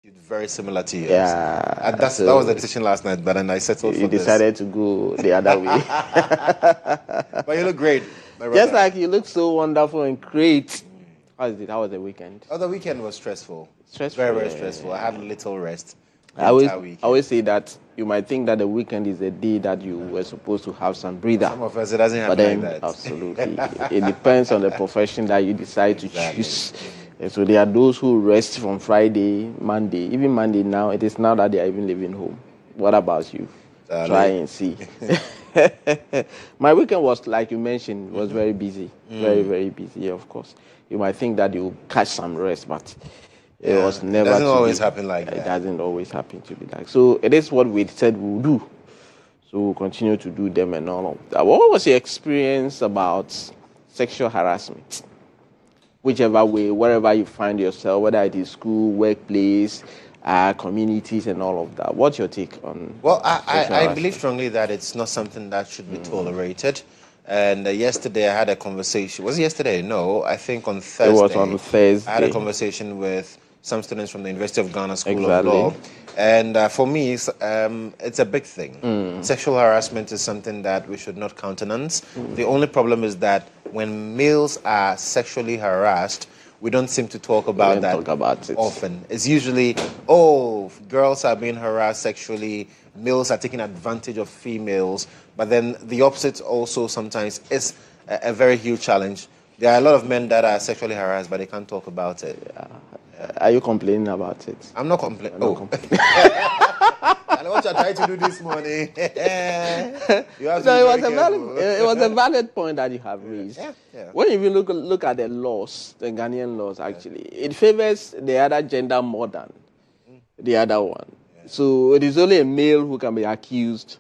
Very similar to yours. Yeah. And that was the decision last night, but then I settled for You decided to go the other way. But you look great. Just like you look so wonderful and great. How was the weekend? Oh, the weekend was stressful. Stressful. Very, very stressful. I had little rest. I always say that you might think that the weekend is a day that you were supposed to have some breather. Some of us, it doesn't happen like that. Absolutely. It depends on the profession that you decide to choose. And so there are those who rest from Friday, Monday. Even Monday now, it is now that they are even leaving home. What about you? Try and see. My weekend was, like you mentioned, was very busy. Very, very busy, of course. You might think that you catch some rest, but it was never. It doesn't always happen like that. It doesn't always happen to be like. So it is what we said we'll do. So we'll continue to do them and all of that. What was your experience about sexual harassment? Whichever way, wherever you find yourself, whether it is school, workplace, communities, and all of that. What's your take on? Well, I believe strongly that it's not something that should be tolerated. And yesterday I had a conversation. Was it yesterday? No, I think on Thursday. It was on Thursday. I had a conversation with some students from the University of Ghana School of Law. And for me, it's a big thing. Sexual harassment is something that we should not countenance. The only problem is that when males are sexually harassed, we don't seem to talk about that often. It's usually, girls are being harassed sexually, males are taking advantage of females, but then the opposite also sometimes is a very huge challenge. There are a lot of men that are sexually harassed, but they can't talk about it. Are you complaining about it? I'm not complaining. I know what you're trying to do this morning. It was a valid point that you have raised. Yeah. When you look at the laws, the Ghanaian laws, actually, it favors the other gender more than the other one. Yeah. So it is only a male who can be accused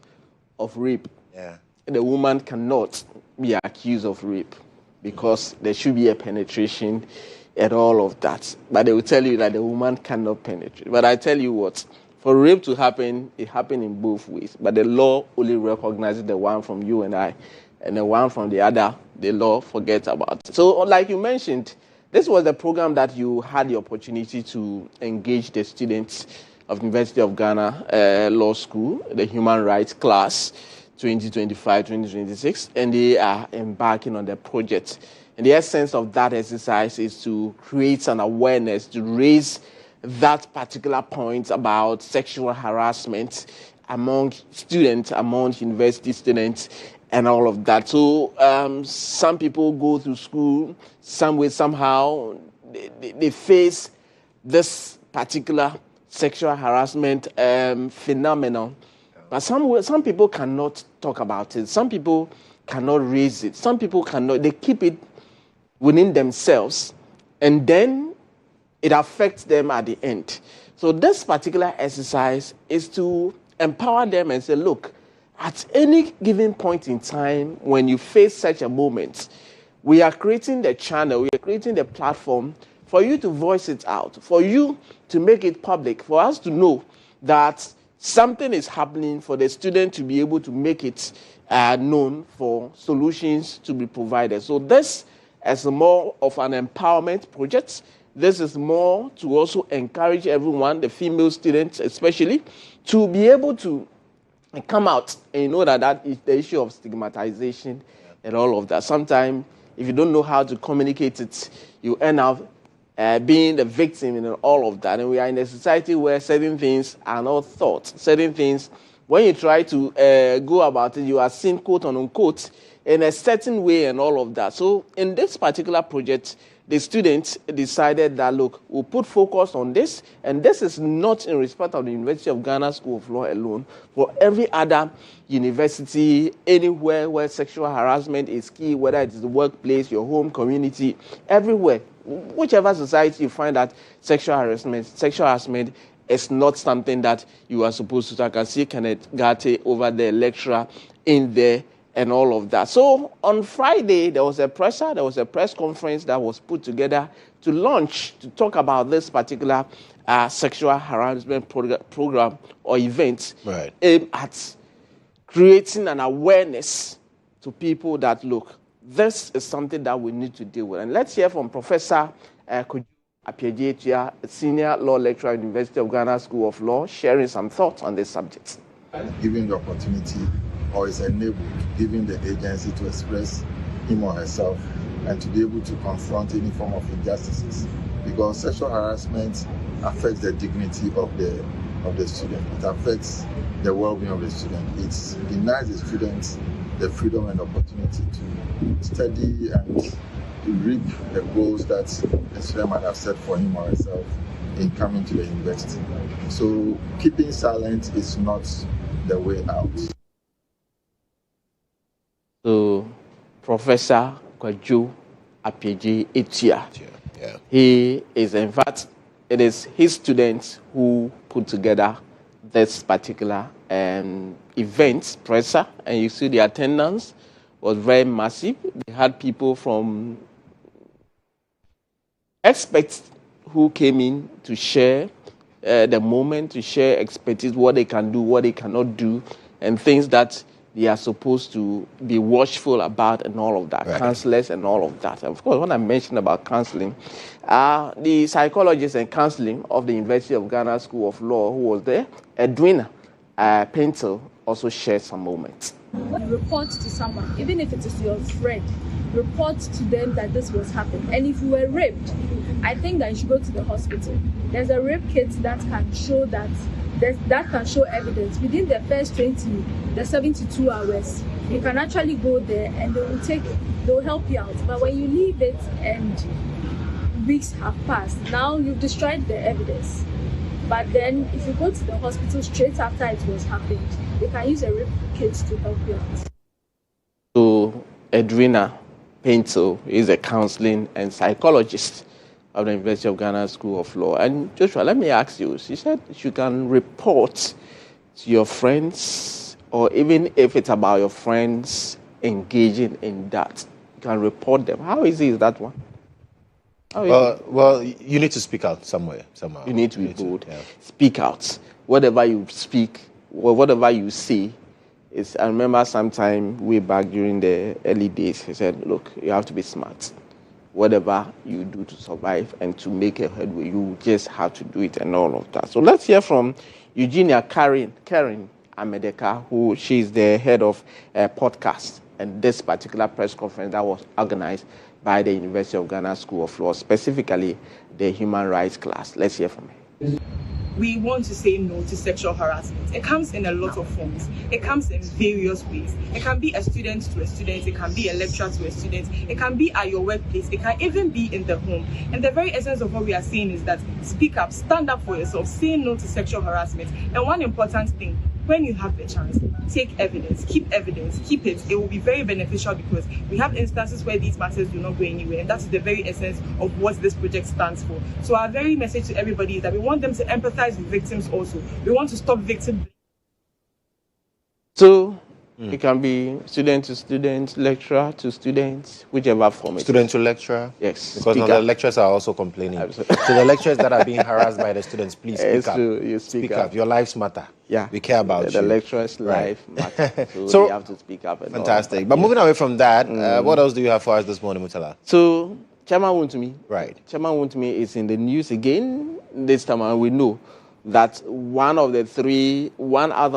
of rape. Yeah. The woman cannot be accused of rape because there should be a penetration and all of that. But they will tell you that the woman cannot penetrate. But I tell you what, for rape to happen, it happened in both ways. But the law only recognizes the one from you and I, and the one from the other, the law forgets about it. So like you mentioned, this was the program that you had the opportunity to engage the students of the University of Ghana Law School, the Human Rights class 2025-2026, and they are embarking on the project. And the essence of that exercise is to create an awareness, to raise that particular point about sexual harassment among students, among university students, and all of that. So some people go to school, some way, somehow, they face this particular sexual harassment phenomenon. But some people cannot talk about it. Some people cannot raise it. Some people cannot. They keep it within themselves, and then it affects them at the end. So this particular exercise is to empower them and say, look, at any given point in time, when you face such a moment, we are creating the channel, we are creating the platform for you to voice it out, for you to make it public, for us to know that something is happening, for the student to be able to make it known, for solutions to be provided. So this is more of an empowerment project. This is more to also encourage everyone, the female students especially, to be able to come out and know that is the issue of stigmatization and all of that. Sometimes, if you don't know how to communicate it, you end up being the victim and all of that. And we are in a society where certain things are not thought. Certain things, when you try to go about it, you are seen, quote unquote, in a certain way and all of that. So in this particular project, the students decided that, look, we'll put focus on this, and this is not in respect of the University of Ghana School of Law alone. For every other university, anywhere where sexual harassment is key, whether it is the workplace, your home, community, everywhere, whichever society you find that sexual harassment is not something that you are supposed to. I can see Kenneth Garte over there, lecturer in there, and all of that. So on Friday, there was a press conference that was put together to launch, to talk about this particular sexual harassment program or event, aimed at creating an awareness to people that, look, this is something that we need to deal with. And let's hear from Professor Kodjo, Apiejetia, a senior law lecturer at the University of Ghana School of Law, sharing some thoughts on this subject. Giving the opportunity, or is enabled, giving the agency to express him or herself and to be able to confront any form of injustices. Because sexual harassment affects the dignity of the student. It affects the well-being of the student. It denies the students the freedom and opportunity to study and to reap the goals that the student might have set for him or herself in coming to the university. So keeping silent is not the way out. So Professor Kodjo Apiejetia, Yeah. he is, in fact, it is his students who put together this particular event, presser, and you see the attendance was very massive. We had people from experts who came in to share the moment, to share expertise, what they can do, what they cannot do, and things that they are supposed to be watchful about and all of that, right. Counselors and all of that. And of course, when I mentioned about counseling, the psychologist and counseling of the University of Ghana School of Law who was there, GHOne Pencil, also shared some moments. Report to someone, even if it is your friend, report to them that this was happening. And if you were raped, I think that you should go to the hospital. There's a rape kit that can show that can show evidence within the first 72 hours. You can actually go there and they'll help you out. But when you leave it and weeks have passed, now you've destroyed the evidence. But then if you go to the hospital straight after it was happened, they can use a rape kit to help you out. So GHOne Pencil is a counseling and psychologist of the University of Ghana School of Law. And Joshua, let me ask you, she said you can report to your friends, or even if it's about your friends engaging in that, you can report them. How easy is that one? Well, you need to speak out somehow. You need to be bold. Yeah. Speak out. Whatever you speak, whatever you say, I remember sometime way back during the early days, he said, look, you have to be smart. Whatever you do to survive and to make a headway, you just have to do it and all of that. So let's hear from Eugenia Karen Amedeka, who she's the head of podcast and this particular press conference that was organized by the University of Ghana School of Law, specifically the human rights class. Let's hear from her. We want to say no to sexual harassment. It comes in a lot of forms. It comes in various ways. It can be a student to a student. It can be a lecturer to a student. It can be at your workplace. It can even be in the home. And the very essence of what we are saying is that speak up, stand up for yourself, say no to sexual harassment. And one important thing, when you have the chance, take evidence, keep it. It will be very beneficial because we have instances where these matters do not go anywhere, and that's the very essence of what this project stands for. So our very message to everybody is that we want them to empathize with victims also. We want to stop victim. So it can be student to student, lecturer to student, whichever form. Student to lecturer? Yes. Because now the lecturers are also complaining. Absolutely. So the lecturers that are being harassed by the students, please speak up. You speak up. Your lives matter. Yeah. We care about you. The lecturer's life matters. So they have to speak up. Fantastic. But moving away from that, what else do you have for us this morning, Mutala? So Chairman Wontumi. Right. Chairman Wontumi is in the news again this time, and we know that one out of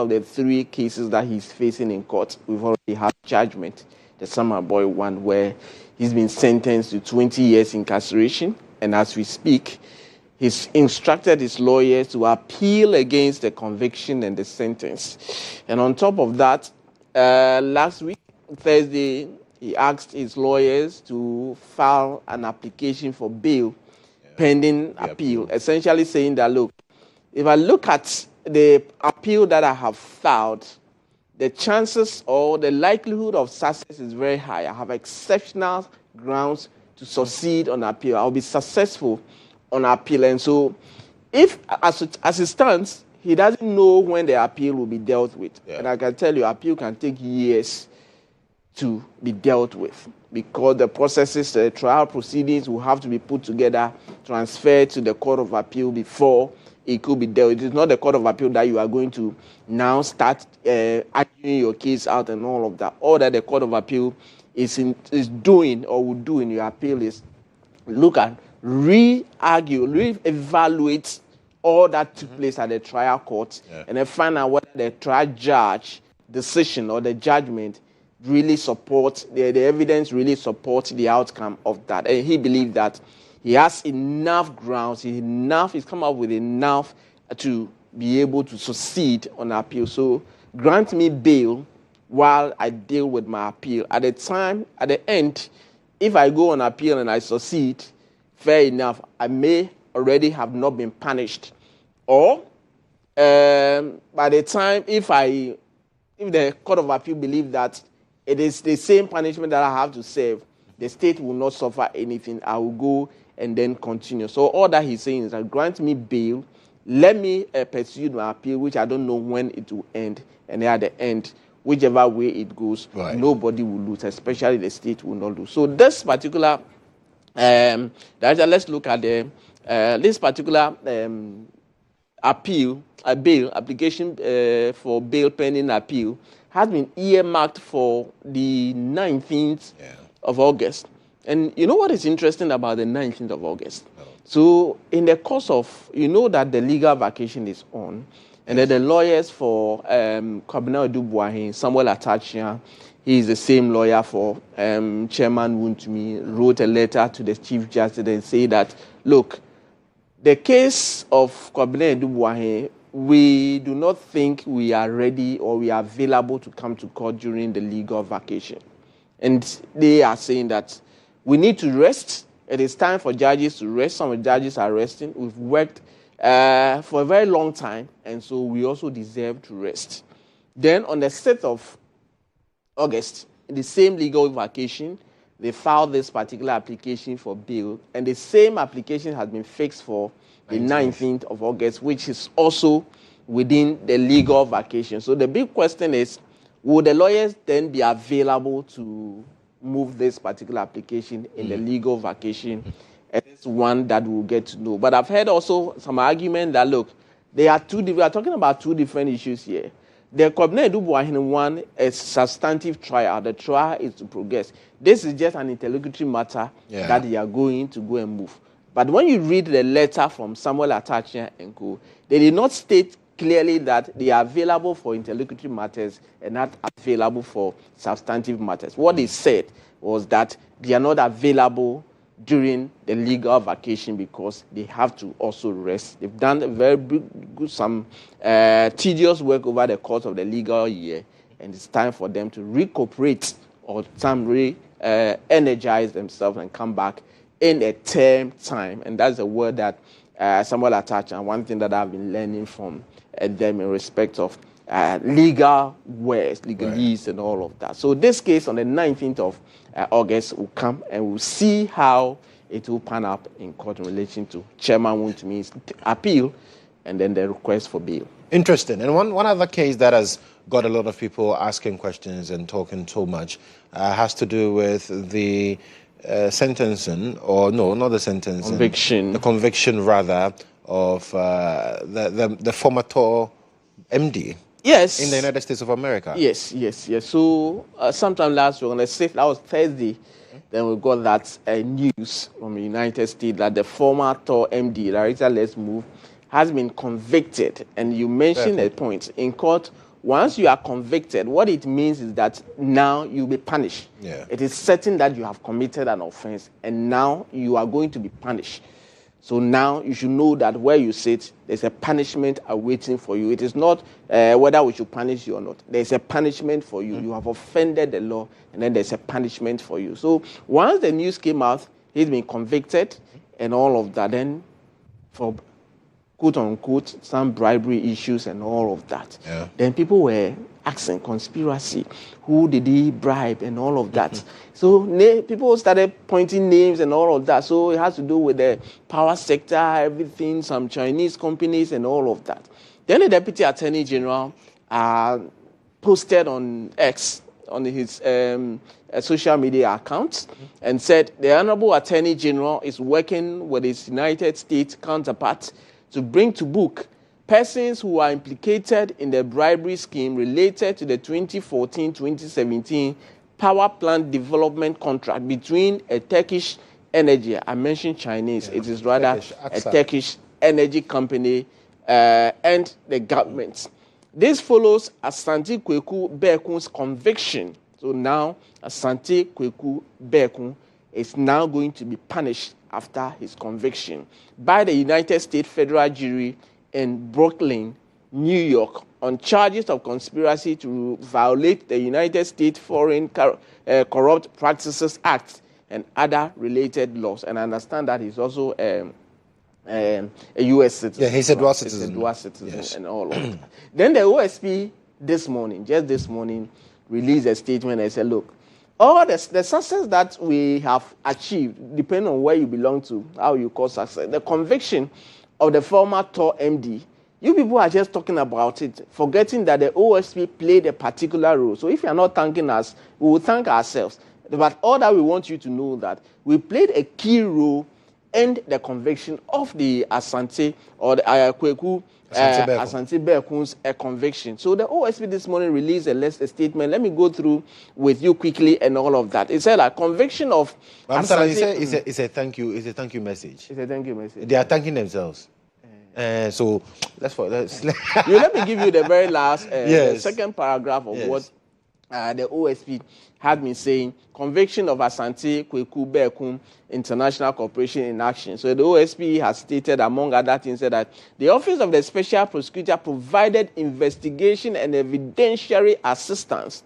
the three cases that he's facing in court, we've already had judgment. The Summer Boy one, where he's been sentenced to 20 years incarceration, and as we speak, he's instructed his lawyers to appeal against the conviction and the sentence. And on top of that, last week, Thursday, he asked his lawyers to file an application for bail pending appeal, essentially saying that, look, if I look at the appeal that I have filed, the chances or the likelihood of success is very high. I have exceptional grounds to succeed on appeal. I'll be successful on appeal. And so if, as it stands, he doesn't know when the appeal will be dealt with. Yeah. And I can tell you, appeal can take years to be dealt with because the processes, the trial proceedings will have to be put together, transferred to the Court of Appeal before it could be dealt. It is not the Court of Appeal that you are going to now start arguing your case out and all of that. All that the Court of Appeal is doing or will do in your appeal is look at re-argue, re-evaluate all that took place at the trial court, and then find out whether the trial judge decision or the judgment really supports, the evidence really supports the outcome of that. And he believed that he has enough grounds, he's come up with enough to be able to succeed on appeal. So grant me bail while I deal with my appeal. At the end, if I go on appeal and I succeed, fair enough, I may already have not been punished. Or by the time, if the Court of Appeal believes that it is the same punishment that I have to serve, the state will not suffer anything. I will go and then continue. So all that he's saying is that grant me bail, let me pursue my appeal, which I don't know when it will end, and at the end, whichever way it goes, nobody will lose, especially the state will not lose. So this particular, let's look at this particular appeal, a bail application for bail pending appeal has been earmarked for the 19th of August. And you know what is interesting about the 19th of August? So in the course of, you know that the legal vacation is on, and then the lawyers for Kwabena Odubuahin, Samuel Atachia, he is the same lawyer for Chairman GHOne, wrote a letter to the Chief Justice and say that, look, the case of Kwabena Odubuahin, we do not think we are ready or we are available to come to court during the legal vacation. And they are saying that we need to rest. It is time for judges to rest. Some of the judges are resting. We've worked for a very long time, and so we also deserve to rest. Then on the 6th of August, in the same legal vacation, they filed this particular application for bail, and the same application has been fixed for the 19th of August, which is also within the legal vacation. So the big question is, will the lawyers then be available to move this particular application in the legal vacation? And it's one that we'll get to know. But I've heard also some argument that, look, we are talking about two different issues here. The Kwabena Odubuahin one is substantive trial. The trial is to progress. This is just an interlocutory matter that they are going to go and move. But when you read the letter from Samuel Atachia and co., they did not state clearly that they are available for interlocutory matters and not available for substantive matters. What they said was that they are not available during the legal vacation because they have to also rest. They've done a very good, some tedious work over the course of the legal year, and it's time for them to recuperate or energize themselves and come back in a term time. And that's a word that Samuel Atachia, and one thing that I've been learning from them in respect of legal words, legalese, and all of that. So this case on the 19th of August will come, and we'll see how it will pan up in court in relation to Chairman GHOne's appeal and then the request for bail. Interesting. And one other case that has got a lot of people asking questions and talking so much has to do with the sentencing, or no, not the sentencing. Conviction. The conviction, rather, of the former TOR MD. Yes. In the United States of America. Yes. So sometime last week, on the 6th, that was Thursday, then we got that news from the United States that the former TOR MD, Director Let's Move, has been convicted. And you mentioned a point. In court, once you are convicted, what it means is that now you'll be punished. It is certain that you have committed an offense, and now you are going to be punished. So now you should know that where you sit, there's a punishment awaiting for you. It is not whether we should punish you or not. There's a punishment for you. You have offended the law, and then there's a punishment for you. So once the news came out, he's been convicted and all of that, then for quote-unquote some bribery issues and all of that. Then people were asking conspiracy. Who did he bribe and all of that? So people started pointing names and all of that. So it has to do with the power sector, everything, some Chinese companies and all of that. Then the Deputy Attorney General posted on X, on his social media account, and said the Honorable Attorney General is working with his United States counterpart to bring to book persons who are implicated in the bribery scheme related to the 2014-2017 power plant development contract between a Turkish Energy. I mentioned Chinese. It is rather a Aksa. Turkish energy company and the government. This follows Asante Kweku Bekun's conviction. So now Asante Kweku Bekun is now going to be punished after his conviction by the United States federal jury in Brooklyn, New York, on charges of conspiracy to violate the United States Foreign Corrupt Practices Act and other related laws. And I understand that he's also a U.S. citizen. Yeah, he's a dual citizen. He's a dual citizen, yes. and all of that. Then the OSP just this morning, released a statement and said, look, all the success that we have achieved, depending on where you belong to, how you call success, the conviction of the former TOR MD, you people are just talking about it, forgetting that the OSP played a particular role. So if you are not thanking us, we will thank ourselves. But all that we want you to know that we played a key role in the conviction of the Asante or the Kweku Asante Bekun's conviction. So the OSP this morning released a statement. Let me go through with you quickly and all of that. It said a conviction of Asante. It's a thank you. It's a thank you message. It's a thank you message. They are thanking themselves. So let's let me give you the very last, yes. the second paragraph of what the OSP had been saying. Conviction of Asante Kweku Bekun International Corporation in action. So the OSP has stated, among other things, that the Office of the Special Prosecutor provided investigation and evidentiary assistance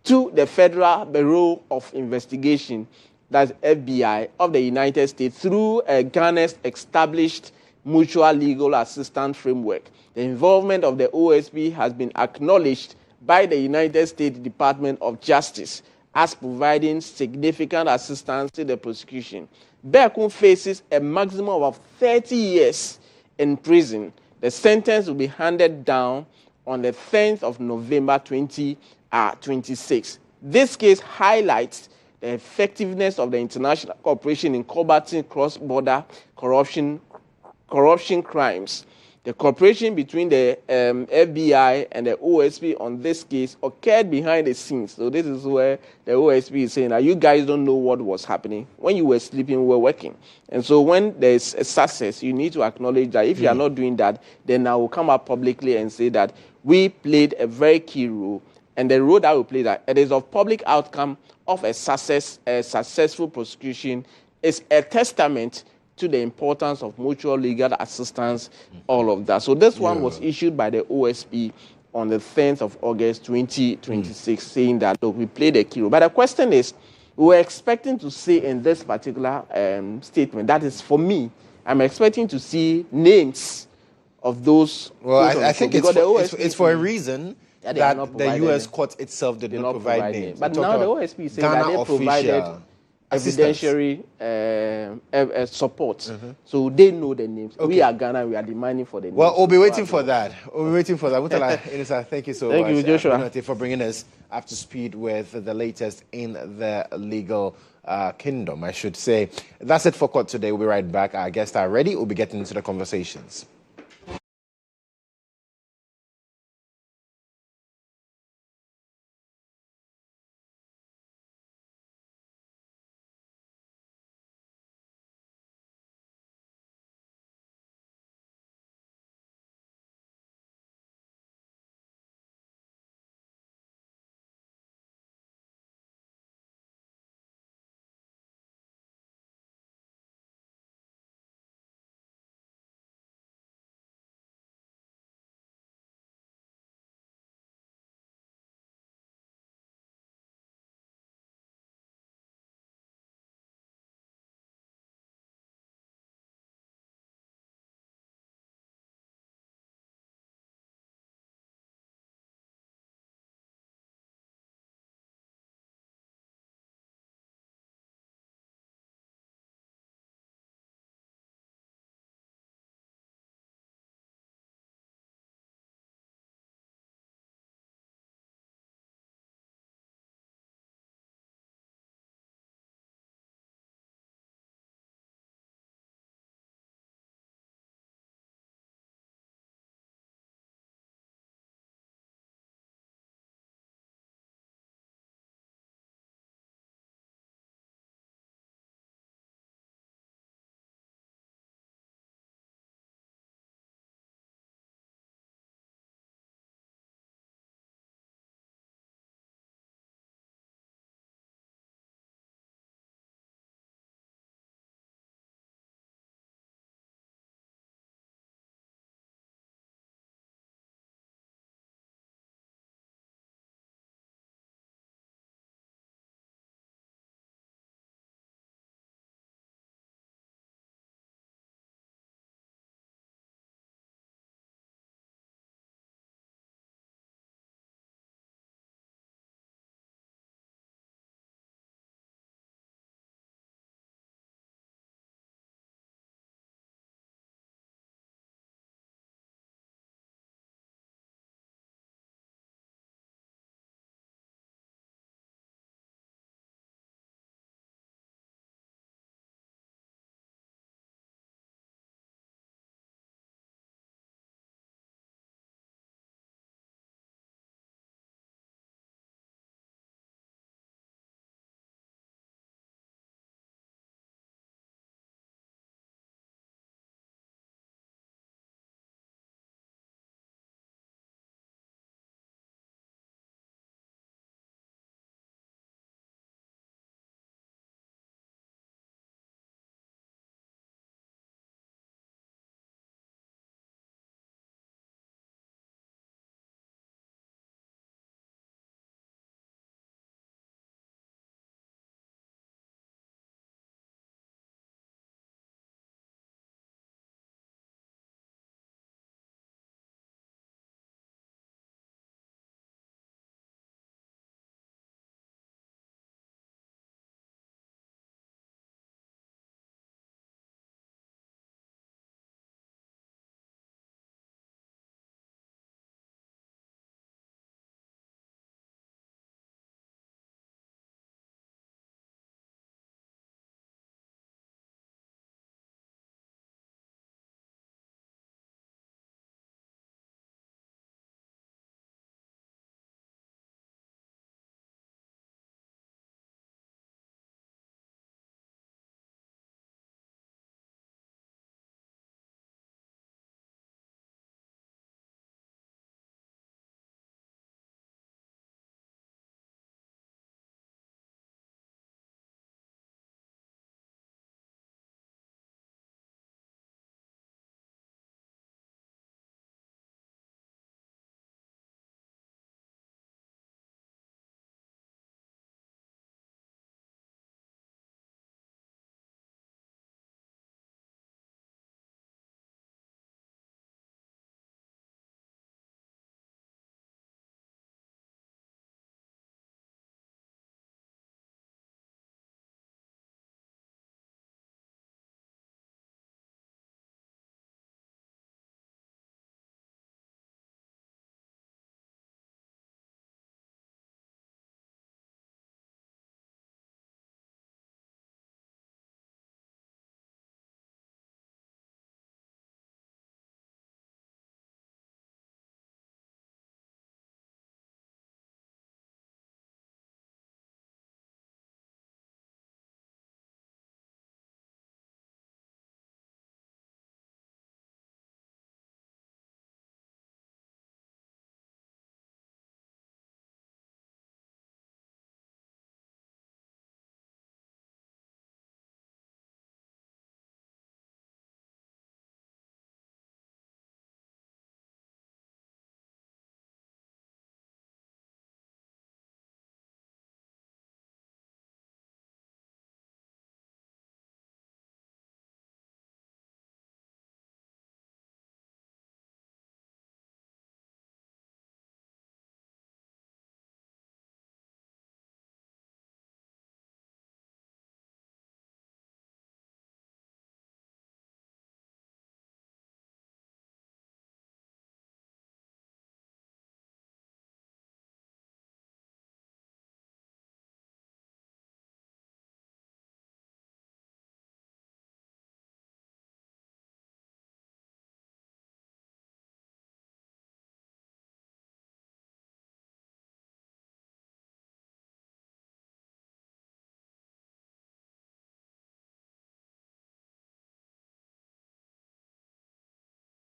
to the Federal Bureau of Investigation, that's FBI, of the United States through Ghana's established mutual legal assistance framework. The involvement of the OSP has been acknowledged by the United States Department of Justice as providing significant assistance to the prosecution. Bekun faces a maximum of 30 years in prison. The sentence will be handed down on the 10th of November 2026. This case highlights the effectiveness of the international cooperation in combating cross-border corruption crimes. The cooperation between the FBI and the OSP on this case occurred behind the scenes. So this is where the OSP is saying that you guys don't know what was happening. When you were sleeping, we were working. And so when there's a success, you need to acknowledge that if you are not doing that, then I will come up publicly and say that we played a very key role. And the role that we played, that it is of public outcome of a successful prosecution, is a testament to the importance of mutual legal assistance, all of that. So this one was issued by the OSP on the 10th of August 2026, saying that, look, we played a key role. But the question is, we were expecting to see in this particular statement, that is for me, I'm expecting to see names of those. Well, I think it's for a reason that the U.S. court itself did not provide names. But now the OSP is saying that they provided evidentiary support. So they know the names. Okay. We are Ghana, we are demanding for the names. Well, we'll be waiting for that. We'll be waiting for that. Thank you so much. Thank you, Joshua. For bringing us up to speed with the latest in the legal kingdom, I should say. That's it for court today. We'll be right back. Our guests are ready. We'll be getting into the conversations.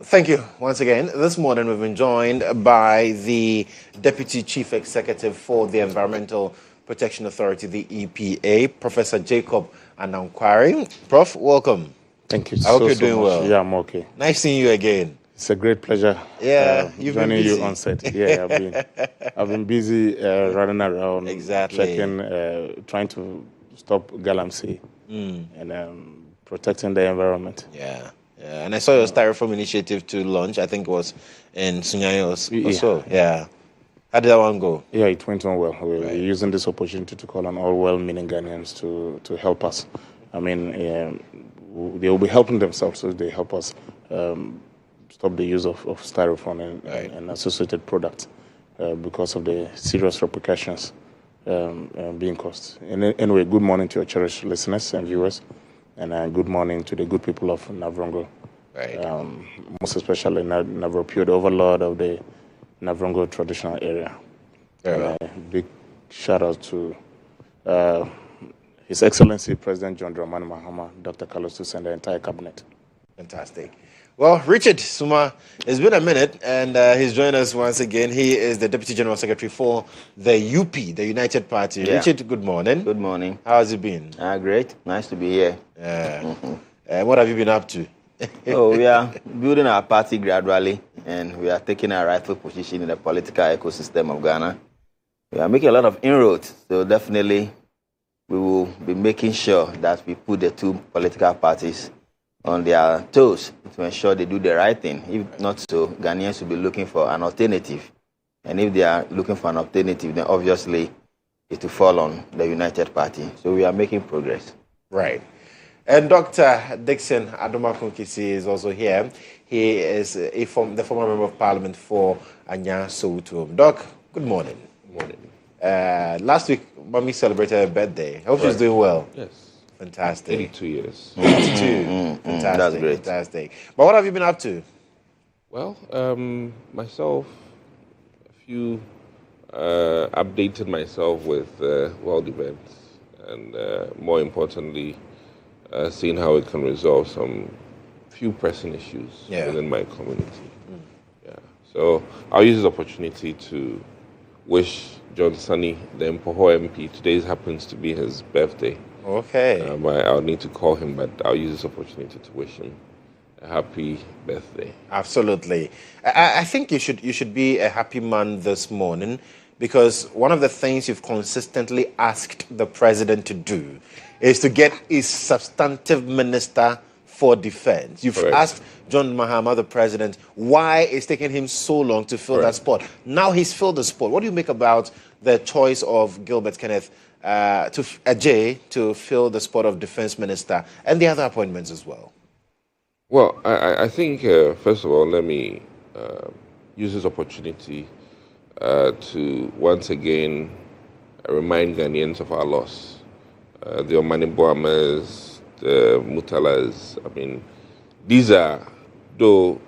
Thank you once again. This morning we've been joined by the Deputy Chief Executive for the Environmental Protection Authority, the EPA, Professor Jacob Anankwari. Prof, welcome. Thank you. I hope you're doing much. well. Yeah, I'm okay. Nice seeing you again. It's a great pleasure. Yeah, you've been joining busy. you on set. Yeah, I've been busy running around, checking, trying to stop galamsey and protecting the environment. Yeah, and I saw your styrofoam initiative to launch. I think it was in Sunyayos or so. Yeah. How did that one go? Yeah, it went on well. We're using this opportunity to call on all well-meaning Ghanaians to help us. I mean, they will be helping themselves, so they help us stop the use of styrofoam and associated products because of the serious repercussions being caused. Anyway, good morning to your cherished listeners and viewers, and good morning to the good people of Navrongo. Right. Most especially Navropio, the overlord of the Navrongo traditional area. Big shout out to His Excellency President John Dramani Mahama, Dr. Carlos Tusa, and the entire cabinet. Fantastic. Well, Richard Suma, it's been a minute, and he's joined us once again. He is the Deputy General Secretary for the UP, the United Party. Yeah. Richard, good morning. Good morning. How has it been? Great. Nice to be here. What have you been up to? We are building our party gradually, and we are taking our rightful position in the political ecosystem of Ghana. We are making a lot of inroads, so definitely we will be making sure that we put the two political parties on their toes to ensure they do the right thing. If not so, Ghanaians will be looking for an alternative. And if they are looking for an alternative, then obviously it will fall on the United Party. So we are making progress. Right. And Dr. Dixon Adomakunkisi is also here. He is the former Member of Parliament for Anya Soutum. Doc, good morning. Good morning. Last week, Mommy celebrated her birthday. Hope she's doing well. Yes. Fantastic. 82 years. 82. Fantastic. That's great. Fantastic. But what have you been up to? Well, myself, a few updated myself with world events, and more importantly, seeing how it can resolve some few pressing issues within my community. Yeah. So I'll use this opportunity to wish John Sunny, the Mpoho MP, today happens to be his birthday. Okay. I'll need to call him, but I'll use this opportunity to wish him a happy birthday. Absolutely. I think you should be a happy man this morning, because one of the things you've consistently asked the president to do is to get a substantive minister for defense. You've asked John Mahama, the president, why it's taking him so long to fill that spot. Now he's filled the spot. What do you make about the choice of Gilbert Kenneth Ajay to fill the spot of defense minister, and the other appointments as well? Well, I think, first of all, let me use this opportunity to once again remind Ghanaians of our loss. The Omani Boamas, the Mutalas, I mean, these are, though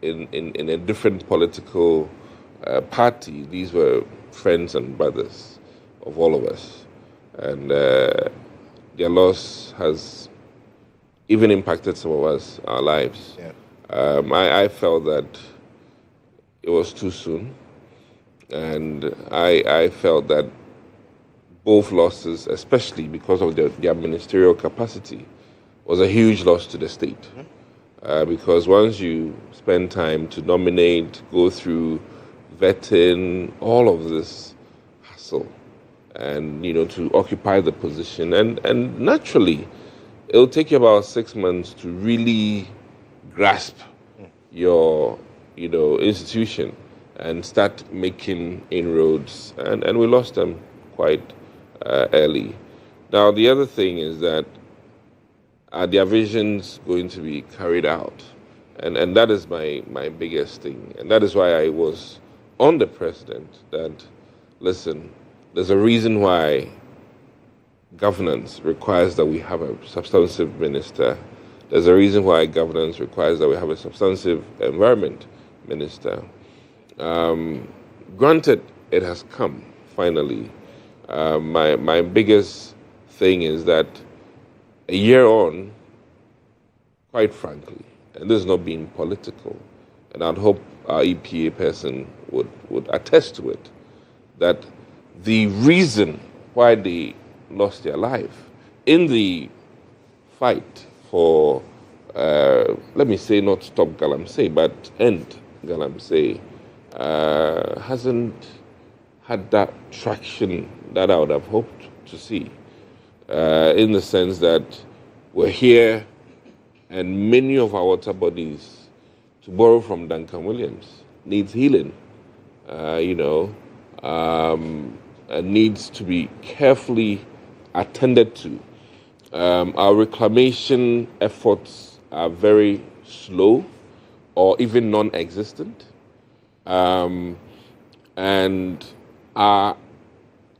in a different political party, these were friends and brothers of all of us. And their loss has even impacted some of us, our lives. Yeah. I felt that it was too soon. And I felt that both losses, especially because of their ministerial capacity, was a huge loss to the state. Because once you spend time to nominate, go through vetting, all of this hassle, and to occupy the position, and naturally, it'll take you about 6 months to really grasp your institution and start making inroads, and we lost them quite early. Now, the other thing is that their vision's going to be carried out, and that is my biggest thing, and that is why I was on the president that, listen, there's a reason why governance requires that we have a substantive minister. There's a reason why governance requires that we have a substantive environment minister. Granted, it has come, finally. My biggest thing is that a year on, quite frankly, and this is not being political, and I'd hope our EPA person would attest to it, that the reason why they lost their life in the fight for, let me say, not stop Galamsey, but end Galamsey, hasn't had that traction that I would have hoped to see, in the sense that we're here and many of our water bodies, to borrow from Duncan Williams, needs healing, and needs to be carefully attended to. Our reclamation efforts are very slow or even non-existent. And our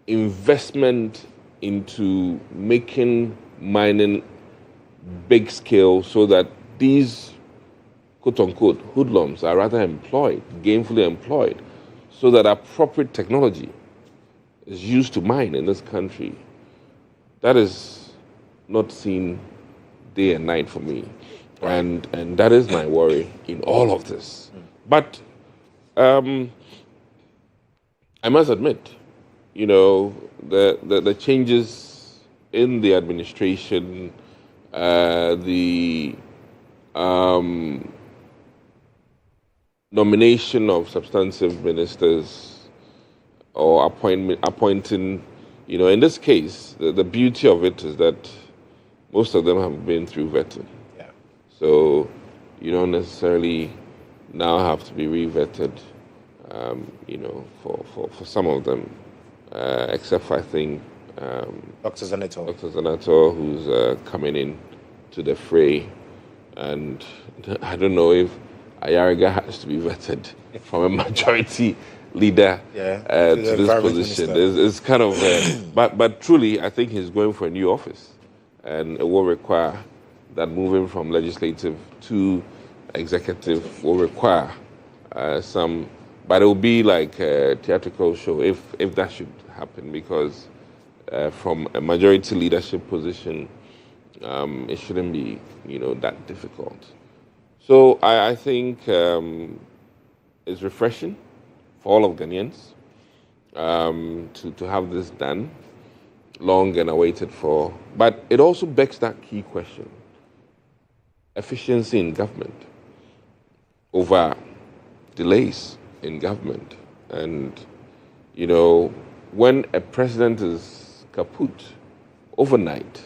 investment into making mining big scale so that these quote-unquote hoodlums are rather employed, gainfully employed, so that appropriate technology is used to mine in this country. That is not seen day and night for me. And that is my worry in all of this. But I must admit, the changes in the administration, the nomination of substantive ministers or appointing, in this case, the beauty of it is that most of them have been through vetting. Yeah. So you don't necessarily now have to be re-vetted, for some of them, except for, I think, Dr. Zanato, who's coming in to the fray. And I don't know if Ayariga has to be vetted from a majority leader to this position. It's kind of, but truly, I think he's going for a new office, and it will require that moving from legislative to executive will require some, but it will be like a theatrical show if that should happen, because from a majority leadership position, it shouldn't be that difficult. So I think it's refreshing for all of Ghanaians to have this done, long and awaited for. But it also begs that key question: efficiency in government over delays in government. And when a president is kaput overnight,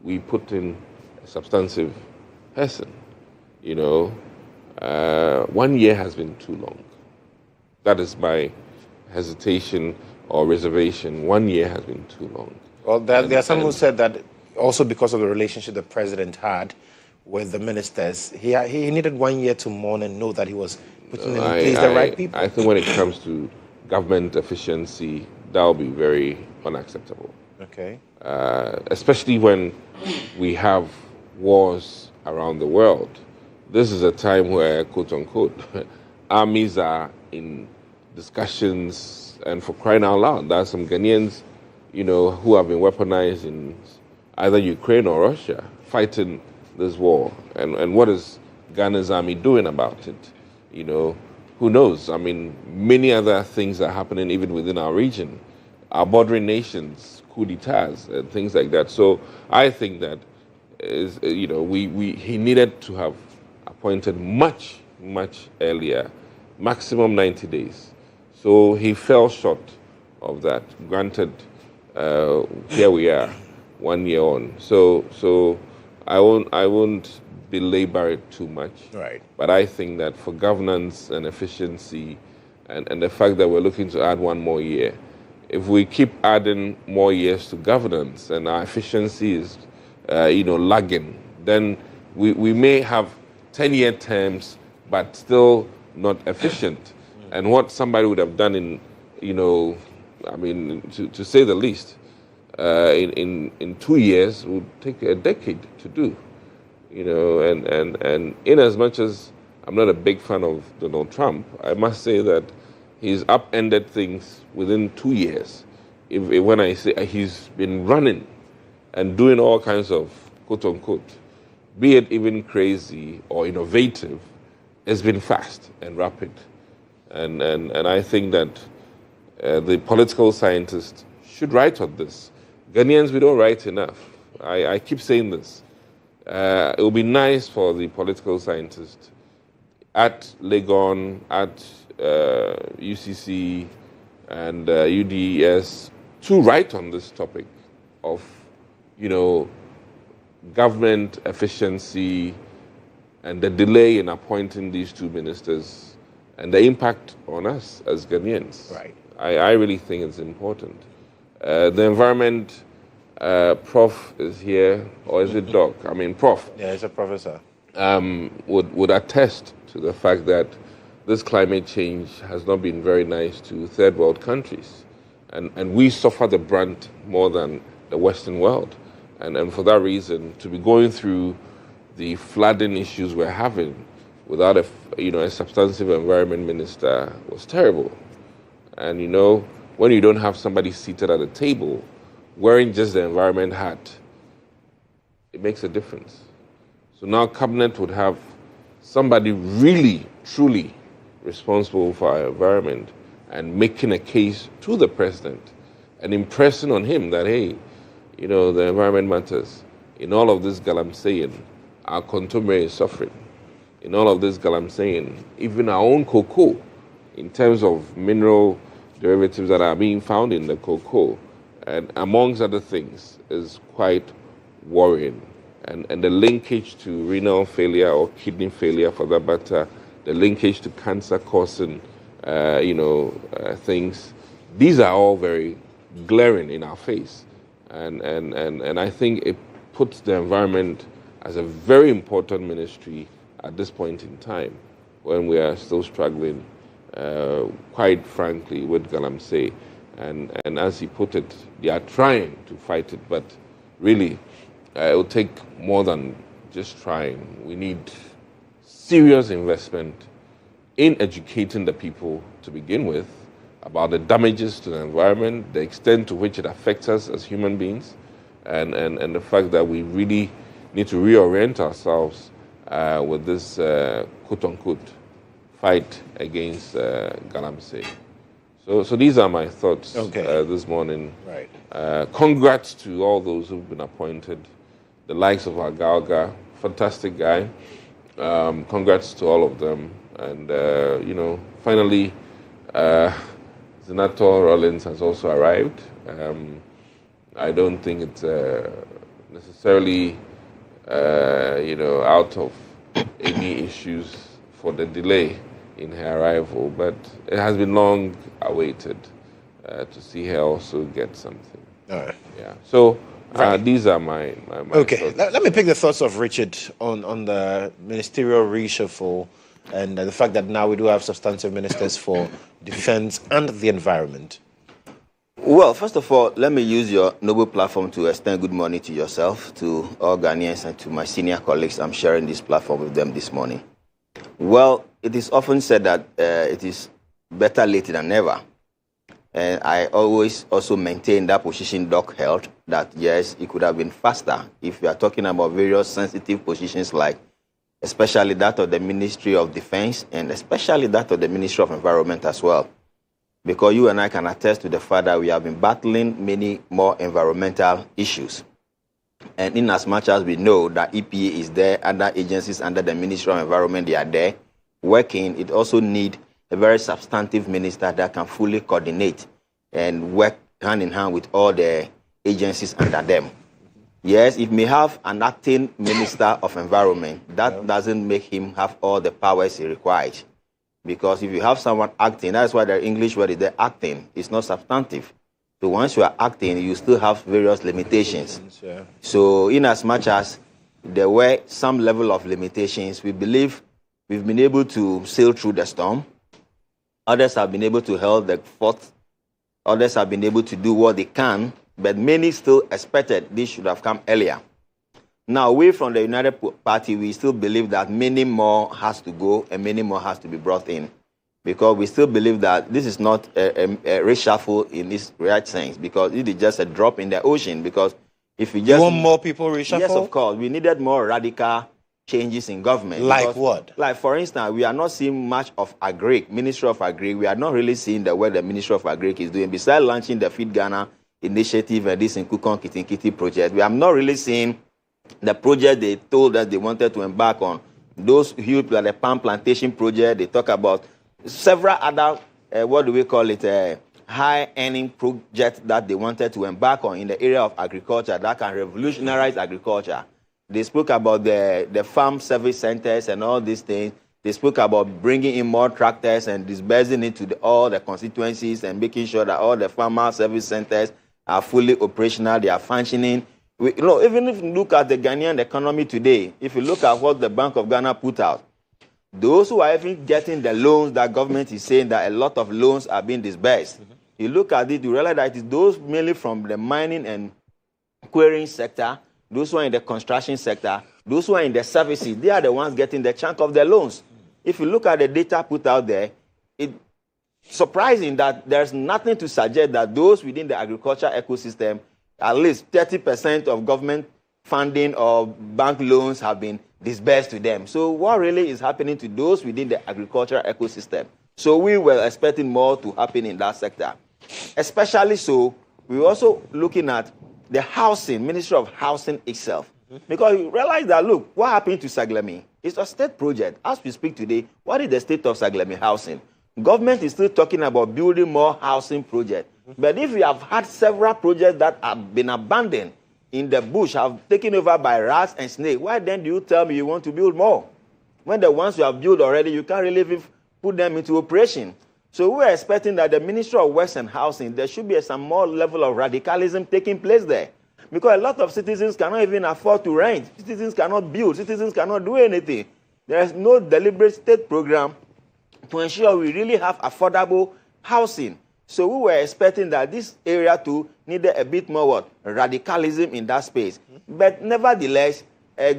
we put in a substantive person. 1 year has been too long. That is my hesitation or reservation. 1 year has been too long. Well, there are some who said that also because of the relationship the president had with the ministers, he needed 1 year to mourn and know that he was putting in place the right people. I think when it comes to government efficiency, that will be very unacceptable. Okay. Especially when we have wars around the world. This is a time where, quote-unquote, armies are in discussions, and for crying out loud, there are some Ghanaians, who have been weaponized in either Ukraine or Russia, fighting this war. And what is Ghana's army doing about it? Who knows? I mean, many other things are happening even within our region. Our bordering nations, coup d'etats, and things like that. So I think that he needed to have appointed much, much earlier, maximum 90 days. So he fell short of that. Granted, here we are, 1 year on. So I won't belabor it too much. Right. But I think that for governance and efficiency, and the fact that we're looking to add 1 more year, if we keep adding more years to governance and our efficiency is, lagging, then we may have 10-year terms, but still not efficient. And what somebody would have done in, to say the least, in 2 years would take a decade to do. And in as much as I'm not a big fan of Donald Trump, I must say that he's upended things within 2 years. When I say he's been running and doing all kinds of quote-unquote, be it even crazy or innovative, it's been fast and rapid. And I think that the political scientists should write on this. Ghanaians, we don't write enough. I keep saying this. It would be nice for the political scientists at GHOne, at UCC, and UDES to write on this topic of, government efficiency and the delay in appointing these two ministers and the impact on us as Ghanaians. Right. I really think it's important. The environment, Prof is here, or is it Doc? I mean, Prof. Yeah, he's a professor. Would attest to the fact that this climate change has not been very nice to third world countries. And we suffer the brunt more than the Western world. And for that reason, to be going through the flooding issues we're having without a substantive environment minister was terrible. And when you don't have somebody seated at a table wearing just the environment hat, it makes a difference. So now Cabinet would have somebody really, truly responsible for our environment and making a case to the president and impressing on him that, hey, the environment matters. In all of this galamseying, our contemporary is suffering. In all of this galamseying, even our own cocoa, in terms of mineral derivatives that are being found in the cocoa, and amongst other things, is quite worrying. And the linkage to renal failure or kidney failure, for that matter, the linkage to cancer-causing, things, these are all very glaring in our face. And I think it puts the environment as a very important ministry at this point in time, when we are still struggling, quite frankly, with galamsey. And as he put it, they are trying to fight it, but really, it will take more than just trying. We need serious investment in educating the people to begin with about the damages to the environment, the extent to which it affects us as human beings, and the fact that we really need to reorient ourselves with this quote-unquote fight against galamsey. So these are my thoughts this morning. Right. Congrats to all those who've been appointed, the likes of our Galga, fantastic guy. Congrats to all of them. And, finally, Senator Rollins has also arrived. I don't think it's necessarily, out of any issues for the delay in her arrival, but it has been long awaited to see her also get something. All right. Yeah. So these are my okay. thoughts. Let me pick the thoughts of Richard on the ministerial reshuffle and the fact that now we do have substantive ministers for defense and the environment. Well, first of all, let me use your noble platform to extend good morning to yourself, to all Ghanaians, and to my senior colleagues. I'm sharing this platform with them this morning. Well, it is often said that it is better late than never. And I always also maintain that position Doc held, that yes, it could have been faster if we are talking about various sensitive positions, like especially that of the Ministry of Defense and especially that of the Ministry of Environment as well. Because you and I can attest to the fact that we have been battling many more environmental issues. And in as much as we know that EPA is there, other agencies under the Ministry of Environment, they are there working, it also needs a very substantive minister that can fully coordinate and work hand in hand with all the agencies under them. Yes, it may have an acting minister of environment. That doesn't make him have all the powers he requires. Because if you have someone acting, that's why the English word is the acting. It's not substantive. So once you are acting, you still have various limitations. Yeah. So in as much as there were some level of limitations, we believe we've been able to sail through the storm. Others have been able to hold the fort. Others have been able to do what they can, but many still expected this should have come earlier. Now, we from the United Party, we still believe that many more has to go and many more has to be brought in, because we still believe that this is not a reshuffle in this right sense, because it is just a drop in the ocean. Because if we just want more people reshuffle? Yes, of course. We needed more radical changes in government. Like Because, what? like, for instance, we are not seeing much of Agric, Ministry of Agric. We are not really seeing the work the Ministry of Agric is doing. Besides launching the Feed Ghana initiative and this Nkukon Kitinkiti project, we have not really seen the project they told us they wanted to embark on. Those huge, like the palm plantation project, they talk about several other, what do we call it, high-earning projects that they wanted to embark on in the area of agriculture that can revolutionize agriculture. They spoke about the farm service centers and all these things. They spoke about bringing in more tractors and disbursing it to all the constituencies and making sure that all the farmer service centers are fully operational, they are functioning. Even if you look at the Ghanaian economy today, if you look at what the Bank of Ghana put out, those who are even getting the loans that government is saying that a lot of loans are being disbursed, you look at it, you realize that it's those mainly from the mining and quarrying sector, those who are in the construction sector, those who are in the services, they are the ones getting the chunk of the loans. If you look at the data put out there, it's surprising that there's nothing to suggest that those within the agriculture ecosystem, at least 30% of government funding or bank loans have been disbursed to them. So what really is happening to those within the agriculture ecosystem? So we were expecting more to happen in that sector. Especially so, we were also looking at the housing, Ministry of Housing itself. Because you realize that, look, what happened to Saglemi? It's a state project. As we speak today, what is the state of Saglemi housing? Government is still talking about building more housing projects. But if we have had several projects that have been abandoned in the bush, have taken over by rats and snakes, why then do you tell me you want to build more? When the ones you have built already, you can't really even put them into operation. So we're expecting that the Ministry of Works and Housing, there should be some more level of radicalism taking place there. Because a lot of citizens cannot even afford to rent. Citizens cannot build. Citizens cannot do anything. There is no deliberate state program to ensure we really have affordable housing. So we were expecting that this area too needed a bit more radicalism in that space. But nevertheless,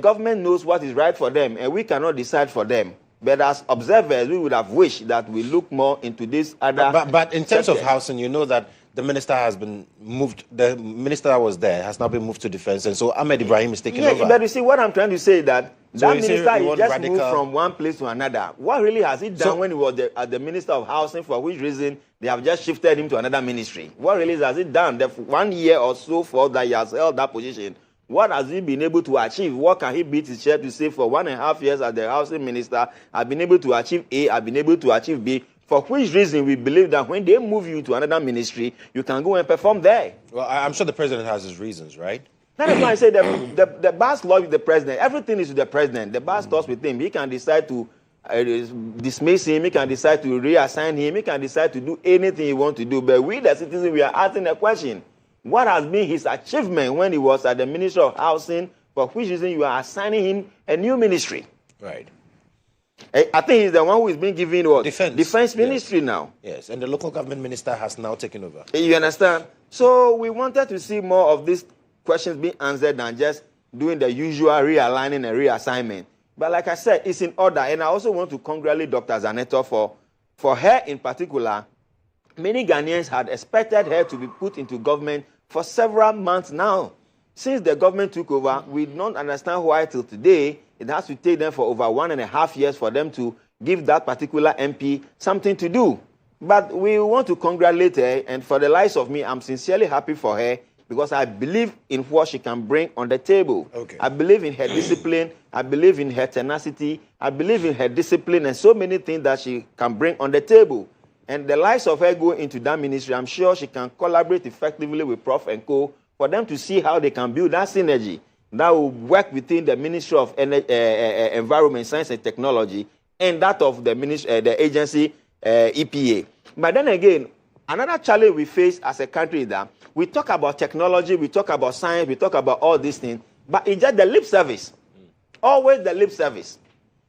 government knows what is right for them, and we cannot decide for them. But as observers, we would have wished that we look more into this other... But in terms of housing, you know that the minister has been moved, the minister that was there has now been moved to defense, and so Ahmed Ibrahim is taking over. But you see, what I'm trying to say is that that minister is just moved from one place to another. What really has he done when he was the Minister of Housing, for which reason they have just shifted him to another ministry? What really has he done? The 1 year or so for that he has held that position, what has he been able to achieve? What can he beat his chest to say for 1.5 years as the housing minister, I've been able to achieve A, I've been able to achieve B, for which reason we believe that when they move you to another ministry, you can go and perform there. Well, I'm sure the president has his reasons, right? That is why I say the boss law with the president. Everything is with the president. The boss starts with him. He can decide to dismiss him. He can decide to reassign him. He can decide to do anything he wants to do. But we, the citizens, we are asking a question. What has been his achievement when he was at the Ministry of Housing, for which reason you are assigning him a new ministry? Right. I think he's the one who is being given what? Defense ministry now. Yes, and the local government minister has now taken over. You understand? So we wanted to see more of these questions being answered than just doing the usual realigning and reassignment. But like I said, it's in order. And I also want to congratulate Dr. Zaneto for her in particular. Many Ghanaians had expected her to be put into government for several months now. Since the government took over, we don't understand why till today it has to take them for over 1.5 years for them to give that particular MP something to do. But we want to congratulate her, and for the likes of me, I'm sincerely happy for her because I believe in what she can bring on the table. Okay. I believe in her discipline. I believe in her tenacity. I believe in her discipline and so many things that she can bring on the table. And the likes of her going into that ministry, I'm sure she can collaborate effectively with Prof. and Co. for them to see how they can build that synergy that will work within the Ministry of Environment, Science and Technology and that of the agency EPA. But then again, another challenge we face as a country is that we talk about technology, we talk about science, we talk about all these things, but it's just the lip service. Always the lip service.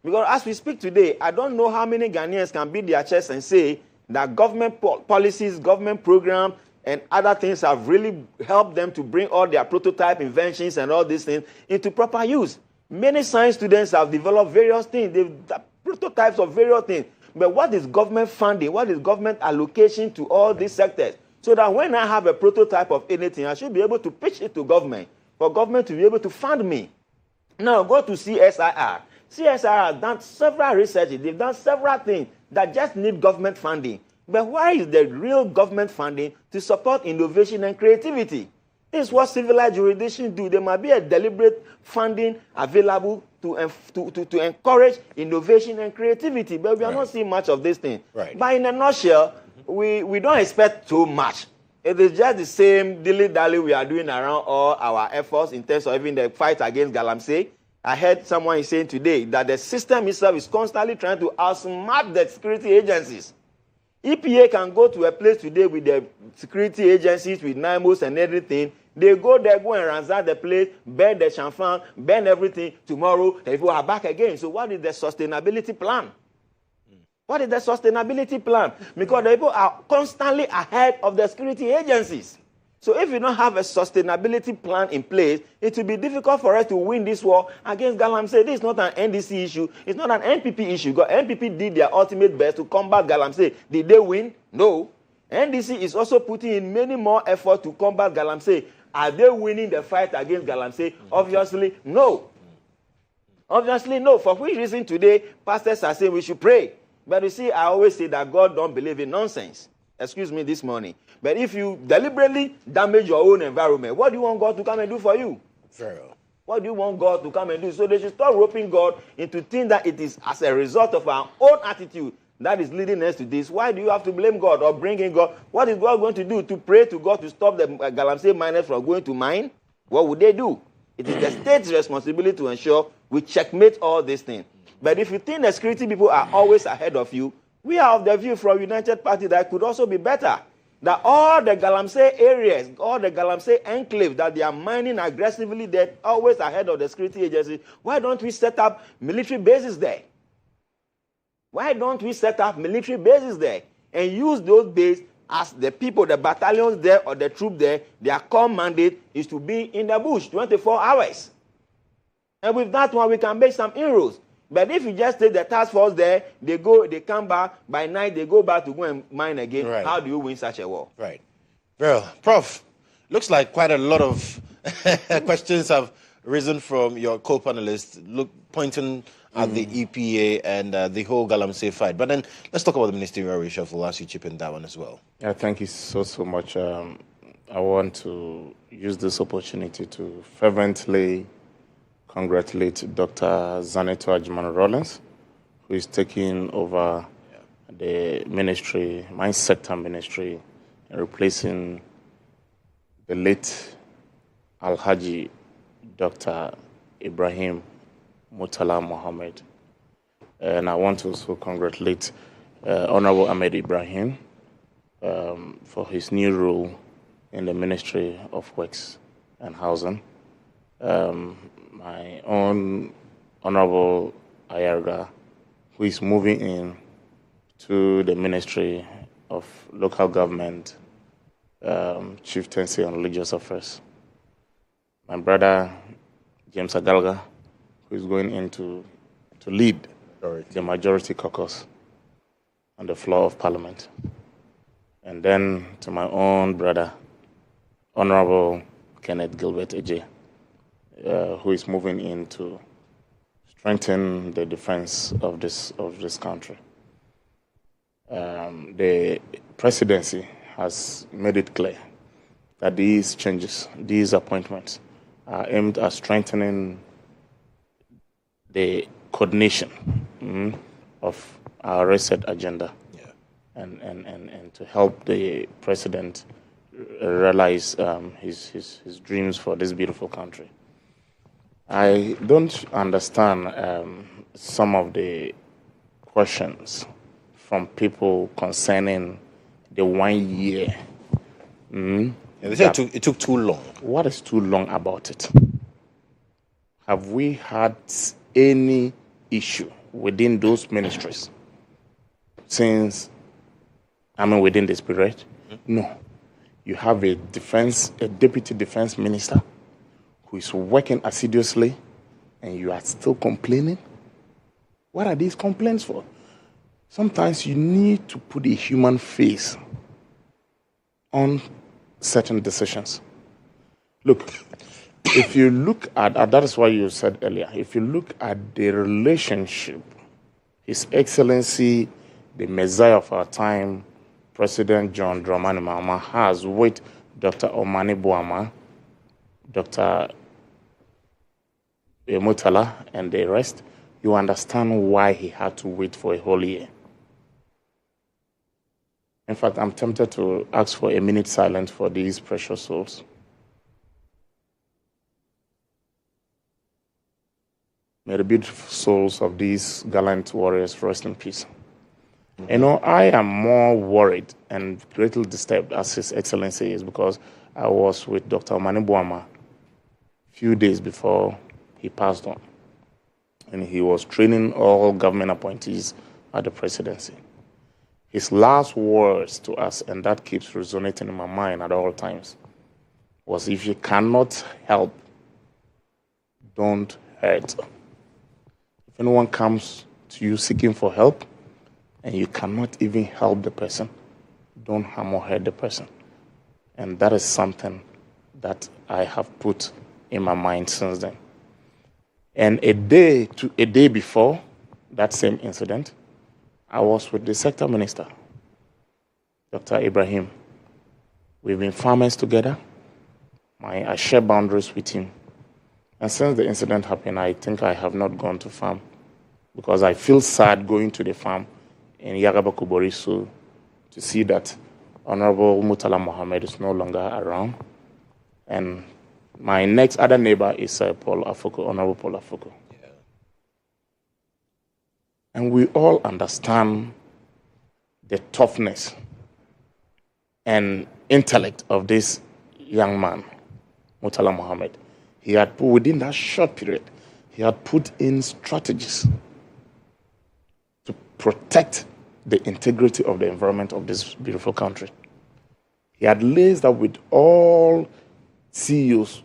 Because as we speak today, I don't know how many Ghanaians can beat their chest and say that government policies, government programs, and other things have really helped them to bring all their prototype inventions and all these things into proper use. Many science students have developed various things, prototypes of various things. But what is government funding? What is government allocation to all these sectors? So that when I have a prototype of anything, I should be able to pitch it to government, for government to be able to fund me. Now, go to CSIR. CSR has done several researches. They've done several things that just need government funding. But where is the real government funding to support innovation and creativity? This is what civilized jurisdictions do. There might be a deliberate funding available to encourage innovation and creativity, but we are not seeing much of this thing. Right. But in a nutshell, we don't expect too much. It is just the same dilly-dally we are doing around all our efforts in terms of even the fight against galamsey. I heard someone saying today that the system itself is constantly trying to outsmart the security agencies. EPA can go to a place today with the security agencies, with NIMOS and everything. They go there, go and ransack the place, burn the champagne, burn everything. Tomorrow, the people are back again. So what is the sustainability plan? What is the sustainability plan? Because the people are constantly ahead of the security agencies. So if you don't have a sustainability plan in place, it will be difficult for us to win this war against galamsey. This is not an NDC issue. It's not an NPP issue. Because NPP did their ultimate best to combat galamsey. Did they win? No. NDC is also putting in many more effort to combat galamsey. Are they winning the fight against galamsey? Obviously, no. Obviously, no. For which reason today, pastors are saying we should pray. But you see, I always say that God don't believe in nonsense. Excuse me this morning. But if you deliberately damage your own environment, what do you want God to come and do for you? Very well. What do you want God to come and do? So they should stop roping God into things that it is as a result of our own attitude that is leading us to this. Why do you have to blame God or bring in God? What is God going to do? To pray to God to stop the galamsey miners from going to mine? What would they do? It is the state's responsibility to ensure we checkmate all these things. But if you think the security people are always ahead of you, we are of the view from United Party that could also be better. That all the galamsey areas, all the galamsey enclaves that they are mining aggressively, they're always ahead of the security agencies. Why don't we set up military bases there? Why don't we set up military bases there and use those bases as the people, the battalions there or the troops there, their core mandate is to be in the bush 24 hours. And with that one, we can make some inroads. But if you just take the task force there, they go, they come back, by night they go back to go and mine again. Right. How do you win such a war? Right. Well, Prof, looks like quite a lot of questions have risen from your co-panelists, pointing at the EPA and the whole galamsey fight. But then let's talk about the ministerial reshuffle as you chip in that one as well. Yeah, thank you so much. I want to use this opportunity to fervently congratulate Dr. Zaneto Ajman-Rawlings, who is taking over the ministry, mine sector ministry, and replacing the late Alhaji Dr. Ibrahim Murtala Mohammed. And I want to also congratulate Honorable Ahmed Ibrahim for his new role in the Ministry of Works and Housing. My own Honorable Ayarga, who is moving in to the Ministry of Local Government, Chieftaincy and Religious Affairs. My brother, James Agalga, who is going in to lead the majority caucus on the floor of Parliament. And then to my own brother, Honorable Kenneth Gilbert Eje, who is moving in to strengthen the defense of this country. The presidency has made it clear that these changes, these appointments, are aimed at strengthening the coordination of our reset agenda, and to help the president realize his dreams for this beautiful country. I don't understand some of the questions from people concerning the 1 year. They said it took too long. What is too long about it? Have we had any issue within those ministries within this period? No. You have a deputy defense minister who is working assiduously, and you are still complaining? What are these complaints for? Sometimes you need to put a human face on certain decisions. Look, if you look at, that is what you said earlier, if you look at the relationship, His Excellency, the Messiah of our time, President John Dramani Mahama, has with Dr. Omani Boama, Dr. Murtala, and the rest, you understand why he had to wait for a whole year. In fact, I'm tempted to ask for a minute silence for these precious souls. May the beautiful souls of these gallant warriors rest in peace. You know, I am more worried and greatly disturbed, as His Excellency is, because I was with Dr. Omani Boama a few days before he passed on. And he was training all government appointees at the presidency. His last words to us, and that keeps resonating in my mind at all times, was, if you cannot help, don't hurt. If anyone comes to you seeking for help, and you cannot even help the person, don't harm or hurt the person. And that is something that I have put in my mind since then. And a day before that same incident, I was with the sector minister, Dr. Ibrahim. We've been farmers together. I share boundaries with him. And since the incident happened, I think I have not gone to farm, because I feel sad going to the farm in Yagaba Kuborisu to see that Honorable Murtala Mohammed is no longer around. And my next other neighbor is Paul Afoko, Honorable Paul Afoko. Yeah. And we all understand the toughness and intellect of this young man, Murtala Mohammed. He had put, within that short period, he had put in strategies to protect the integrity of the environment of this beautiful country. He had liaised up with all CEOs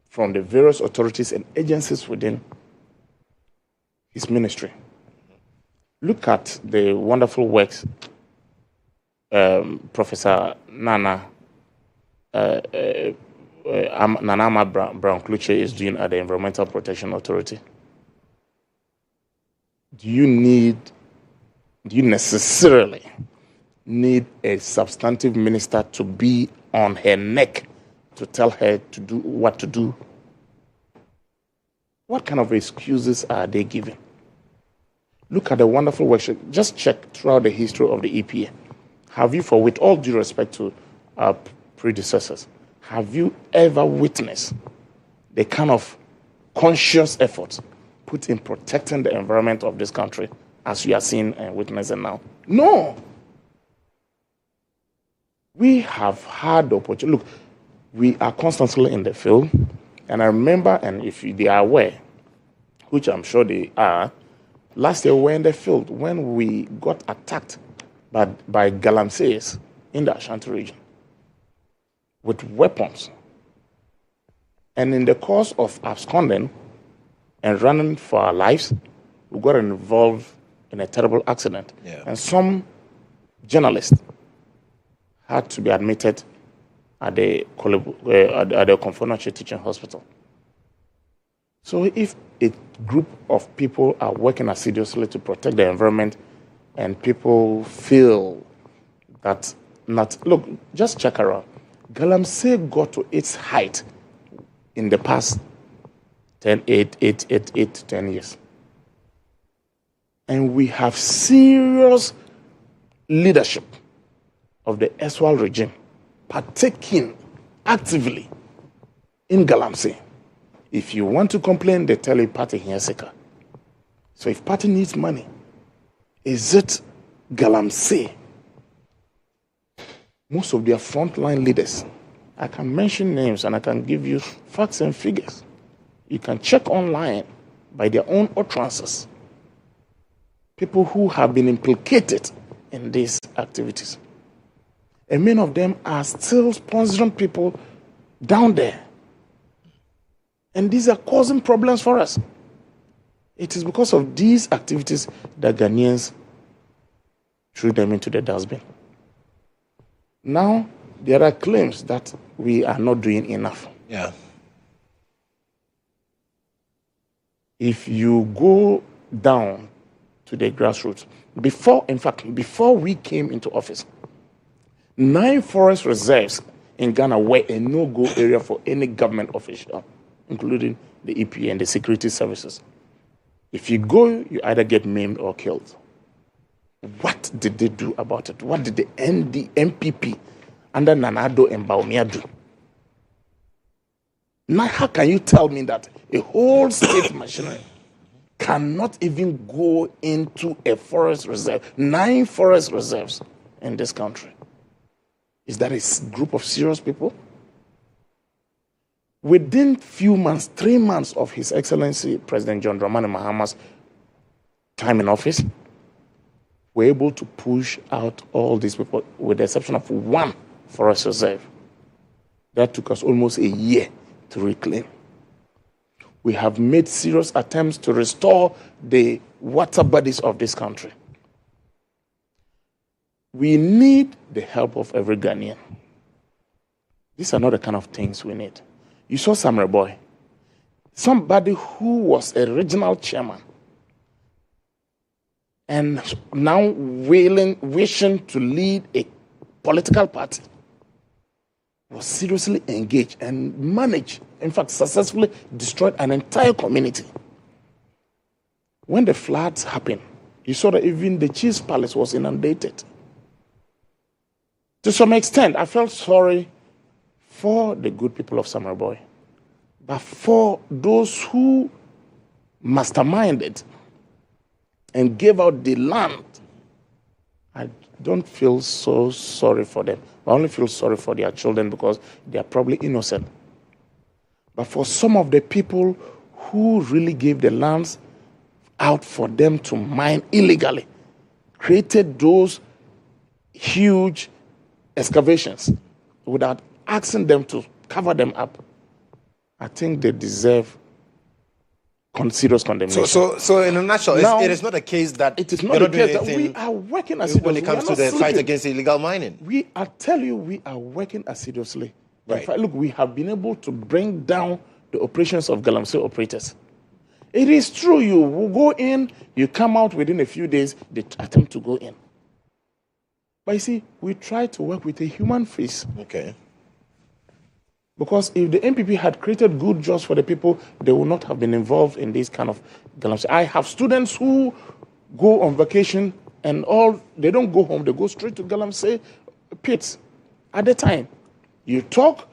from the various authorities and agencies within his ministry. Look at the wonderful works Professor Nana Brown Kluche is doing at the Environmental Protection Authority. Do you necessarily need a substantive minister to be on her neck to tell her to do what to do? What kind of excuses are they giving? Look at the wonderful work. Just check throughout the history of the EPA. Have you, for with all due respect to our predecessors, have you ever witnessed the kind of conscious efforts put in protecting the environment of this country as you are seeing and witnessing now? No. We have had the opportunity. Look, we are constantly in the field. And I remember, and if they are aware, which I'm sure they are, last year we were in the field when we got attacked by Galamseys in the Ashanti region with weapons. And in the course of absconding and running for our lives, we got involved in a terrible accident. Yeah. And some journalists had to be admitted at the Konfonoche Teaching Hospital. So if a group of people are working assiduously to protect the environment and people feel that not... Look, just check around. Galamsey got to its height in the past 10 years. And we have serious leadership of the Eswal regime partaking actively in Galamsey. If you want to complain, they tell you party here, Seka. So if party needs money, is it Galamsey? Most of their frontline leaders, I can mention names and I can give you facts and figures. You can check online by their own utterances. People who have been implicated in these activities. And many of them are still sponsoring people down there. And these are causing problems for us. It is because of these activities that Ghanaians threw them into the dustbin. Now, there are claims that we are not doing enough. Yeah. if you go down to the grassroots, before we came into office, 9 forest reserves in Ghana were a no-go area for any government official, including the EPA and the security services. If you go, you either get maimed or killed. What did they do about it? What did the MPP under Nanado and Baumia do? Now, how can you tell me that a whole state machinery cannot even go into a forest reserve, 9 forest reserves in this country? Is that a group of serious people? Within few months, 3 months of His Excellency President John Dramani Mahama's time in office, we're able to push out all these people, with the exception of 1 forest reserve. That took us almost a year to reclaim. We have made serious attempts to restore the water bodies of this country. We need the help of every Ghanaian. These are not the kind of things we need. You saw Samurai Boy, somebody who was a regional chairman and now wishing to lead a political party, was seriously engaged and managed, in fact, successfully destroyed an entire community. When the floods happened, you saw that even the chief's palace was inundated. To some extent, I felt sorry for the good people of Samurai Boy, but for those who masterminded and gave out the land, I don't feel so sorry for them. I only feel sorry for their children because they are probably innocent. But for some of the people who really gave the lands out for them to mine illegally, created those huge excavations without asking them to cover them up, I think they deserve serious condemnation. So in a nutshell, now, it is not a case that it is not a case that we are working assiduously when it comes to the fight against illegal mining. We are working assiduously. Right. In fact, look, we have been able to bring down the operations of Galamsey operators. It is true, you will go in, you come out within a few days, they attempt to go in. But you see, we try to work with a human face. Okay. Because if the MPP had created good jobs for the people, they would not have been involved in this kind of Galamsey. I have students who go on vacation and they don't go home, they go straight to Galamsey pits. At the time, you talk,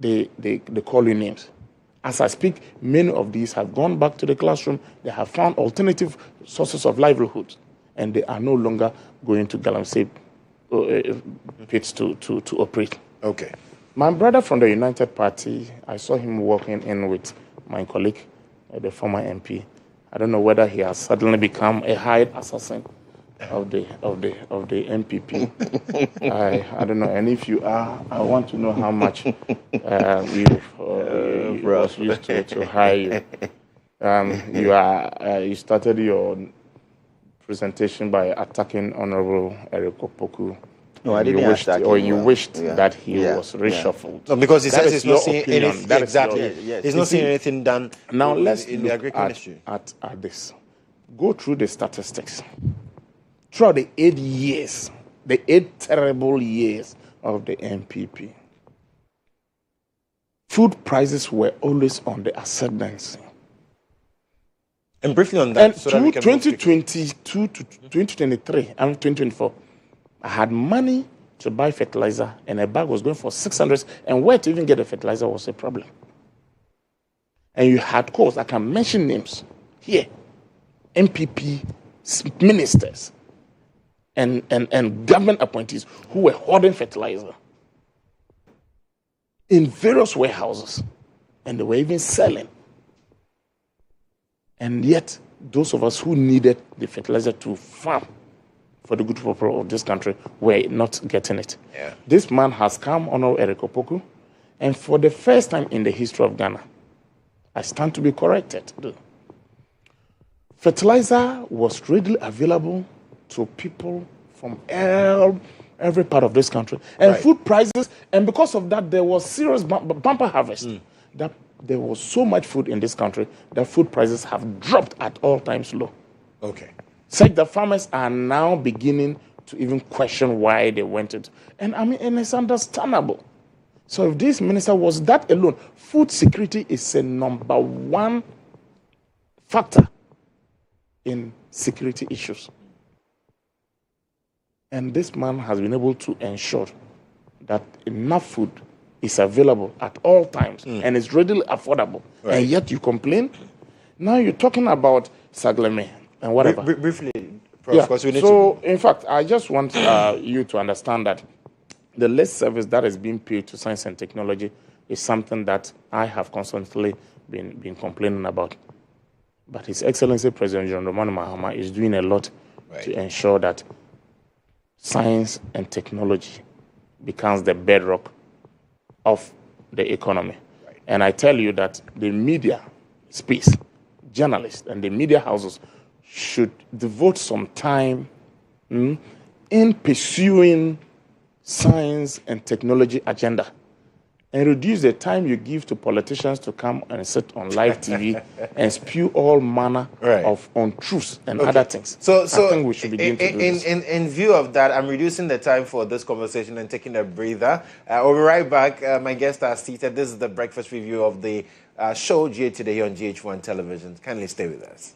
they call you names. As I speak, many of these have gone back to the classroom, they have found alternative sources of livelihood, and they are no longer going to Galamsey pits to operate. Okay. My brother from the United Party, I saw him walking in with my colleague, the former MP. I don't know whether he has suddenly become a hired assassin of the MPP. I don't know. And if you are, I want to know how much you was used to hire you. You started your presentation by attacking Honorable Eric Opoku. No, I didn't attack him. Or you wished that he was reshuffled. No, because he says he's not seeing anything. Exactly. Yes. He's not seeing anything done now let's in the agri-ministry. At this. Go through the statistics. Throughout the 8 years, the 8 terrible years of the MPP, food prices were always on the ascendancy. And briefly on that, and so that we can 2022 to 2023 and 2024, I had money to buy fertilizer, and a bag was going for 600, and where to even get the fertilizer was a problem. And you had calls, I can mention names here, MPP ministers and government appointees who were hoarding fertilizer in various warehouses, and they were even selling. And yet, those of us who needed the fertilizer to farm for the good people of this country were not getting it. Yeah. This man has come, Honorable Eric Opoku, and for the first time in the history of Ghana, I stand to be corrected. Fertilizer was readily available to people from every part of this country. And food prices, and because of that, there was serious bumper harvest. That there was so much food in this country that food prices have dropped at all times low. Okay. Such that farmers are now beginning to even question why they went it. And and it's understandable. So if this minister was that alone, food security is a number one factor in security issues. And this man has been able to ensure that enough food is available at all times and is readily affordable. Right. And yet you complain? Now you're talking about Sagleme and whatever. Briefly, Prof, because we need to... in fact, I just want you to understand that the less service that is being paid to science and technology is something that I have constantly been complaining about. But His Excellency President John Dramani Mahama is doing a lot to ensure that science and technology becomes the bedrock of the economy. Right. And I tell you that the media space, journalists and the media houses should devote some time in pursuing science and technology agenda and reduce the time you give to politicians to come and sit on live TV and spew all manner of untruths and other things. So I think we should begin to do this. In view of that, I'm reducing the time for this conversation and taking a breather. We'll be right back. My guests are seated. This is the breakfast review of the show GA Today here on GHOne Television. Kindly stay with us.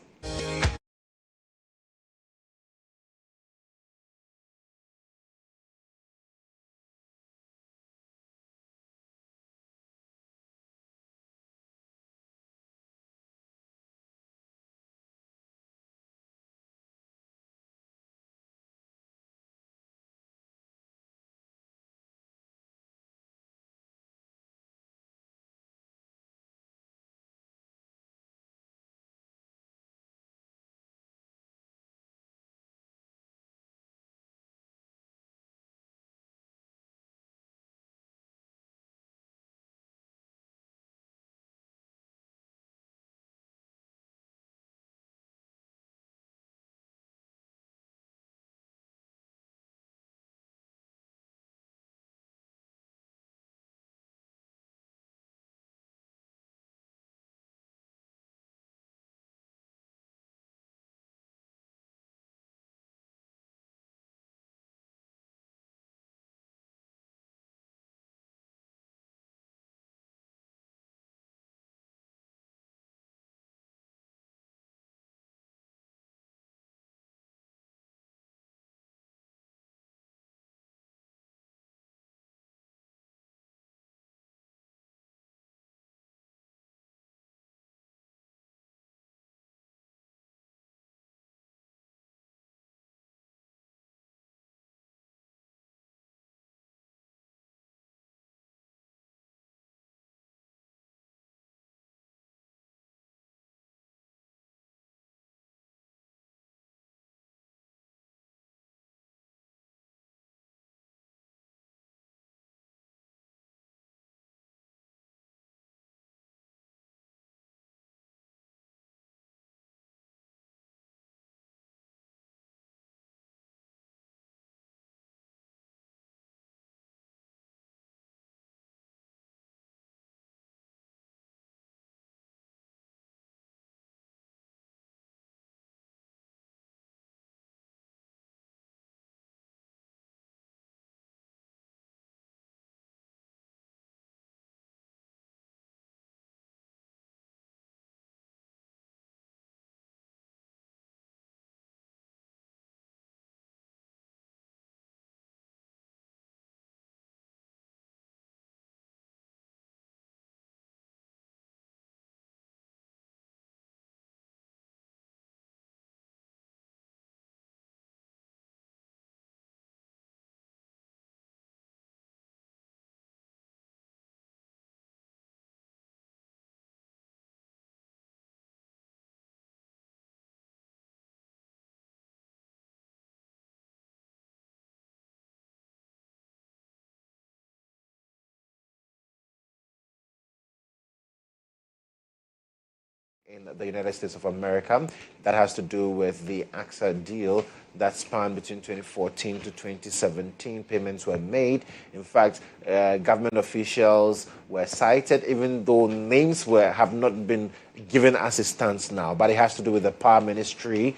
in the United States of America. That has to do with the AXA deal that spanned between 2014 to 2017. Payments were made. In fact, government officials were cited, even though names have not been given as it stands now. But it has to do with the Power Ministry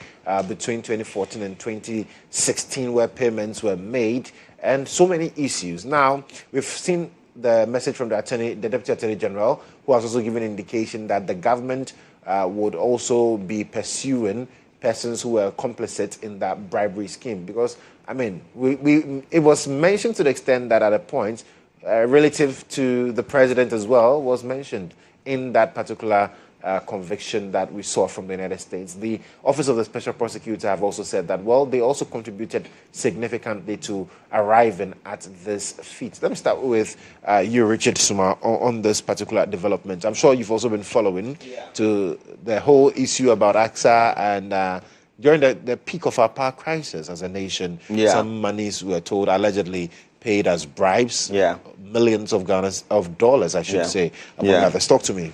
between 2014 and 2016, where payments were made, and so many issues. Now, we've seen the message from the Deputy Attorney General, who has also given indication that the government would also be pursuing persons who were complicit in that bribery scheme. Because, I mean, it was mentioned to the extent that at a point, relative to the president as well, was mentioned in that particular conviction that we saw from the United States. The Office of the Special Prosecutor have also said that, well, they also contributed significantly to arriving at this feat. Let me start with you, Richard Suma, on this particular development. I'm sure you've also been following to the whole issue about AXA and during the peak of our power crisis as a nation, some monies were told allegedly paid as bribes, millions of dollars, I should say, among others. Talk to me.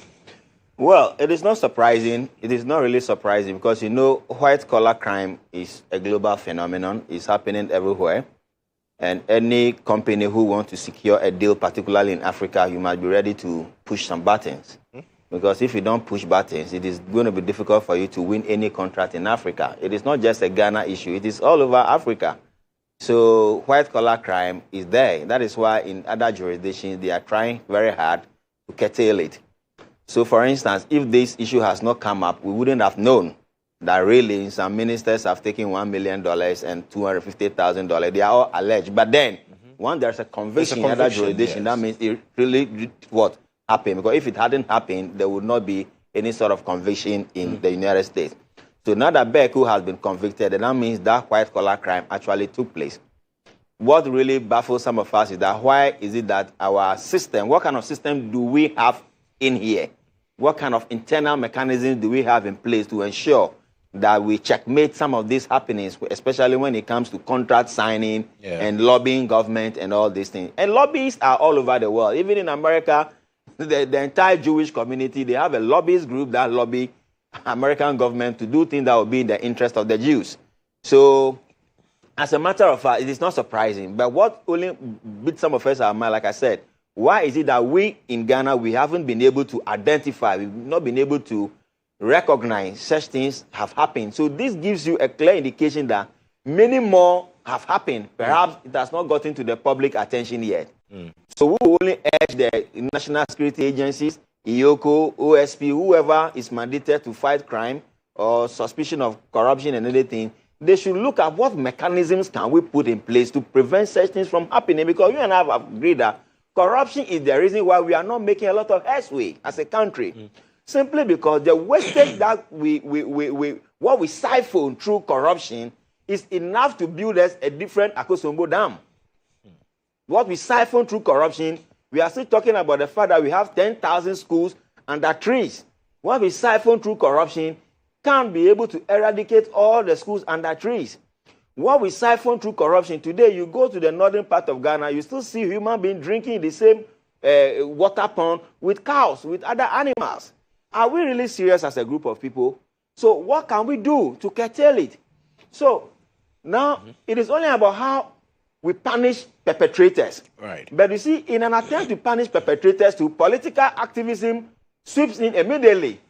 Well, it is not surprising. It is not really surprising because, you know, white-collar crime is a global phenomenon. It's happening everywhere. And any company who wants to secure a deal, particularly in Africa, you must be ready to push some buttons. Because if you don't push buttons, it is going to be difficult for you to win any contract in Africa. It is not just a Ghana issue. It is all over Africa. So white-collar crime is there. That is why in other jurisdictions, they are trying very hard to curtail it. So, for instance, if this issue has not come up, we wouldn't have known that really some ministers have taken $1 million and $250,000. They are all alleged. But then, when there's a conviction in other jurisdiction, that means it really what happened. Because if it hadn't happened, there would not be any sort of conviction in the United States. So now that Beku has been convicted, that means that white-collar crime actually took place. What really baffles some of us is that why is it that our system, what kind of system do we have in here? What kind of internal mechanisms do we have in place to ensure that we checkmate some of these happenings, especially when it comes to contract signing and lobbying government and all these things? And lobbyists are all over the world. Even in America, the entire Jewish community, they have a lobbyist group that lobby American government to do things that will be in the interest of the Jews. So, as a matter of fact, it is not surprising. But what only beat some of us our mind, like I said, why is it that we in Ghana, we haven't been able to identify, we've not been able to recognize such things have happened? So this gives you a clear indication that many more have happened. Perhaps it has not gotten to the public attention yet. So we will only urge the national security agencies, IOCO, OSP, whoever is mandated to fight crime or suspicion of corruption and anything, they should look at what mechanisms can we put in place to prevent such things from happening. Because you and I have agreed that corruption is the reason why we are not making a lot of headway as a country. Simply because the wastage that what we siphon through corruption is enough to build us a different Akosombo Dam. What we siphon through corruption, we are still talking about the fact that we have 10,000 schools under trees. What we siphon through corruption can't be able to eradicate all the schools under trees. What we siphon through corruption, today you go to the northern part of Ghana, you still see human beings drinking the same water pond with cows, with other animals. Are we really serious as a group of people? So what can we do to curtail it? So now it is only about how we punish perpetrators. Right. But you see, in an attempt to punish perpetrators, political activism sweeps in immediately.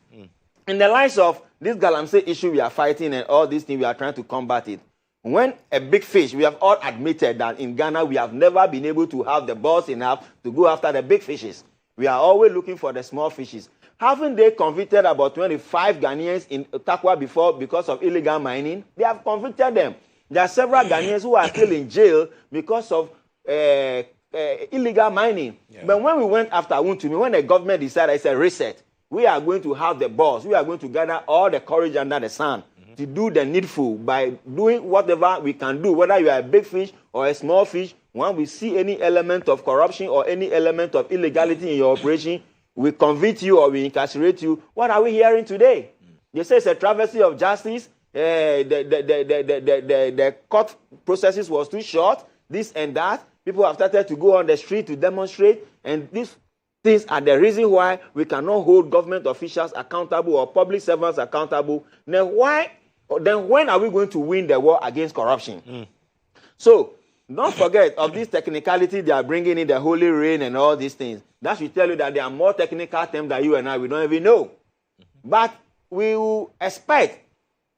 In the light of this Galamsey issue we are fighting and all these things we are trying to combat it. When a big fish, we have all admitted that in Ghana we have never been able to have the balls enough to go after the big fishes. We are always looking for the small fishes. Haven't they convicted about 25 Ghanaians in Takwa before because of illegal mining? They have convicted them. There are several Ghanaians who are still in jail because of illegal mining. But when we went after Wuntumi, when the government decided it's a reset, we are going to have the balls. We are going to gather all the courage under the sun to do the needful by doing whatever we can do, whether you are a big fish or a small fish. When we see any element of corruption or any element of illegality in your operation, we convict you or we incarcerate you. What are we hearing today? They say it's a travesty of justice. The court processes was too short, this and that. People have started to go on the street to demonstrate, and this things are the reason why we cannot hold government officials accountable or public servants accountable, then when are we going to win the war against corruption? So don't forget of this technicality they are bringing in, the holy rain and all these things. That should tell you that there are more technical terms that you and I, we don't even know. But we will expect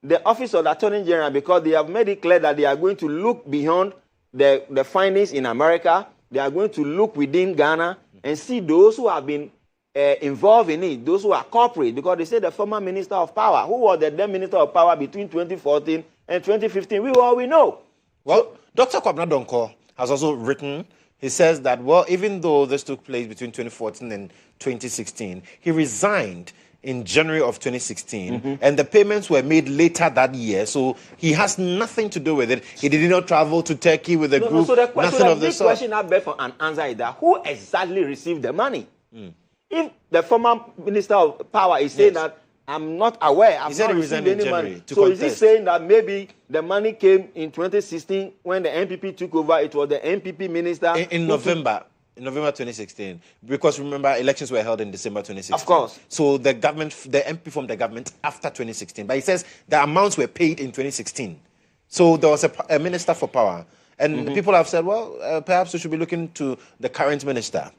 the Office of the Attorney General, because they have made it clear that they are going to look beyond the findings in America. They are going to look within Ghana and see those who have been involved in it, those who are corporate, because they say the former Minister of Power, who was the then Minister of Power between 2014 and 2015, we know. Well, Dr. Kwabena Donko has also written, he says that, well, even though this took place between 2014 and 2016, he resigned in January of 2016, and the payments were made later that year, so he has nothing to do with it. He did not travel to Turkey with a group, so nothing of the sort. The question I beg for an answer is that who exactly received the money? If the former Minister of Power is saying that I'm not aware, I've not received any money, so is he saying that maybe the money came in 2016 when the NPP took over? It was the NPP minister in November. In November 2016, because remember, elections were held in December 2016. Of course. So the MP formed the government after 2016. But he says the amounts were paid in 2016. So there was a minister for power. And people have said, well, perhaps we should be looking to the current minister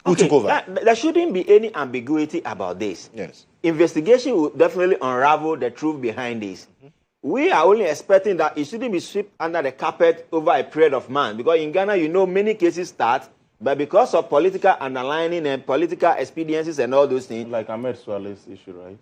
who took over. There shouldn't be any ambiguity about this. Yes. Investigation will definitely unravel the truth behind this. We are only expecting that it shouldn't be swept under the carpet over a period of months. Because in Ghana, many cases start, but because of political underlining and political expediencies and all those things. Like Ahmed Swale's issue, right?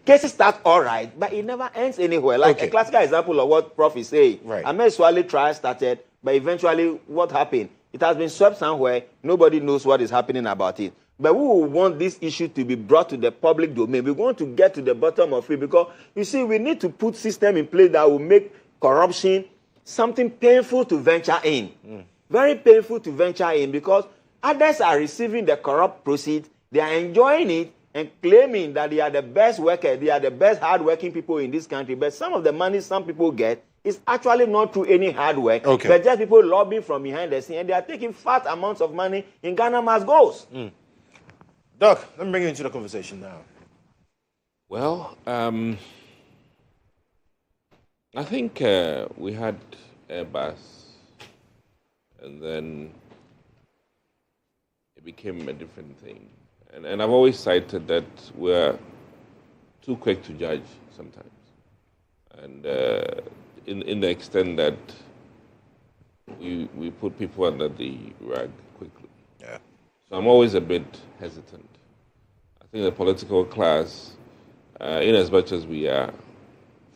Cases start all right, but it never ends anywhere. Like a classical example of what Prof is saying. Right. Ahmed Swale trial started, but eventually what happened? It has been swept somewhere. Nobody knows what is happening about it. But we will want this issue to be brought to the public domain. We're going to get to the bottom of it because, you see, we need to put system in place that will make corruption something painful to venture in. Very painful to venture in because others are receiving the corrupt proceeds, they are enjoying it and claiming that they are the best workers, they are the best hard-working people in this country. But some of the money some people get is actually not through any hard work, but just people lobbying from behind the scene, and they are taking fat amounts of money in Ghana mass goals. Doc, let me bring you into the conversation now. Well, I think we had Airbus, and then it became a different thing. And I've always cited that we're too quick to judge sometimes. And in the extent that we put people under the rug quickly. Yeah. So I'm always a bit hesitant. I think the political class, in as much as we are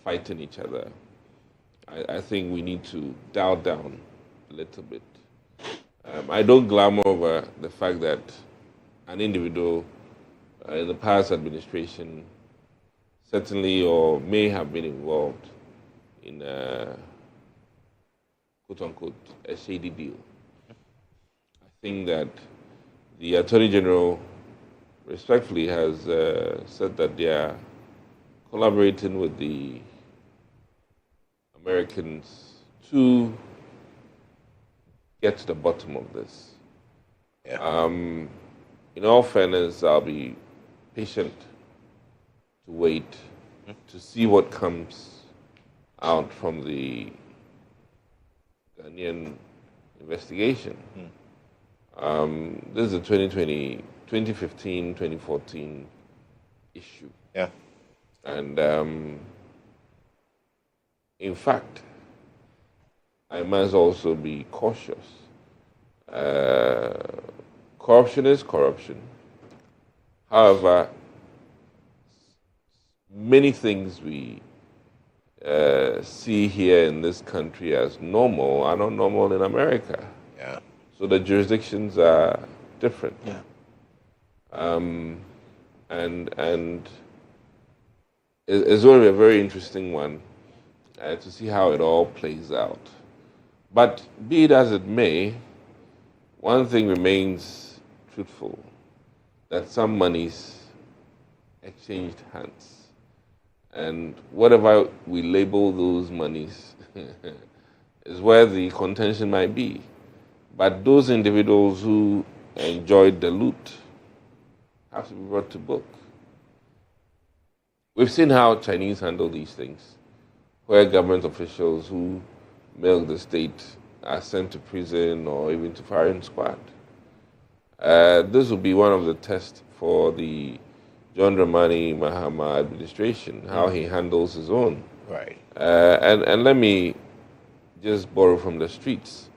fighting each other, I think we need to dial down a little bit. I don't glamour over the fact that an individual in the past administration certainly or may have been involved in quote-unquote a shady deal. I think that the Attorney General respectfully has said that they are collaborating with the Americans to get to the bottom of this. Yeah. In all fairness, I'll be patient to wait to see what comes out from the Ghanaian investigation. This is a 2015, 2014 issue. Yeah. And in fact, I must also be cautious. Corruption is corruption. However, many things we see here in this country as normal are not normal in America. Yeah. So the jurisdictions are different. Yeah. And it's going to be a very interesting one to see how it all plays out. But be it as it may, one thing remains truthful, that some monies exchanged hands. And whatever we label those monies is where the contention might be. But those individuals who enjoyed the loot have to be brought to book. We've seen how Chinese handle these things, where government officials who milk the state are sent to prison or even to firing squad. This will be one of the tests for the John Dramani Mahama administration, how he handles his own. Right. And let me just borrow from the streets.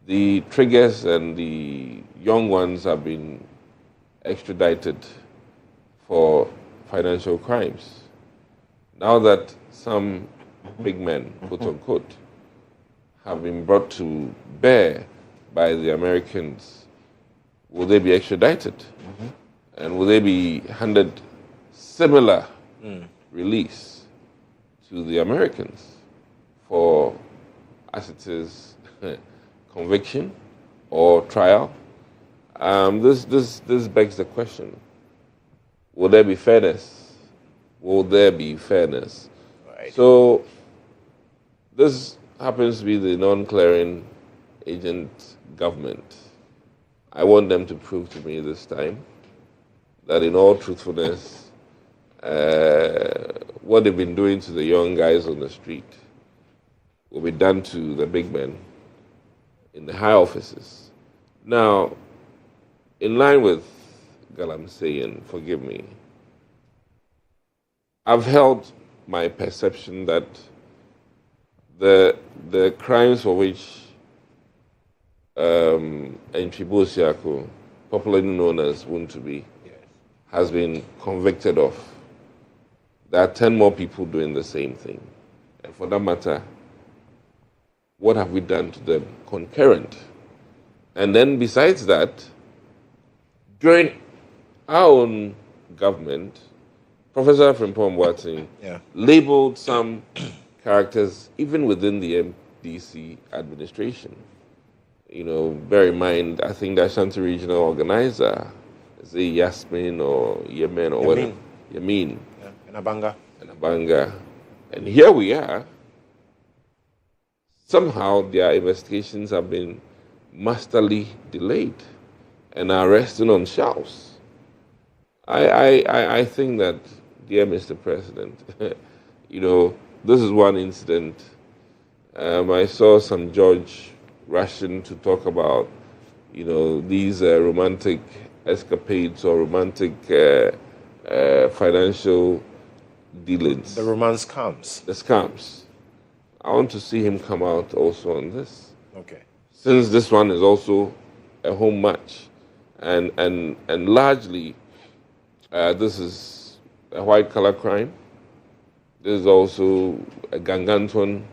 The triggers and the young ones have been extradited for financial crimes. Now that some big men, quote unquote, have been brought to bear by the Americans, will they be extradited? And will they be handed similar release to the Americans for, as it is, conviction or trial? This begs the question: will there be fairness? Will there be fairness? Right. So this happens to be the non-clearing agent government. I want them to prove to me this time that, in all truthfulness, what they've been doing to the young guys on the street will be done to the big men in the high offices. Now, in line with Galamsey, and forgive me, I've held my perception that the crimes for which Nchibo Siako, popularly known as Wuntubi, has been convicted of, there are 10 more people doing the same thing. And for that matter, what have we done to them concurrent? And then besides that, during our own government, Professor Frimpong Boateng labeled some characters even within the MDC administration. You know, bear in mind, I think the Ashanti regional organizer, say Yasmin or Yemen or whatever. Yamin. Yeah. And Abanga. And here we are. Somehow their investigations have been masterly delayed and are resting on shelves. I think that, dear Mr. President, you know, this is one incident. I saw some judge rushing to talk about, you know, these romantic escapades or romantic financial dealings. The romance scams. The scams. I want to see him come out also on this. Okay. Since this one is also a home match, and largely this is a white collar crime. This is also a gargantuan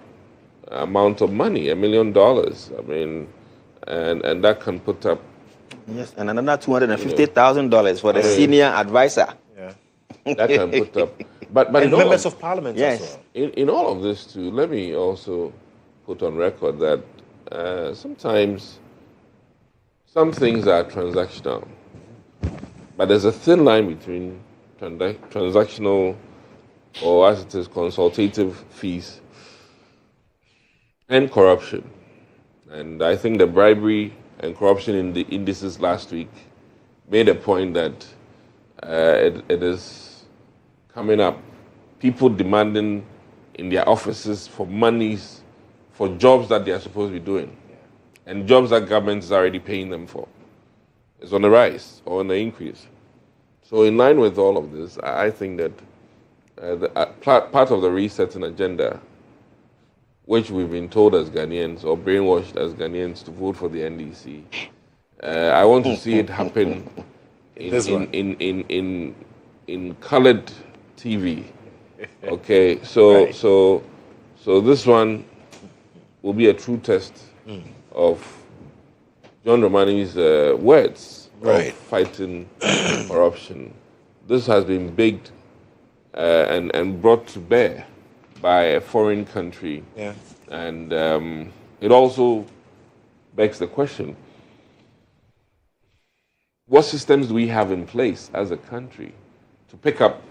amount of money, $1 million. I mean, and that can put up. Yes, and another $250,000 for the senior advisor. Yeah. That can put up. But and members of parliament as well. In all of this too, let me also put on record that sometimes some things are transactional, but there's a thin line between transactional, or as it is, consultative fees and corruption. And I think the bribery and corruption in the indices last week made a point that it is coming up. People demanding in their offices for monies for jobs that they are supposed to be doing, and jobs that government is already paying them for. It's on the rise or on the increase. So in line with all of this, I think that part of the resetting agenda, which we've been told as Ghanaians or brainwashed as Ghanaians to vote for the NDC, I want to see it happen in colored TV. Okay, so right. so this one will be a true test of John Dramani's words of fighting corruption. This has been baked and brought to bear by a foreign country. Yeah. And it also begs the question, what systems do we have in place as a country to pick up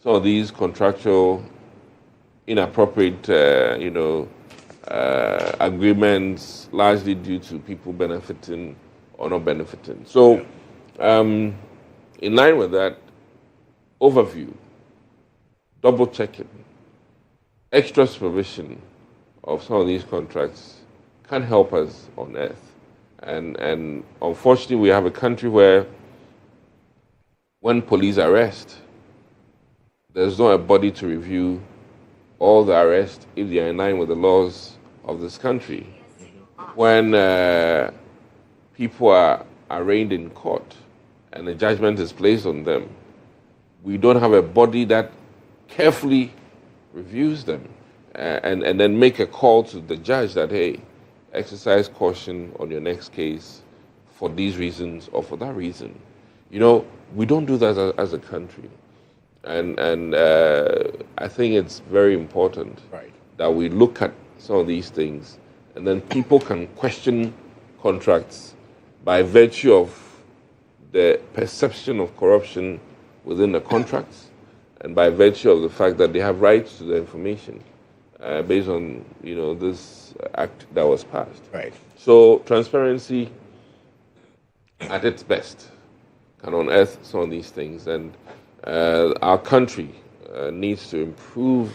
some of these contractual, inappropriate, agreements, largely due to people benefiting or not benefiting. So, in line with that, overview, double checking, extra supervision of some of these contracts can help us unearth. And unfortunately, we have a country where when police arrest, there's not a body to review all the arrests if they are in line with the laws of this country. When people are arraigned in court and a judgment is placed on them, we don't have a body that carefully reviews them and then make a call to the judge that, hey, exercise caution on your next case for these reasons or for that reason. You know, we don't do that as a country. And I think it's very important that we look at some of these things, and then people can question contracts by virtue of the perception of corruption within the contracts and by virtue of the fact that they have rights to the information based on, you know, this act that was passed. Right. So transparency at its best can unearth some of these things, and our country needs to improve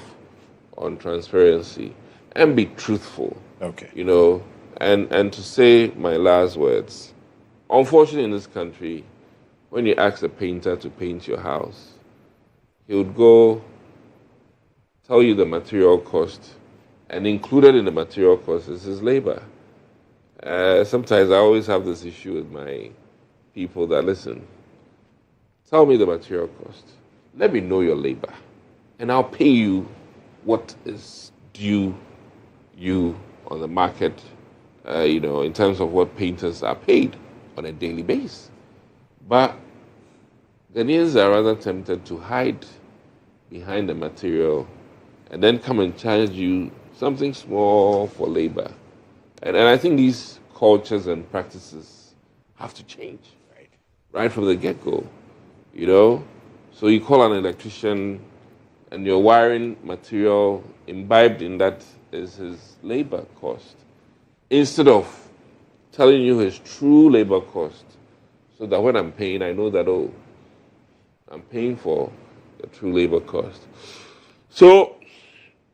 on transparency and be truthful. Okay. You know, and to say my last words, unfortunately in this country, when you ask a painter to paint your house, he would go tell you the material cost, and included in the material cost is his labor. Sometimes I always have this issue with my people that, listen, tell me the material cost. Let me know your labor, and I'll pay you what is due you on the market, you know, in terms of what painters are paid on a daily basis. But Ghanaians are rather tempted to hide behind the material and then come and charge you something small for labor. And I think these cultures and practices have to change, right from the get-go, you know? So you call an electrician and your wiring material imbibed in that is his labor cost, instead of telling you his true labor cost, so that when I'm paying, I know that, oh, I'm paying for the true labor cost. So,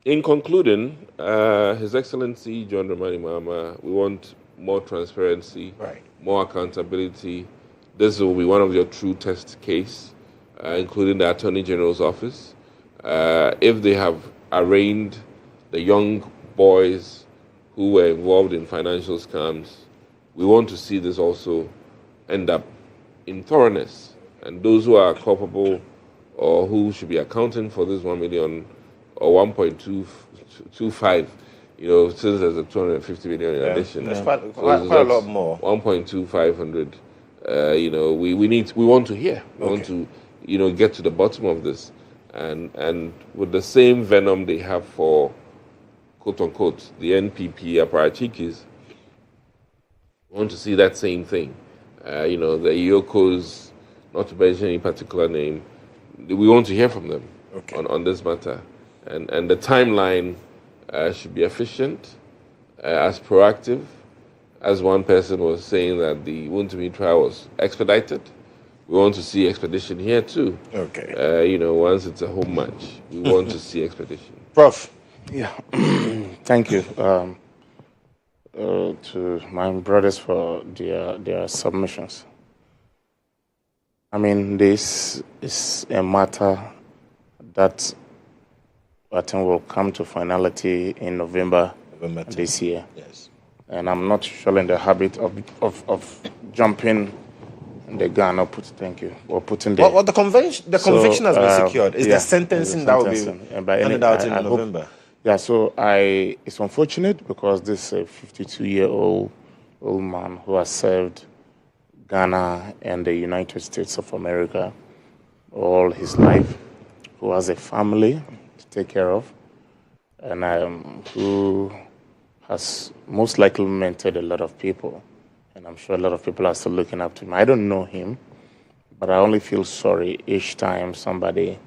in concluding, His Excellency John Dramani Mahama, we want more transparency, more accountability. This will be one of your true test case, including the Attorney General's office. If they have arraigned the young boys who were involved in financial scams, we want to see this also end up in thoroughness. And those who are culpable or who should be accounting for this 1 million or 1.225, you know, since there's a 250 million in addition. That's quite a lot more. 1.2500. You know, we want to hear. We want to, you know, get to the bottom of this. And with the same venom they have for, quote unquote, the NPP apparatchiks, we want to see that same thing. You know, the Yokos, not to mention any particular name, we want to hear from them on this matter. And the timeline should be efficient, as proactive. As one person was saying that the Wontumi trial was expedited, we want to see expedition here too. You know, once it's a home match, we want to see expedition. Prof. Yeah, thank you to my brothers for their submissions. I mean, this is a matter that I think will come to finality in November this year. Yes. And I'm not usually in the habit of jumping in the gun or putting the... Well, the conviction has been secured. Is the sentencing that will be handed out in November? Yeah, so it's unfortunate because this is a 52-year-old man who has served Ghana and the United States of America all his life, who has a family to take care of, and who has most likely mentored a lot of people. And I'm sure a lot of people are still looking up to him. I don't know him, but I only feel sorry each time somebody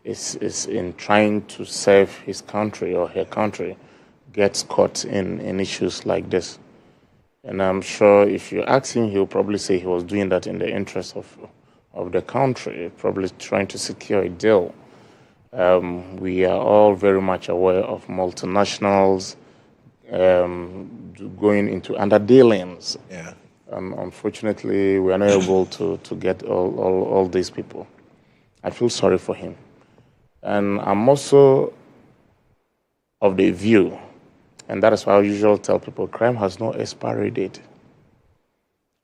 is in trying to serve his country or her country gets caught in issues like this. And I'm sure if you ask him, he'll probably say he was doing that in the interest of the country, probably trying to secure a deal. We are all very much aware of multinationals going into underdealings. Yeah. Unfortunately, we are not able to get all these people. I feel sorry for him. And I'm also of the view, and that is why I usually tell people, crime has no expiry date.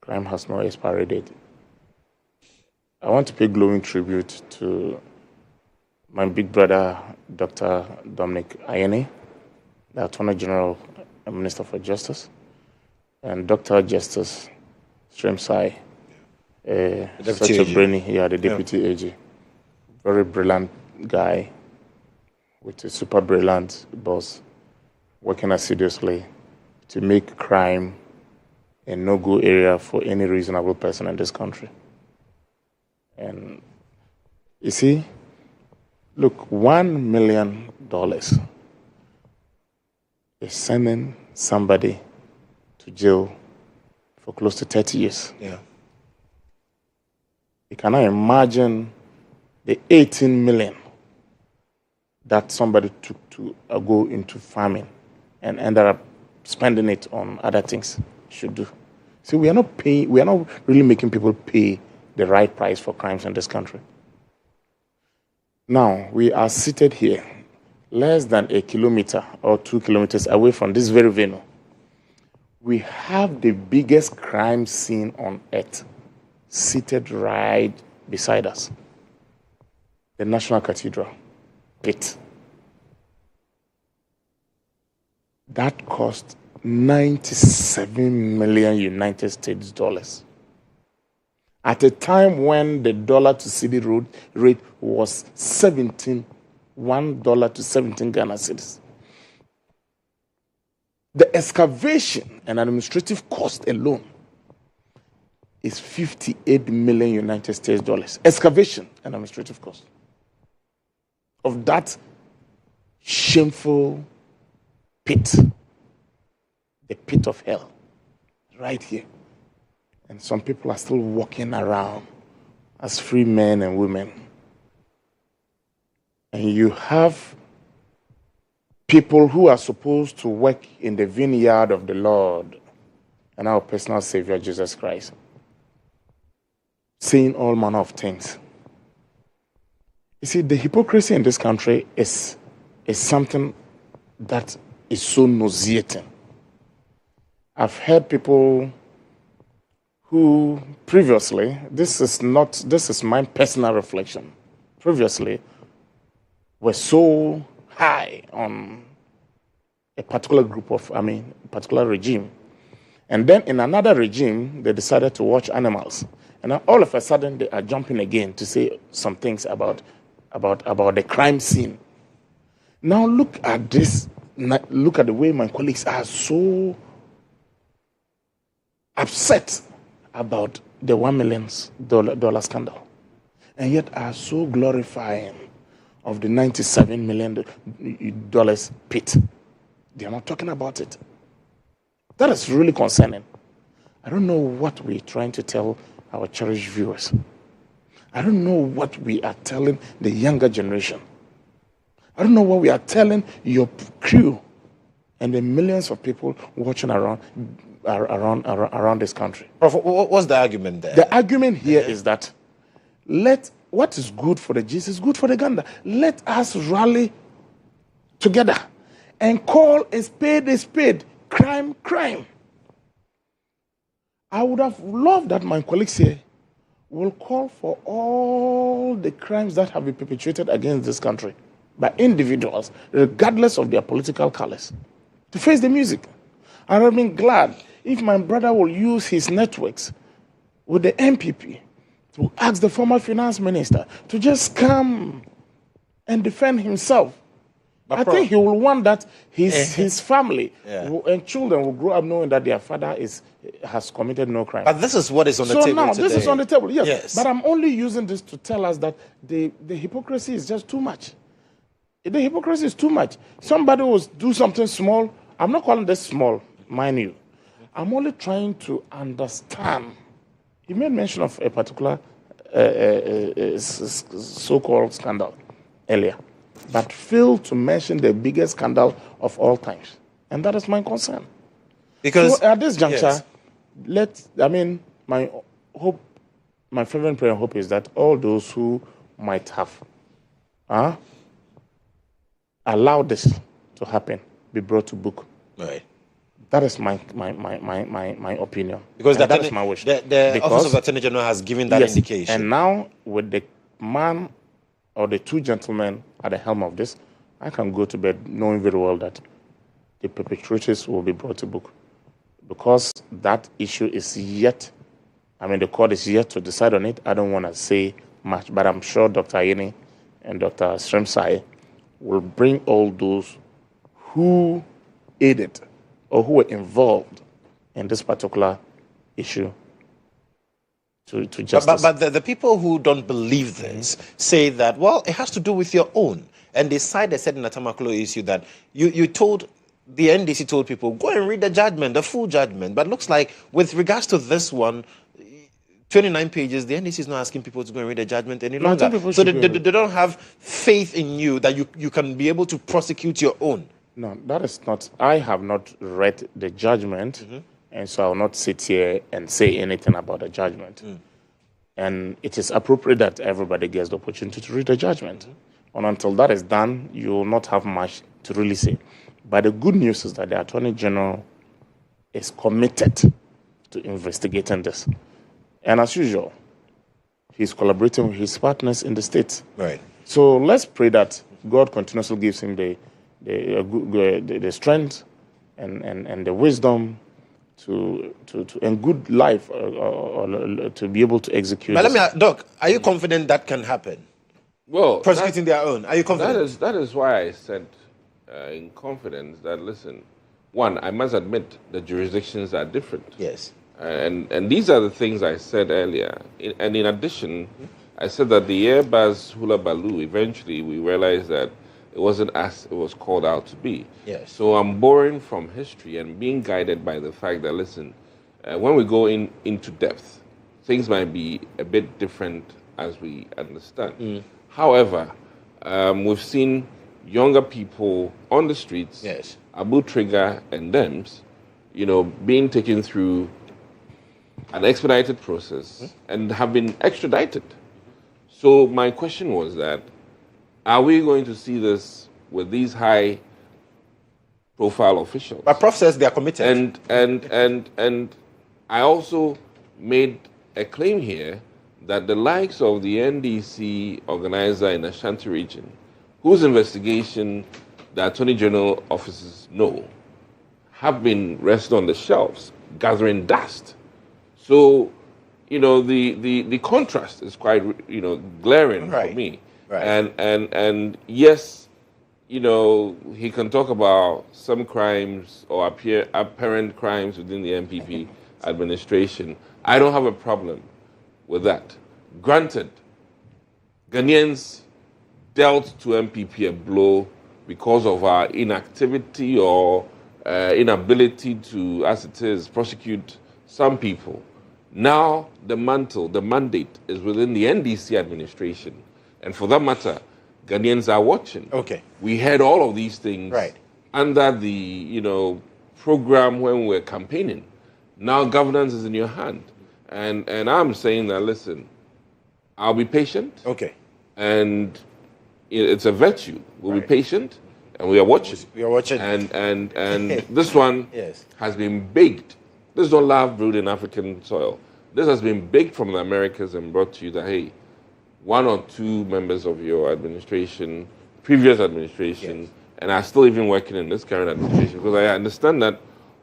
Crime has no expiry date. I want to pay glowing tribute to my big brother, Dr. Dominic Ayeni, the Attorney General and Minister for Justice, and Dr. Justice Mensah, such a brainy, the Deputy AG. Very brilliant guy with a super brilliant boss, working assiduously to make crime a no-go area for any reasonable person in this country. And you see, look, $1 million is sending somebody to jail for close to 30 years. Yeah. You cannot imagine the 18 million that somebody took to go into farming and ended up spending it on other things should do. See, we are not really making people pay the right price for crimes in this country. Now, we are seated here, less than 1 kilometer or 2 kilometers away from this very venue. We have the biggest crime scene on earth seated right beside us. The National Cathedral pit. That cost 97 million United States dollars. At a time when the dollar to cedi rate was $1 to 17 Ghana cedis. The excavation and administrative cost alone is 58 million United States dollars. Excavation and administrative cost of that shameful pit, the pit of hell, right here. And some people are still walking around as free men and women. And you have people who are supposed to work in the vineyard of the Lord and our personal Savior, Jesus Christ, saying all manner of things. You see, the hypocrisy in this country is something that is so nauseating. I've heard people who previously, this is my personal reflection, previously were so high on a particular particular regime. And then in another regime, they decided to watch animals. And now all of a sudden, they are jumping again to say some things about the crime scene. Now look at this. Look at the way my colleagues are so upset about the $1 million scandal, and yet are so glorifying of the $97 million pit. They are not talking about it. That is really concerning. I don't know what we're trying to tell our cherished viewers. I don't know what we are telling the younger generation. I don't know what we are telling your crew and the millions of people watching around this country. Prof, what's the argument there? The argument here is that what is good for the Jews is good for the Uganda. Let us rally together and call a spade, crime. I would have loved that my colleagues here will call for all the crimes that have been perpetrated against this country by individuals, regardless of their political colors, to face the music. I would have been glad if my brother will use his networks with the MPP to ask the former finance minister to just come and defend himself. But I think he will want that his family and children will grow up knowing that their father has committed no crime. But this is what is on the table today. So now, this is on the table, yes. But I'm only using this to tell us that the hypocrisy is just too much. The hypocrisy is too much. Somebody will do something small. I'm not calling this small, mind you. I'm only trying to understand. You made mention of a particular so-called scandal earlier, but failed to mention the biggest scandal of all times. And that is my concern. Because so at this juncture, my hope, my fervent prayer and hope is that all those who might have allowed this to happen be brought to book. Right. That is my opinion. Because that is my wish. The Office of the Attorney General has given that indication. And now, with the man or the two gentlemen at the helm of this, I can go to bed knowing very well that the perpetrators will be brought to book. Because that issue is yet, the court is yet to decide on it. I don't want to say much, but I'm sure Dr. Ayeni and Dr. Sremsai will bring all those who aided or who were involved in this particular issue to justice. But the people who don't believe this say that, well, it has to do with your own. And they said in the Tamaklo issue that you told, the NDC told people, go and read the judgment, the full judgment. But looks like with regards to this one, 29 pages, the NDC is not asking people to go and read the judgment any longer. So they don't have faith in you that you can be able to prosecute your own. No, that is not. I have not read the judgment, and so I will not sit here and say anything about the judgment. And it is appropriate that everybody gets the opportunity to read the judgment. And until that is done, you will not have much to really say. But the good news is that the Attorney General is committed to investigating this. And as usual, he's collaborating with his partners in the state. Right. So let's pray that God continuously gives him the strength and the wisdom to and good life to be able to execute. But Doc, are you confident that can happen? Well, prosecuting their own. Are you confident? That is why I said in confidence that, listen, one, I must admit the jurisdictions are different. Yes. And these are the things I said earlier. And in addition, I said that the Airbus Hula Baloo, eventually we realized that it wasn't as it was called out to be. Yes. So I'm borrowing from history and being guided by the fact that, listen, when we go into depth, things might be a bit different as we understand. However, we've seen younger people on the streets, yes, Abu Trigger and Dems, being taken through an expedited process and have been extradited. So my question was that, are we going to see this with these high-profile officials? But Prof says they are committed. And I also made a claim here that the likes of the NDC organizer in Ashanti region, whose investigation the Attorney General offices know, have been resting on the shelves, gathering dust. So, the contrast is quite, glaring for me. Right. And yes, he can talk about some crimes or apparent crimes within the MPP administration. I don't have a problem with that. Granted, Ghanaians dealt to MPP a blow because of our inactivity or inability to, as it is, prosecute some people. Now the mandate is within the NDC administration. And for that matter, Ghanaians are watching. Okay. We heard all of these things under the, program when we were campaigning. Now governance is in your hand. And I'm saying that, listen, I'll be patient. Okay. And it's a virtue. We'll be patient and we are watching. We are watching. And this one has been baked. This don't love brewed in African soil. This has been baked from the Americas and brought to you that, hey, one or two members of your administration, previous administration, and are still even working in this current administration, because I understand that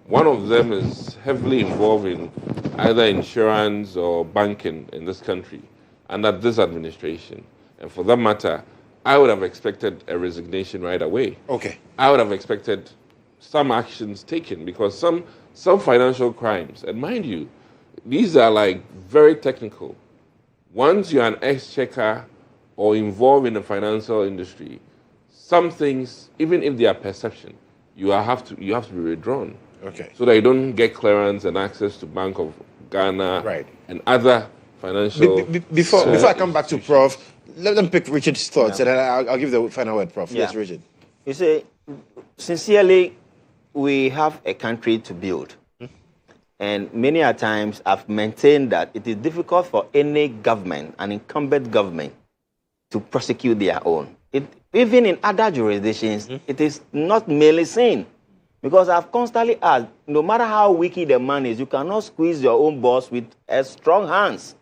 one of them is heavily involved in either insurance or banking in this country under this administration. And for that matter, I would have expected a resignation right away. Okay. I would have expected some actions taken, because some financial crimes, and mind you, these are like very technical. Once you're an exchequer or involved in the financial industry, some things, even if they are perception, you have to be withdrawn. Okay. So that you don't get clearance and access to Bank of Ghana and other financial... Before I come back to Prof, let them pick Richard's thoughts, and then I'll give the final word, Prof. Yes, Richard. You see, sincerely, we have a country to build. And many a times I've maintained that it is difficult for any government, an incumbent government, to prosecute their own. Even in other jurisdictions, it is not merely seen. Because I've constantly asked, no matter how wicked the man is, you cannot squeeze your own boss with strong hands.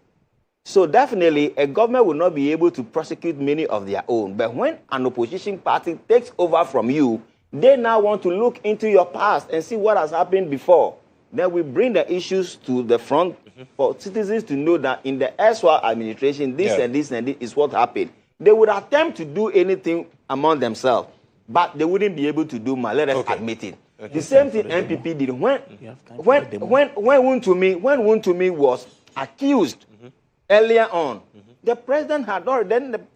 So definitely, a government will not be able to prosecute many of their own. But when an opposition party takes over from you, they now want to look into your past and see what has happened before. Then we bring the issues to the front for citizens to know that in the erstwhile administration, this and this and this is what happened. They would attempt to do anything among themselves, but they wouldn't be able to do more. Let us admit it. The same thing NPP did when Wontumi was accused earlier on. The president had already,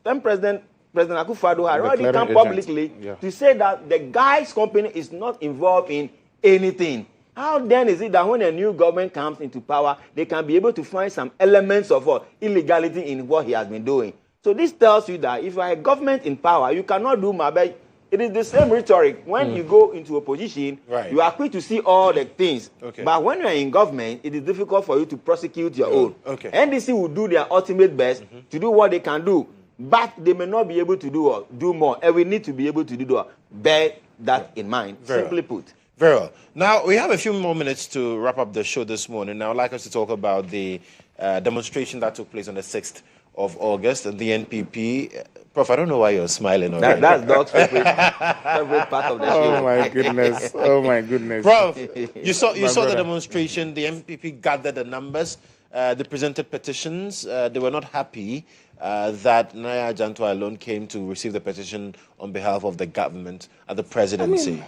then President Akufo-Addo had already come publicly to say that the guy's company is not involved in anything. How then is it that when a new government comes into power, they can be able to find some elements of illegality in what he has been doing? So this tells you that if you are a government in power, you cannot do more. But it is the same rhetoric. When you go into opposition, you are quick to see all the things. But when you are in government, it is difficult for you to prosecute your own. NDC will do their ultimate best to do what they can do. But they may not be able to do more. And we need to be able to do more. Bear that in mind, simply put. Very well. Now, we have a few more minutes to wrap up the show this morning. Now, I'd like us to talk about the demonstration that took place on the 6th of August, the NPP. Prof, I don't know why you're smiling. That's Doc's favorite part of the show. Oh, my goodness. Oh, my goodness. Prof, you saw the demonstration. The NPP gathered the numbers. They presented petitions. They were not happy that Naya Janto alone came to receive the petition on behalf of the government and the presidency,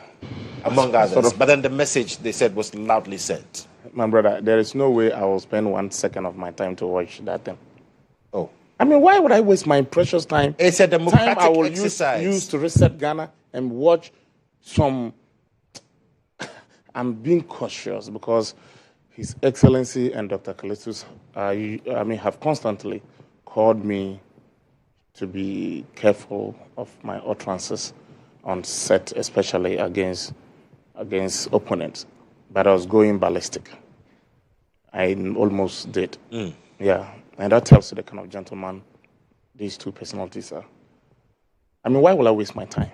among others. But then the message, they said, was loudly sent. My brother, there is no way I will spend 1 second of my time to watch that thing. Oh. I mean, why would I waste my precious time? It's a democratic time I will exercise. use to reset Ghana and watch some... I'm being cautious because His Excellency and Dr. Kalistus have constantly called me to be careful of my utterances on set, especially against opponents. But I was going ballistic. I almost did. Yeah. And that tells you the kind of gentleman these two personalities are. I mean, why will I waste my time?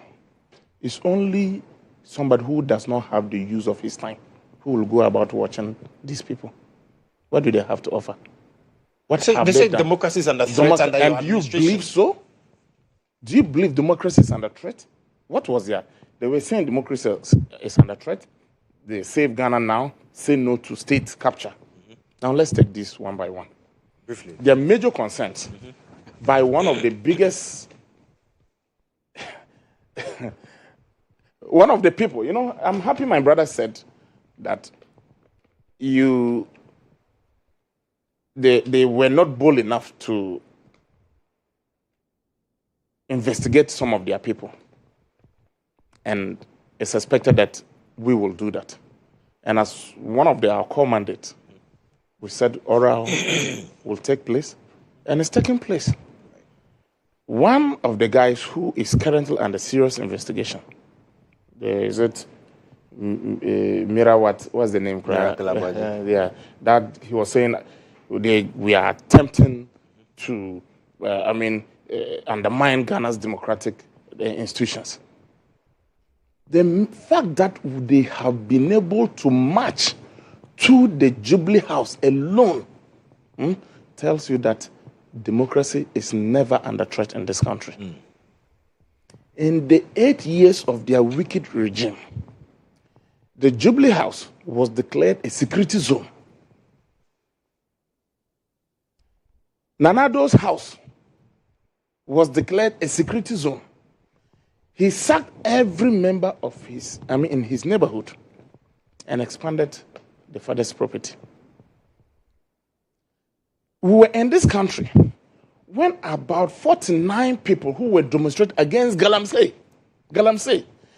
It's only somebody who does not have the use of his time who will go about watching these people. What do they have to offer? What have they say democracy is under threat under your administration. And do you believe so? Do you believe democracy is under threat? What was that? They were saying democracy is under threat. They save Ghana now, say no to state capture. Now let's take this one by one. Briefly. There are major concerns by one of the biggest, one of the people, I'm happy my brother said that they were not bold enough to investigate some of their people. And it's expected that we will do that. And as one of our core mandates, we said oral will take place, and it's taking place. One of the guys who is currently under serious investigation, is it Mira, what's the name? Yeah, that he was saying we are attempting to, undermine Ghana's democratic institutions. The fact that they have been able to march to the Jubilee House alone tells you that democracy is never under threat in this country. In the 8 years of their wicked regime, the Jubilee House was declared a security zone. Nana Addo's house was declared a security zone. He sacked every member of in his neighborhood and expanded the father's property. We were in this country when about 49 people who were demonstrating against Galamsey,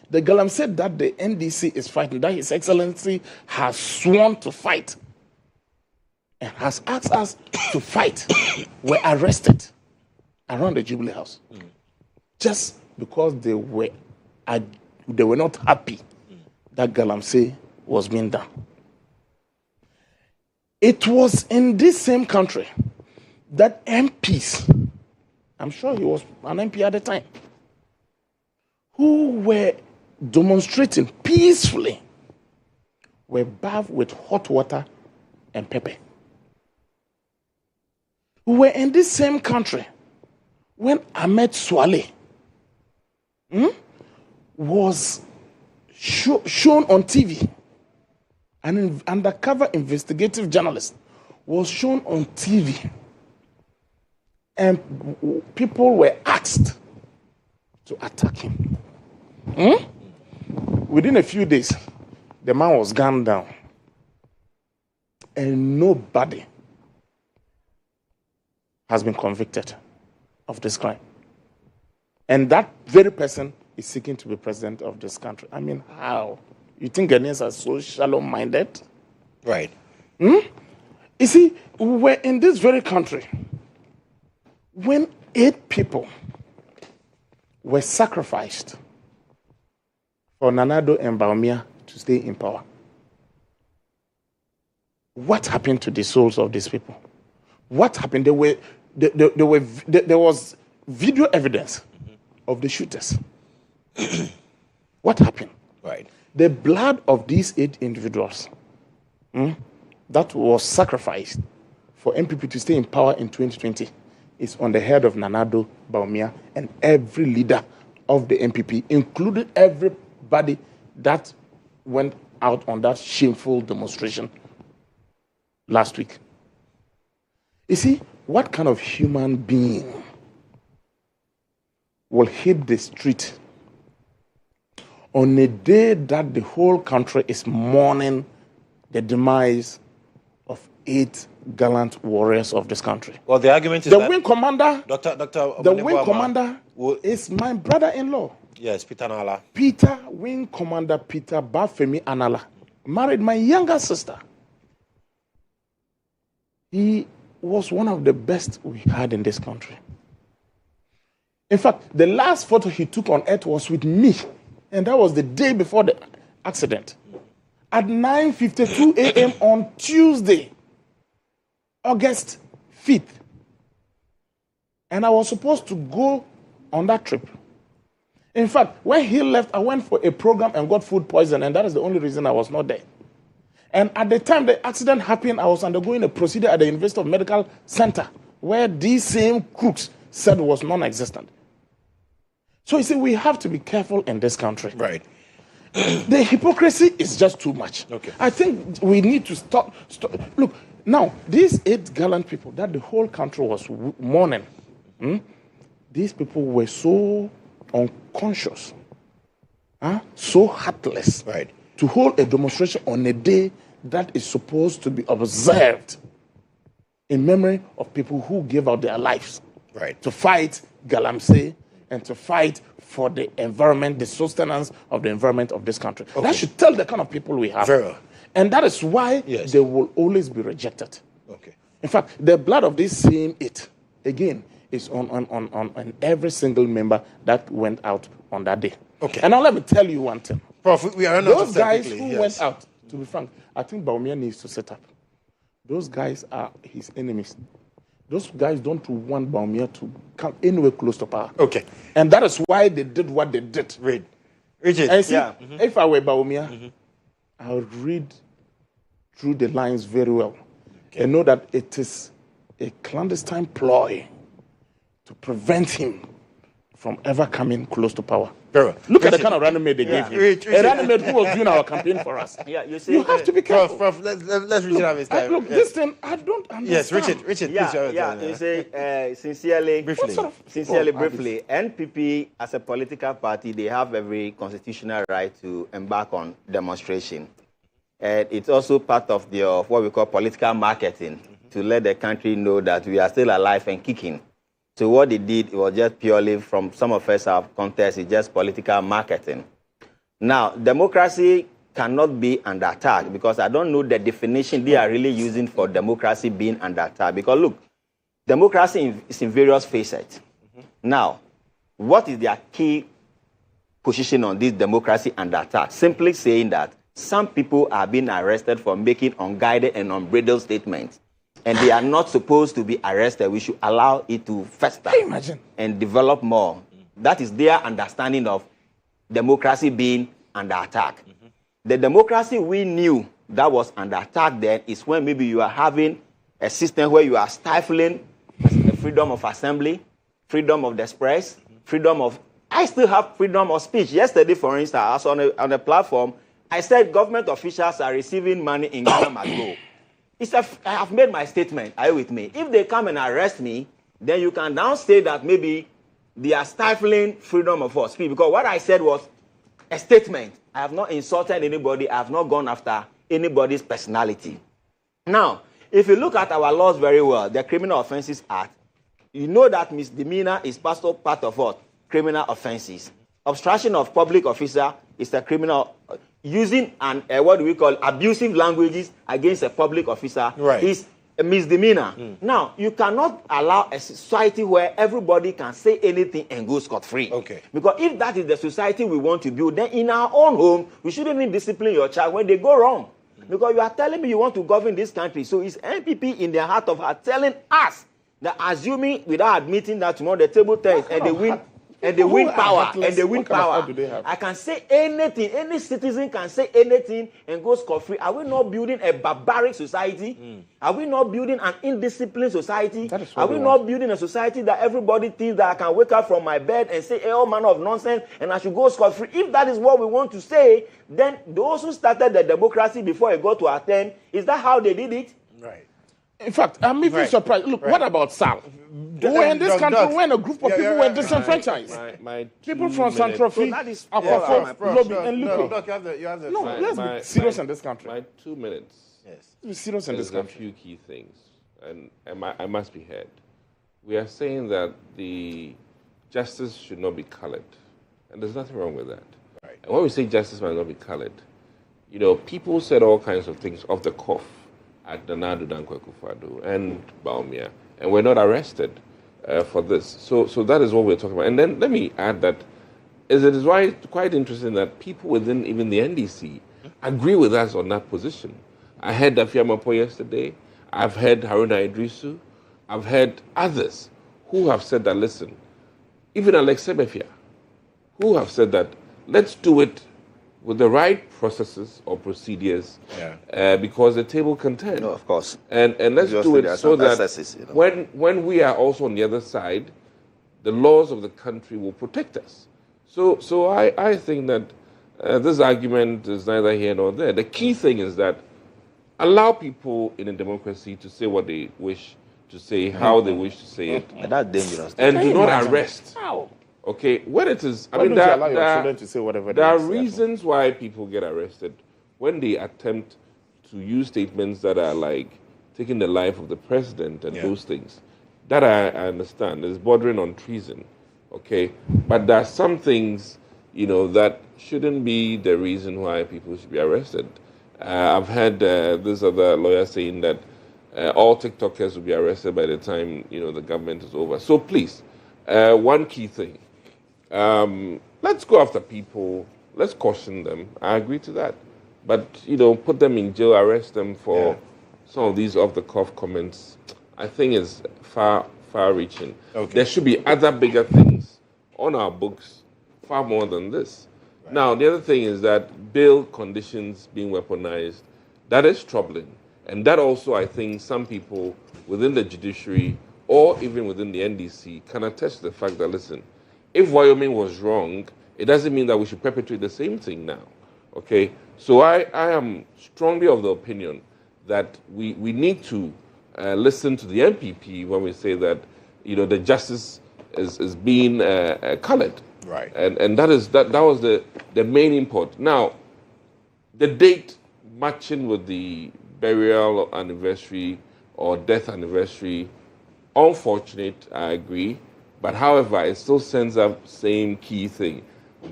The galamsey that the NDC is fighting, that His Excellency has sworn to fight and has asked us to fight, were arrested around the Jubilee House just because they were not happy that galamsey was being done. It was in this same country that MPs, I'm sure he was an MP at the time, who were demonstrating peacefully, were bathed with hot water and pepper. We were in this same country when Ahmed Swale was shown on TV. An undercover investigative journalist was shown on TV, and people were asked to attack him. Within a few days, the man was gunned down, and nobody has been convicted of this crime. And that very person is seeking to be president of this country. I mean, how? You think Ghanaians are so shallow-minded? Right. You see, we're in this very country when 8 people were sacrificed for Nanado and Bawumia to stay in power. What happened to the souls of these people? What happened? There was video evidence of the shooters. What happened? Right. The blood of these 8 individuals that was sacrificed for MPP to stay in power in 2020 is on the head of Nanado, Bawumia, and every leader of the MPP, including everybody that went out on that shameful demonstration last week. You see, what kind of human being will hit the street on a day that the whole country is mourning the demise of 8 gallant warriors of this country? Well, the argument is the that wing commander, Dr. the wing commander is my brother-in-law. Yes, Peter Nala. Wing Commander Peter Bafemi Anala married my younger sister. He was one of the best we had in this country. In fact, the last photo he took on earth was with me, and that was the day before the accident. At 9:52 a.m. on Tuesday, August 5th. And I was supposed to go on that trip. In fact, when he left, I went for a program and got food poisoning, and that is the only reason I was not there. And at the time the accident happened, I was undergoing a procedure at the University of Medical Center, where these same crooks said was non-existent. So you see, we have to be careful in this country. Right. The hypocrisy is just too much. Okay. I think we need to stop. Look, now, these 8 gallant people that the whole country was mourning, these people were so unconscious, so heartless, right, to hold a demonstration on a day that is supposed to be observed in memory of people who gave out their lives, right, to fight galamsey and to fight for the environment, the sustenance of the environment of this country. Okay. That should tell the kind of people we have. Very well. And that is why they will always be rejected. Okay. In fact, the blood of this same 8, again, is on every single member that went out on that day. Okay. And now let me tell you one thing. Prof, we are not those guys who went out, to be frank, I think Bawumia needs to set up. Those guys are his enemies. Those guys don't want Bawumia to come anywhere close to power. Okay. And that is why they did what they did. Read. Richard, and see, if I were Bawumia, I would read through the lines very well and know that it is a clandestine ploy to prevent him from ever coming close to power. Look at the kind of running mate they gave him. A running mate who was doing our campaign for us. Yeah, you have to be careful. Prof, let's Richard have his time. Look, this thing, I don't understand. Yes, Richard, please. You say, sincerely, briefly, NPP as a political party, they have every constitutional right to embark on demonstration. And it's also part of what we call political marketing, to let the country know that we are still alive and kicking. So what they did, it was just purely, from some of us have contest, it's just political marketing. Now, democracy cannot be under attack because I don't know the definition they are really using for democracy being under attack. Because look, democracy is in various facets. Now, what is their key position on this democracy under attack? Simply saying that some people are being arrested for making unguided and unbridled statements, and they are not supposed to be arrested. We should allow it to fester and develop more. That is their understanding of democracy being under attack. The democracy we knew that was under attack then is when maybe you are having a system where you are stifling the freedom of assembly, freedom of the express, freedom of... I still have freedom of speech. Yesterday, for instance, I was on a platform. I said government officials are receiving money in Ghana must go. I have made my statement. Are you with me? If they come and arrest me, then you can now say that maybe they are stifling freedom of speech. Because what I said was a statement. I have not insulted anybody. I have not gone after anybody's personality. Now, if you look at our laws very well, the Criminal Offences Act, you know that misdemeanor is part of what? Criminal offenses. Obstruction of public officer is a criminal. Using what do we call abusive languages against a public officer is a misdemeanor. Now, you cannot allow a society where everybody can say anything and go scot-free. Because if that is the society we want to build, then in our own home, we shouldn't even discipline your child when they go wrong. Because you are telling me you want to govern this country. So it's NPP in their heart of heart telling us that, assuming without admitting that tomorrow the table turns and they win. And they win power. And they win power. I can say anything. Any citizen can say anything and go scot-free. Are we not building a barbaric society? Are we not building an indisciplined society? Are we not building a society that everybody thinks that I can wake up from my bed and say all manner of nonsense and I should go scot-free? If that is what we want to say, then those who started the democracy before it got to attend, is that how they did it? Right. In fact, I'm even surprised. Look, what about Sal? We're in this country when a group of people were disenfranchised. People from Santrofi, Lobby, and Luko. No, let's be serious in this country. My 2 minutes. Yes. Be serious in this country. A few key things, and I must be heard. We are saying that the justice should not be colored, and there's nothing wrong with that. Right. And when we say justice might not be colored, you know, people said all kinds of things off the cuff at the Nadu Dankwa Akufo-Addo and Bawumia, and we're not arrested for this. So that is what we're talking about. And then let me add that it is quite interesting that people within even the NDC agree with us on that position. I heard Dafia Mapo yesterday. I've heard Haruna Idrisu. I've heard others who have said that, listen, even Alex Sebefia, who have said that, let's do it with the right processes or procedures, because the table can turn. No, of course. And let's do it so that when we are also on the other side, the laws of the country will protect us. So I think that this argument is neither here nor there. The key thing is that allow people in a democracy to say what they wish to say, how they wish to say it. And that's dangerous. And do not arrest. How? Okay, when it is... Why don't you allow your children to say whatever they There are reasons why people get arrested when they attempt to use statements that are like taking the life of the president and those things. That I understand. It's bordering on treason, okay? But there are some things, you know, that shouldn't be the reason why people should be arrested. I've heard this other lawyer saying that all TikTokers will be arrested by the time, you know, the government is over. So please, one key thing. Let's go after people. Let's caution them. I agree to that. But, you know, put them in jail, arrest them for some of these off-the-cuff comments, I think is far-reaching. Okay. There should be other bigger things on our books, far more than this. Right. Now, the other thing is that bail conditions being weaponized, that is troubling. And that also, I think, some people within the judiciary or even within the NDC can attest to the fact that, listen, if Wyoming was wrong, it doesn't mean that we should perpetuate the same thing now, okay? So I am strongly of the opinion that we need to listen to the MPP when we say that, you know, the justice is being colored. Right. And that was the main import. Now, the date matching with the burial anniversary or death anniversary, unfortunate, I agree. But however, it still sends up same key thing.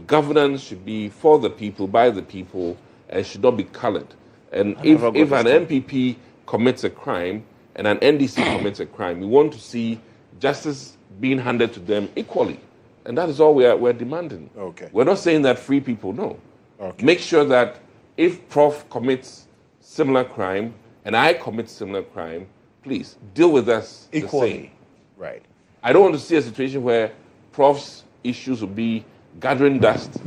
Governance should be for the people, by the people, and should not be colored. And if an MPP commits a crime and an NDC commits a crime, we want to see justice being handed to them equally. And that is all we're demanding. Okay. We're not saying that free people, no. Okay. Make sure that if Prof commits similar crime and I commit similar crime, please deal with us equally. The same. Right. I don't want to see a situation where Prof's issues will be gathering dust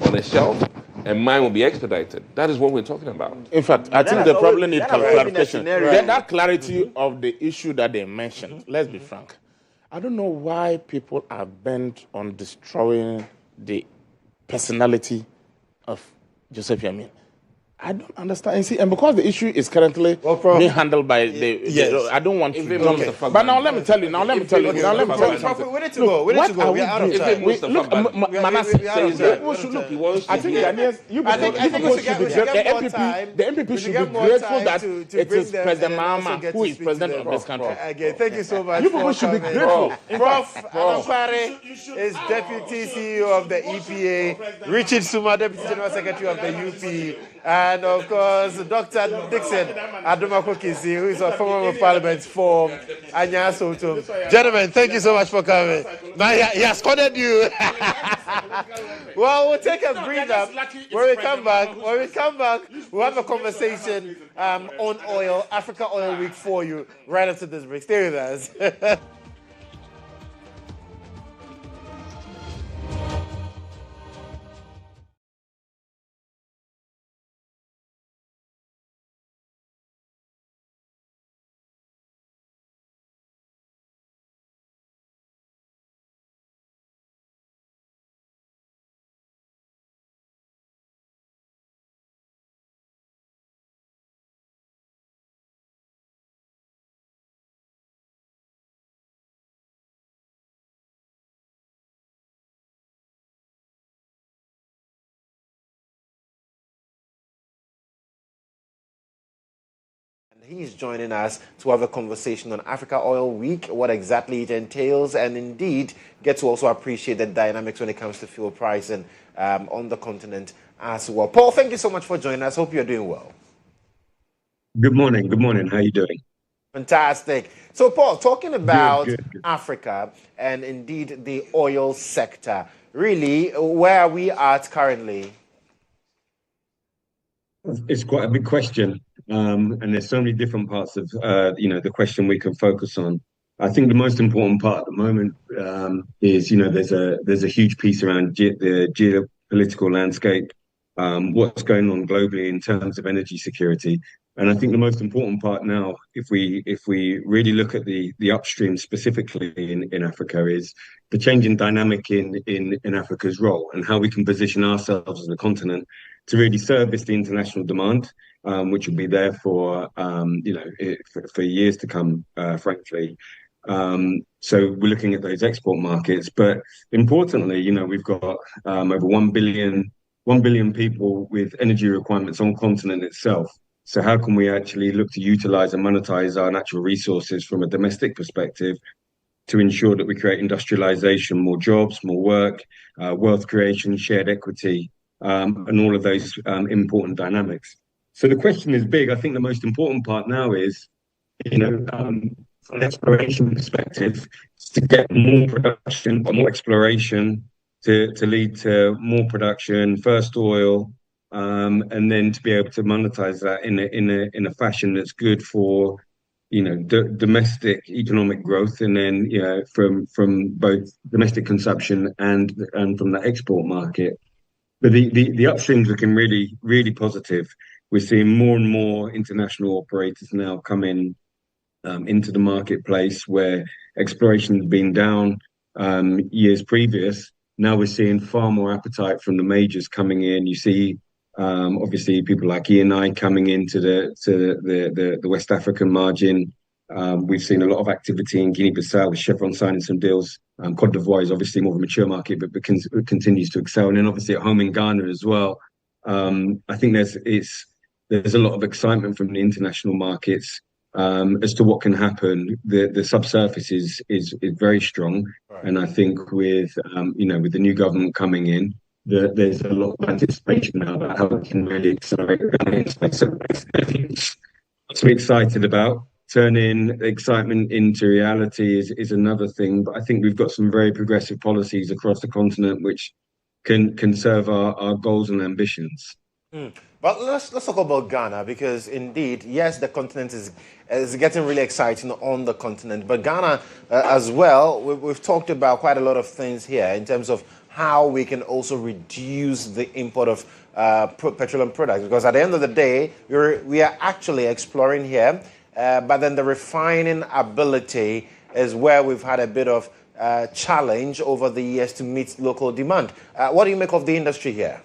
on a shelf and mine will be expedited. That is what we're talking about. In fact, I think they probably need clarification. Right. That clarity of the issue that they mentioned, let's be frank. I don't know why people are bent on destroying the personality of Joseph Yamin. I don't understand. See, and because the issue is currently being handled by I don't want to. Okay. But now let me tell you. We need to go. We need to go. We are out of time. Look, Manasseh says that. I think Ghanaians, people should be grateful. The MPP should be grateful that it is President Mahama who is president of this country. Again, thank you so much. You people should be grateful. Prof. Anakware is Deputy CEO of the EPA. Richard Suma, Deputy General Secretary of the UP. And of course, Dr. Dixon Adumakokisi, who is a former of Parliament for Anya Soto. Gentlemen, thank you so much for coming. Now he has cornered you. Well, we'll take a breather. When we come back, we'll have a conversation on oil, Africa Oil Week for you right after this break. Stay with us. He's joining us to have a conversation on Africa Oil Week, what exactly it entails, and indeed get to also appreciate the dynamics when it comes to fuel pricing on the continent as well. Paul, thank you so much for joining us. Hope you're doing well. Good morning. Good morning. How are you doing? Fantastic. So, Paul, talking about good. Africa and indeed the oil sector, really, where are we at currently? It's quite a big question. And there's so many different parts of, the question we can focus on. I think the most important part at the moment is, there's a huge piece around the geopolitical landscape, what's going on globally in terms of energy security. And I think the most important part now, if we really look at the upstream specifically in Africa, is the changing dynamic in Africa's role and how we can position ourselves as a continent to really service the international demand, which will be there for years to come, frankly. So we're looking at those export markets, but importantly, we've got over 1 billion people with energy requirements on the continent itself. So how can we actually look to utilize and monetize our natural resources from a domestic perspective to ensure that we create industrialization, more jobs, more work, wealth creation, shared equity, and all of those important dynamics. So the question is big. I think the most important part now is, from an exploration perspective, to get more production, more exploration to lead to more production, first oil, and then to be able to monetize that in a fashion that's good for domestic economic growth, and then from both domestic consumption and from the export market. But the upstream's looking really, really positive. We're seeing more and more international operators now come in into the marketplace where exploration has been down years previous. Now we're seeing far more appetite from the majors coming in. You see, obviously, people like GHOne coming into the West African margin. We've seen a lot of activity in Guinea-Bissau with Chevron signing some deals. Côte d'Ivoire is obviously more of a mature market, but continues to excel. And then obviously at home in Ghana as well. I think there's a lot of excitement from the international markets as to what can happen. The subsurface is very strong, right. And I think with the new government coming in, there's a lot of anticipation now about how we can really accelerate the Ghanaian space. So I think what we're excited about. Turning excitement into reality is another thing, but I think we've got some very progressive policies across the continent which can serve our goals and ambitions. But let's talk about Ghana, because indeed, yes, the continent is getting really exciting on the continent, but Ghana as well. We've talked about quite a lot of things here in terms of how we can also reduce the import of petroleum products, because at the end of the day, we are actually exploring here, but then the refining ability is where we've had a bit of challenge over the years to meet local demand. What do you make of the industry here?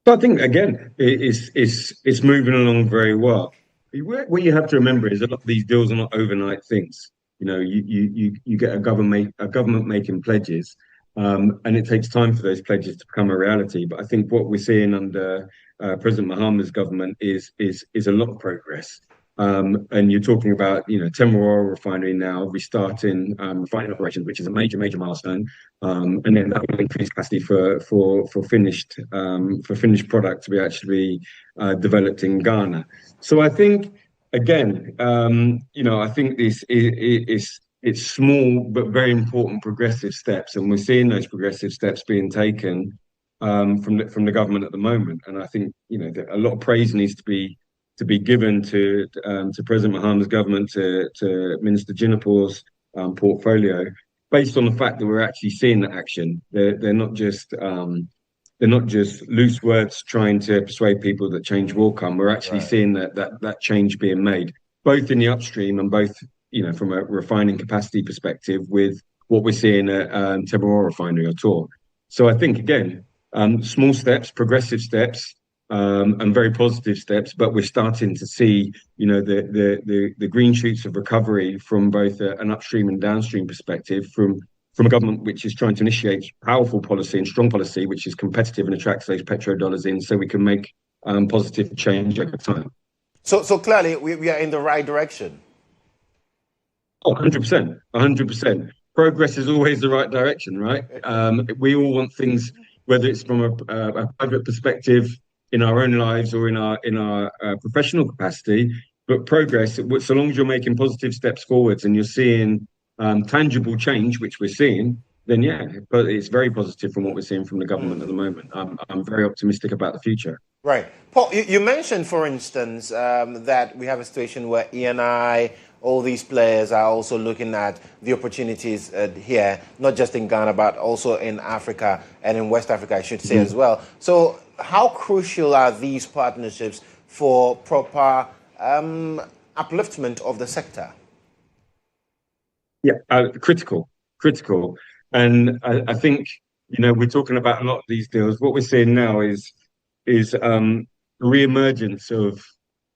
So I think again, it's moving along very well. What you have to remember is a lot of these deals are not overnight things. You know, you get a government making pledges, and it takes time for those pledges to become a reality. But I think what we're seeing under President Mahama's government is a lot of progress. And you're talking about, you know, Oil refinery now restarting refining operations, which is a major milestone. And then that will increase capacity for finished product to be actually developed in Ghana. So I think again, you know, I think this it's small but very important progressive steps, and we're seeing those progressive steps being taken from the government at the moment. And I think, you know, a lot of praise needs to be given to President Mahama's government, to Minister Jinapor's portfolio, based on the fact that we're actually seeing that action. They're not just loose words trying to persuade people that change will come. We're actually seeing that change being made, both in the upstream and both, you know, from a refining capacity perspective, with what we're seeing at Oil refinery or Tor. So I think again, small steps, progressive steps. And very positive steps, but we're starting to see, you know, the green shoots of recovery from both an upstream and downstream perspective, from a government which is trying to initiate powerful policy and strong policy, which is competitive and attracts those petrodollars in, so we can make positive change over time. So clearly, we are in the right direction. Oh, 100%, 100%. Progress is always the right direction, right? We all want things, whether it's from a private perspective, in our own lives or in our professional capacity, but progress, so long as you're making positive steps forwards and you're seeing tangible change, which we're seeing, then yeah, but it's very positive from what we're seeing from the government at the moment. I'm very optimistic about the future. Right. Paul, you mentioned, for instance, that we have a situation where ENI, all these players are also looking at the opportunities here, not just in Ghana, but also in Africa and in West Africa, I should say, as well. So how crucial are these partnerships for proper upliftment of the sector? Yeah, critical. And I think, you know, we're talking about a lot of these deals. What we're seeing now is re-emergence of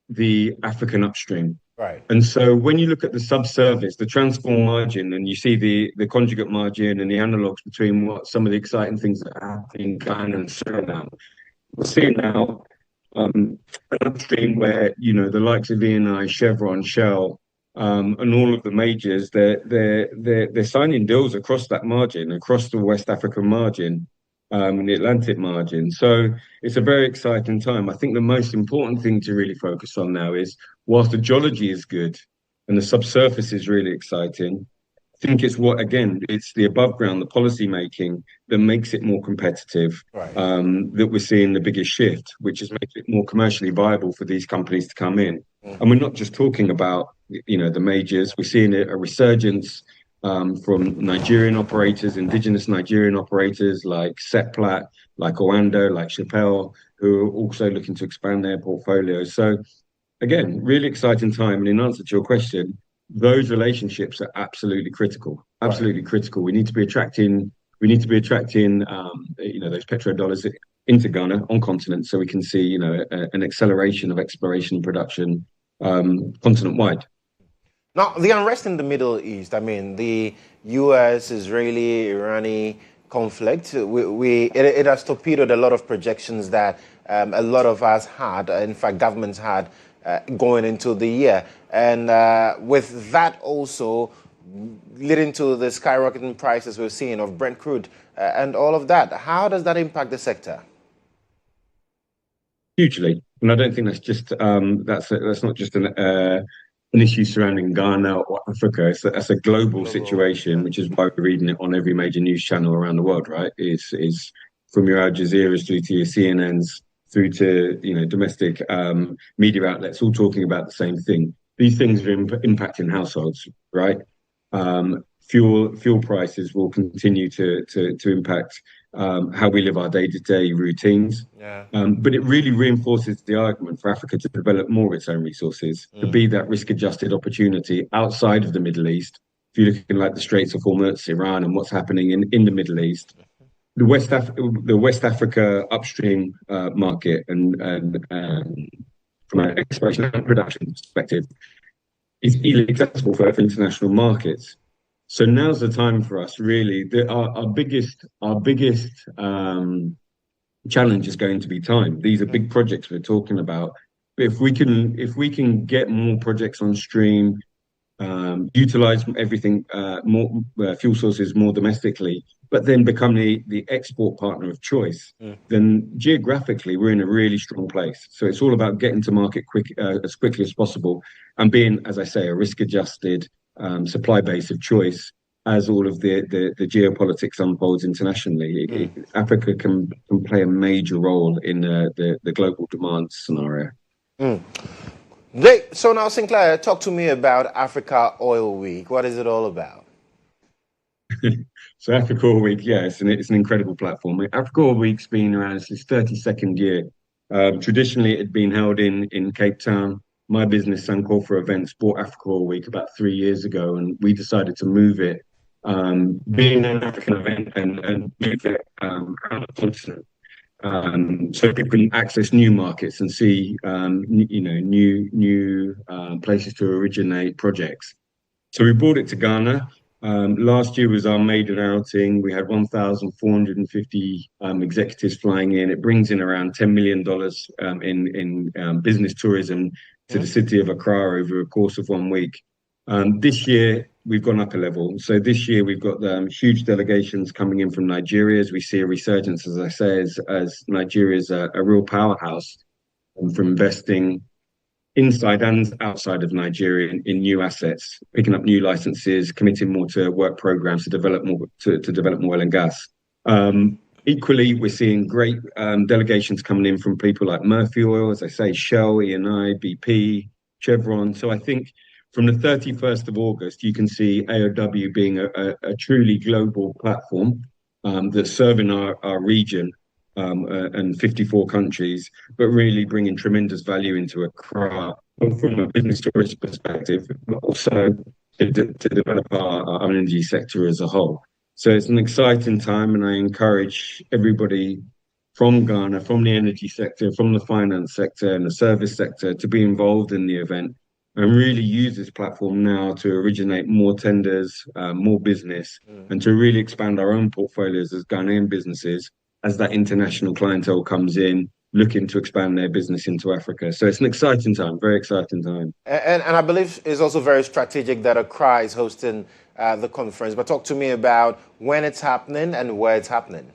the African upstream. Right. And so when you look at the subsurface, the transform margin, and you see the conjugate margin and the analogues between what some of the exciting things that are happening in Ghana and Suriname, we're seeing now an upstream where, you know, the likes of ENI, Chevron, Shell, and all of the majors, they're signing deals across that margin, across the West African margin, and the Atlantic margin. So it's a very exciting time. I think the most important thing to really focus on now is, whilst the geology is good and the subsurface is really exciting, I think it's it's the above ground, the policy making, that makes it more competitive, that we're seeing the biggest shift, which is making it more commercially viable for these companies to come in. And we're not just talking about, you know, the majors. We're seeing a resurgence from Nigerian operators, indigenous Nigerian operators like Seplat, like Owando, like Chappelle, who are also looking to expand their portfolios. So again, really exciting time. And in answer to your question, those relationships are absolutely critical. Absolutely critical. We need to be attracting, you know, those petrodollars into Ghana on continent, so we can see, you know, an acceleration of exploration and production continent-wide. Now, the unrest in the Middle East, I mean, the U.S., Israeli, Iranian conflict, it has torpedoed a lot of projections that a lot of us had, in fact, governments had, going into the year. And with that also, leading to the skyrocketing prices we're seeing of Brent crude and all of that. How does that impact the sector? Hugely, and I don't think that's just that's not just an issue surrounding Ghana or Africa. That's a global situation, which is why we're reading it on every major news channel around the world. Right? Is from your Al Jazeera's through to your CNNs, through to domestic media outlets, all talking about the same thing. These things are impacting households, right? Fuel prices will continue to impact how we live our day-to-day routines. Yeah. But it really reinforces the argument for Africa to develop more of its own resources, to be that risk-adjusted opportunity outside of the Middle East. If you're looking like the Straits of Hormuz, Iran, and what's happening in the Middle East, the West Africa upstream market and from an exploration and production perspective is easily accessible for international markets. So now's the time for us, really. Our biggest challenge is going to be time. These are big projects we're talking about. But if we can get more projects on stream, utilize everything more fuel sources more domestically, but then become the export partner of choice, then geographically we're in a really strong place. So it's all about getting to market as quickly as possible and being, as I say, a risk-adjusted supply base of choice as all of the geopolitics unfolds internationally. Africa can play a major role in the global demand scenario. So now, Sinclair, talk to me about Africa Oil Week. What is it all about? So Africa Oil Week, yeah, it's an incredible platform. Africa Oil Week's been around, it's its 32nd year. Traditionally, it had been held in Cape Town. My business, Sankofa Events, bought Africa Oil Week about 3 years ago, and we decided to move it, being an African event, and move it around the continent. So people can access new markets and see, new places to originate projects. So we brought it to Ghana. Last year was our maiden outing. We had 1,450 executives flying in. It brings in around $10 million in business tourism to the city of Accra over a course of 1 week. This year, we've gone up a level. So this year, we've got huge delegations coming in from Nigeria as we see a resurgence, as I say, as Nigeria is a real powerhouse for investing inside and outside of Nigeria in new assets, picking up new licenses, committing more to work programs to develop more oil and gas. Equally, we're seeing great delegations coming in from people like Murphy Oil, as I say, Shell, Eni, BP, GHOne. So I think from the 31st of August, you can see AOW being a truly global platform that's serving our region and 54 countries, but really bringing tremendous value into Accra, both from a business tourist perspective, but also to develop our energy sector as a whole. So it's an exciting time, and I encourage everybody from Ghana, from the energy sector, from the finance sector and the service sector to be involved in the event and really use this platform now to originate more tenders, more business, and to really expand our own portfolios as Ghanaian businesses as that international clientele comes in, looking to expand their business into Africa. So it's an exciting time, very exciting time. And I believe it's also very strategic that Accra is hosting the conference. But talk to me about when it's happening and where it's happening.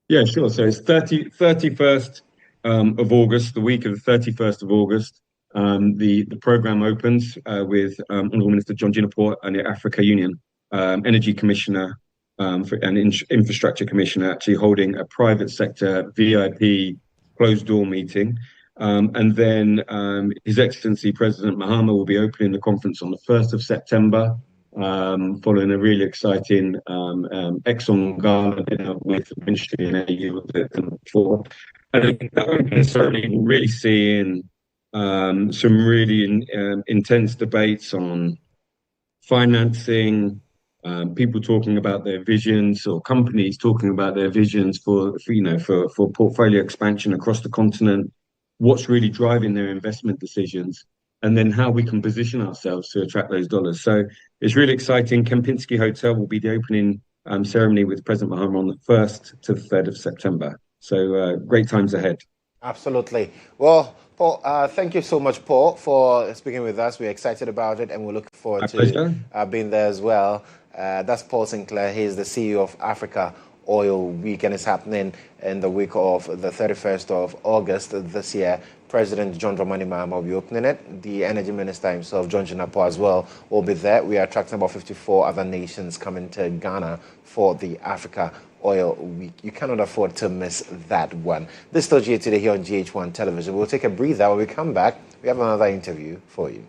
Yeah, sure. So it's 31st of August, the week of the 31st of August. The program opens with Honourable Minister John Jinapor and the Africa Union Energy Commissioner and Infrastructure Commissioner actually holding a private sector VIP closed door meeting. And then His Excellency President Mahama will be opening the conference on the 1st of September, following a really exciting Exxon Ghana dinner with the Ministry and AU before. And that opening ceremony will really seeing some really intense debates on financing, people talking about their visions, or companies talking about their visions for portfolio expansion across the continent, what's really driving their investment decisions, and then how we can position ourselves to attract those dollars. So it's really exciting. Kempinski Hotel will be the opening ceremony with President Mahama on the 1st to the 3rd of September. So great times ahead. Absolutely. Well, Paul, thank you so much, Paul, for speaking with us. We're excited about it, and we look forward to being there as well. That's Paul Sinclair. He's the CEO of Africa Oil Week, and it's happening in the week of the 31st of August this year. President John Dramani Mahama will be opening it. The Energy Minister himself, John Jinapor, as well, will be there. We are attracting about 54 other nations coming to Ghana for the Africa Oil Week. You cannot afford to miss that one. This is still GA Today here on GHOne Television. We'll take a breather. When we come back, we have another interview for you.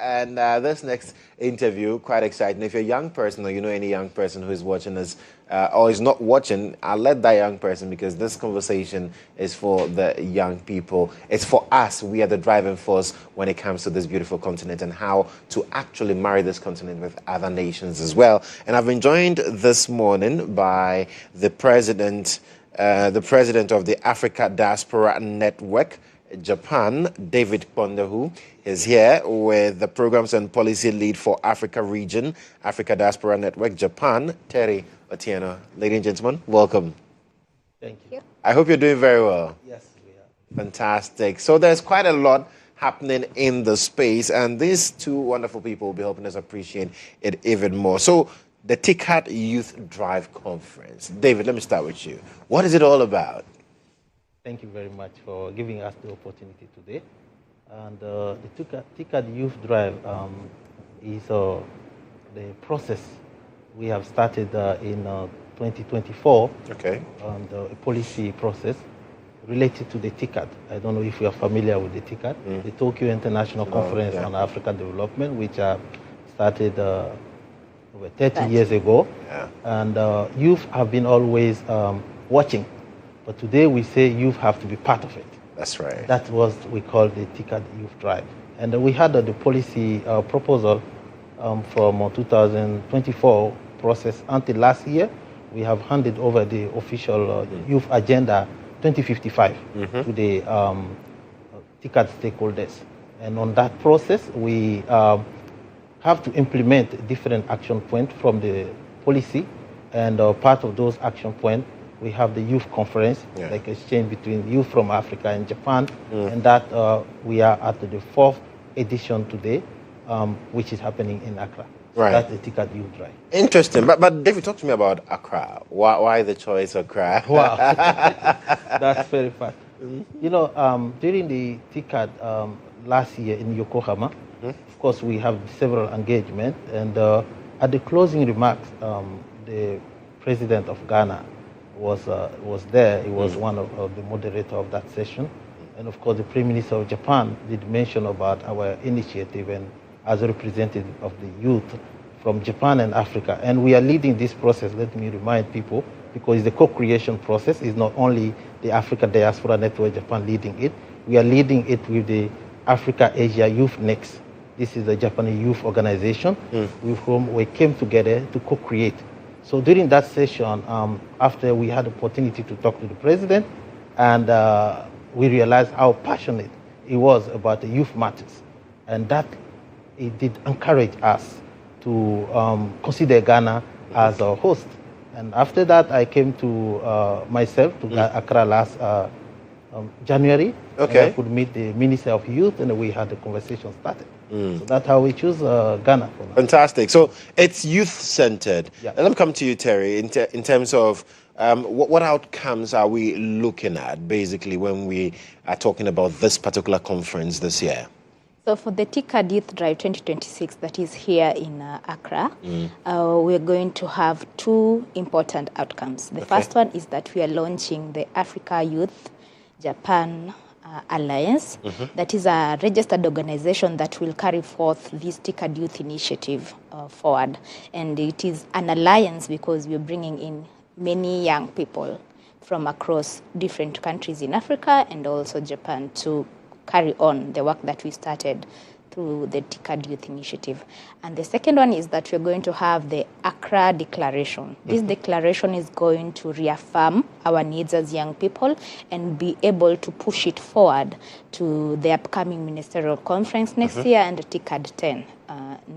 And this next interview, quite exciting. If you're a young person or you know any young person who is watching us or is not watching, I'll let that young person, because this conversation is for the young people. It's for us. We are the driving force when it comes to this beautiful continent and how to actually marry this continent with other nations as well. And I've been joined this morning by the president of the Africa Diaspora Network, Japan, David Kondehu, is here with the Programs and Policy Lead for Africa Region, Africa Diaspora Network, Japan, Terry Otieno. Ladies and gentlemen, welcome. Thank you. I hope you're doing very well. Yes, we are. Fantastic. So there's quite a lot happening in the space, and these two wonderful people will be helping us appreciate it even more. So the TICAD Youth Drive Conference. David, let me start with you. What is it all about? Thank you very much for giving us the opportunity today. And the TICAD Youth Drive is the process we have started in 2024. Okay. And a policy process related to the TICAD. I don't know if you are familiar with the TICAD, the Tokyo International Conference on African Development, which started over 30 years ago. Yeah. And youth have been always watching. But today we say youth have to be part of it. That's right. That was what we call the TICAD Youth Drive. And we had the policy proposal from 2024 process until last year. We have handed over the official Youth Agenda 2055 to the TICAD stakeholders. And on that process, we have to implement different action points from the policy. And part of those action points, we have the youth conference, like exchange between youth from Africa and Japan, and that we are at the 4th edition today, which is happening in Accra. Right. That's the TICAD Youth Drive. Interesting. But David, talk to me about Accra. Why the choice of Accra? Wow. That's very fast. You know, during the TICAD last year in Yokohama, of course, we have several engagements, and at the closing remarks, the president of Ghana was there. He was one of the moderator of that session. And of course, the Prime Minister of Japan did mention about our initiative and as a representative of the youth from Japan and Africa. And we are leading this process, let me remind people, because it's the co-creation process. It's not only the Africa Diaspora Network Japan leading it. We are leading it with the Africa Asia Youth Next. This is a Japanese youth organization with whom we came together to co-create. So during that session, after we had the opportunity to talk to the president, and we realized how passionate he was about the youth matters. And that it did encourage us to consider Ghana as a host. And after that, I came to myself to Accra last January. Okay. And I could meet the Minister of Youth, and we had the conversation started. So that's how we choose Ghana for now. Fantastic. So it's youth-centered. Yeah. Let me come to you, Terry, in terms of what outcomes are we looking at, basically, when we are talking about this particular conference this year? So for the TICAD Youth Drive 2026 that is here in Accra, we're going to have two important outcomes. The first one is that we are launching the Africa Youth Japan Alliance. That is a registered organization that will carry forth this TICAD Youth Initiative forward. And it is an alliance because we're bringing in many young people from across different countries in Africa and also Japan to carry on the work that we started through the TICAD Youth Initiative. And the second one is that we're going to have the Accra Declaration. This declaration is going to reaffirm our needs as young people and be able to push it forward to the upcoming ministerial conference next year and the TICAD 10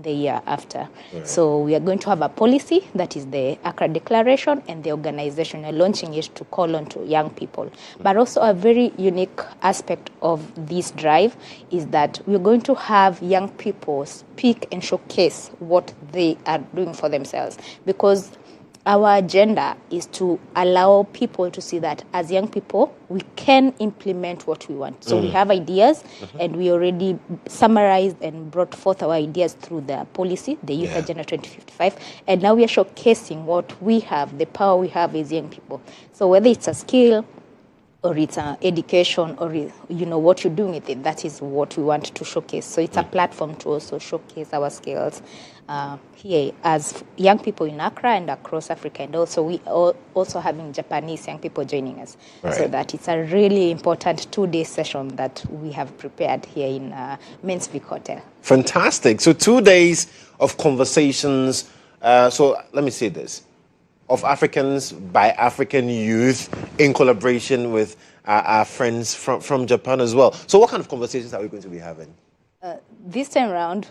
the year after. Right. So we are going to have a policy that is the Accra Declaration, and the organization are launching it to call on to young people. But also a very unique aspect of this drive is that we're going to have young people speak and showcase what they are doing for themselves, because our agenda is to allow people to see that as young people, we can implement what we want. So we have ideas, and we already summarized and brought forth our ideas through the policy, the Youth Agenda 2055, and now we are showcasing what we have, the power we have as young people. So whether it's a skill, or it's education, or what you're doing with it, that is what we want to showcase. So it's a platform to also showcase our skills here as young people in Accra and across Africa, and also we are also having Japanese young people joining us. Right. So that it's a really important 2-day session that we have prepared here in Mensah Hotel. Fantastic. So 2 days of conversations. So let me say this. Of Africans by African youth in collaboration with our friends from Japan as well. So what kind of conversations are we going to be having? This time around,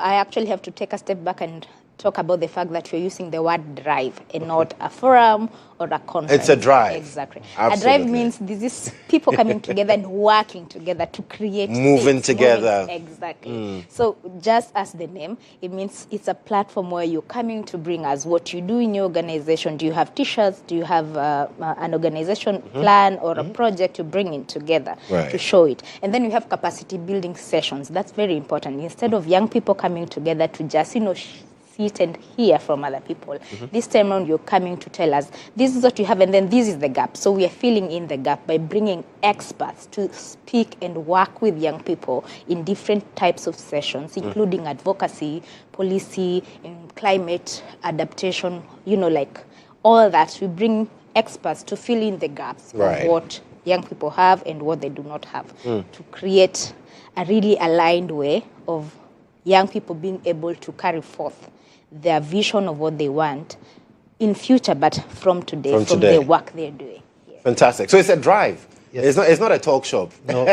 I actually have to take a step back and talk about the fact that we're using the word drive and not a forum or a conference. It's a drive. Exactly. Absolutely. A drive means this is people coming together and working together to create moving together. Exactly. So just as the name, it means it's a platform where you're coming to bring us what you do in your organization. Do you have t-shirts? Do you have an organization plan or a project to bring in together to show it? And then you have capacity building sessions. That's very important. Instead of young people coming together to just, sit and hear from other people. This time around, you're coming to tell us, this is what you have, and then this is the gap. So we are filling in the gap by bringing experts to speak and work with young people in different types of sessions, including advocacy, policy, climate adaptation, like all that. We bring experts to fill in the gaps of what young people have and what they do not have, to create a really aligned way of young people being able to carry forth their vision of what they want in future, but from today, from the work they're doing. Yes. Fantastic. So it's a drive. Yes. It's not a talk shop. No,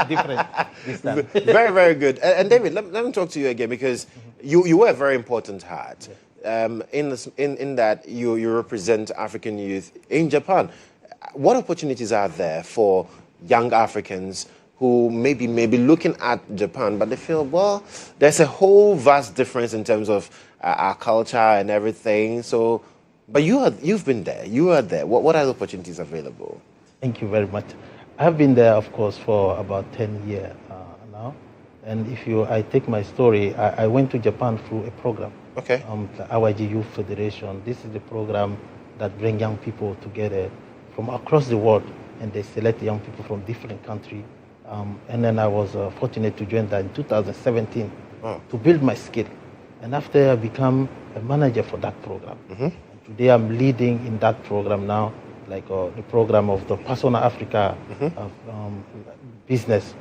different this time. Very, very good. And David, let me talk to you again, because you wear a very important hat. In that you represent African youth in Japan. What opportunities are there for young Africans who may be looking at Japan, but they feel, well, there's a whole vast difference in terms of our culture and everything. So, but you've been there. You are there. What are the opportunities available? Thank you very much. I've been there, of course, for about 10 years now. And I take my story, I went to Japan through a program. Okay. The Awisi Youth Federation. This is the program that brings young people together from across the world, and they select young people from different countries. And then I was fortunate to join that in 2017 to build my skill. And after I become a manager for that program. Today I'm leading in that program now, like the program of the Persona Africa business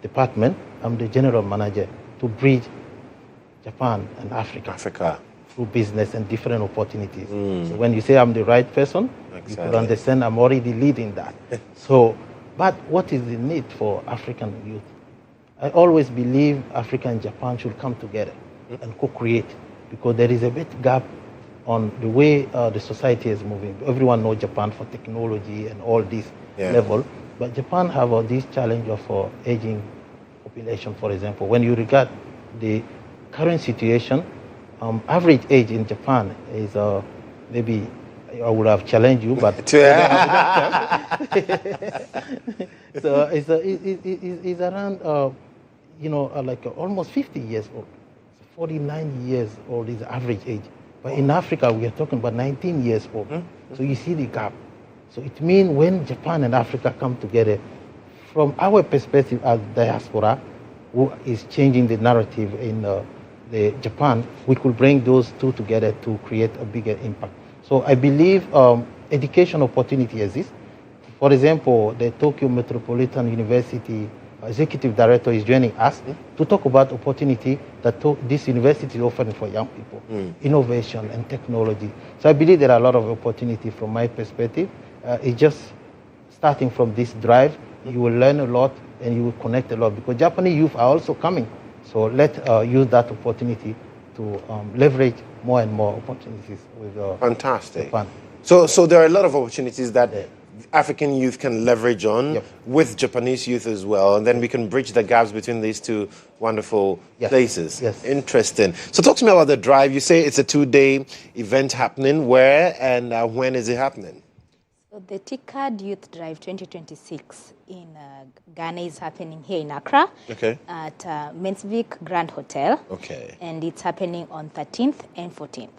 department. I'm the general manager to bridge Japan and Africa through business and different opportunities. So when you say I'm the right person, you could understand I'm already leading that. But what is the need for African youth? I always believe Africa and Japan should come together and co-create, because there is a bit gap on the way the society is moving. Everyone knows Japan for technology and all this level, But Japan have this challenge of aging population, for example. When you regard the current situation, average age in Japan is maybe I would have challenged you, but so it's around like almost 50 years old. 49 years old is the average age. But in Africa, we are talking about 19 years old. So you see the gap. So it means when Japan and Africa come together, from our perspective as diaspora, who is changing the narrative in the Japan, we could bring those two together to create a bigger impact. So I believe education opportunity exists. For example, the Tokyo Metropolitan University executive director is joining us to talk about opportunity that this university is offering for young people, innovation and technology. So I believe there are a lot of opportunity from my perspective. It's just starting from this drive. You will learn a lot and you will connect a lot because Japanese youth are also coming. So let's use that opportunity to leverage more and more opportunities with Fantastic. Japan. So there are a lot of opportunities that African youth can leverage on with Japanese youth as well, and then we can bridge the gaps between these two wonderful places. Yes. Interesting. So talk to me about the drive. You say it's a 2-day event happening. Where and when is it happening? So the TICAD Youth Drive 2026 in Ghana is happening here in Accra at Mensah Grand Hotel. And it's happening on 13th and 14th.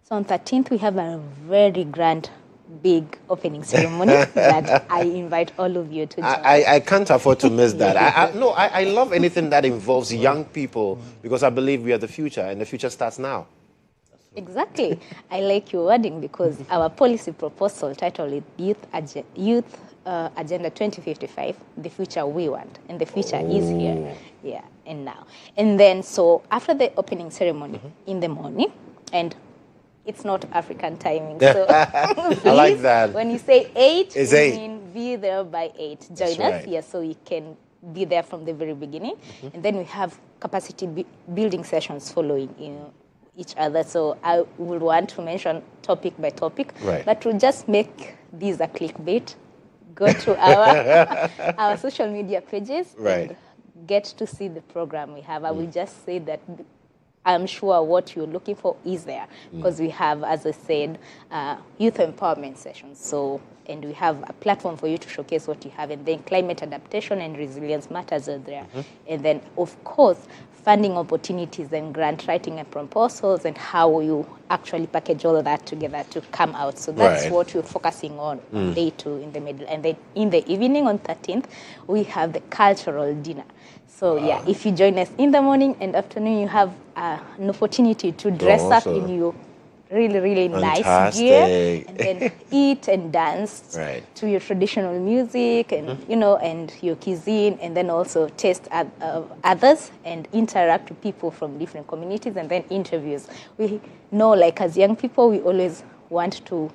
So on 13th, we have a very grand big opening ceremony that I invite all of you to join. I can't afford to miss that. I love anything that involves young people because I believe we are the future and the future starts now. Exactly. I like your wording because our policy proposal titled is Youth Agenda 2055, the future we want, and the future is here, and now. And then, so after the opening ceremony in the morning, and it's not African timing, so please, I like that. When you say 8, it's you 8. mean be there by 8. Join us, so you can be there from the very beginning. And then we have capacity building sessions following each other. So I would want to mention topic by topic, but to just make these a clickbait, go to our social media pages and get to see the program we have. I will just say that I'm sure what you're looking for is there because we have, as I said, youth empowerment sessions. So, and we have a platform for you to showcase what you have. And then climate adaptation and resilience matters are there. And then, of course, funding opportunities and grant writing and proposals and how you actually package all of that together to come out. So that's what we're focusing on day 2 in the middle. And then in the evening on 13th, we have the cultural dinner. So if you join us in the morning and afternoon, you have an opportunity to dress up in your really, really nice gear and then eat and dance to your traditional music and, and your cuisine, and then also taste others and interact with people from different communities and then interviews. We know, like as young people, we always want to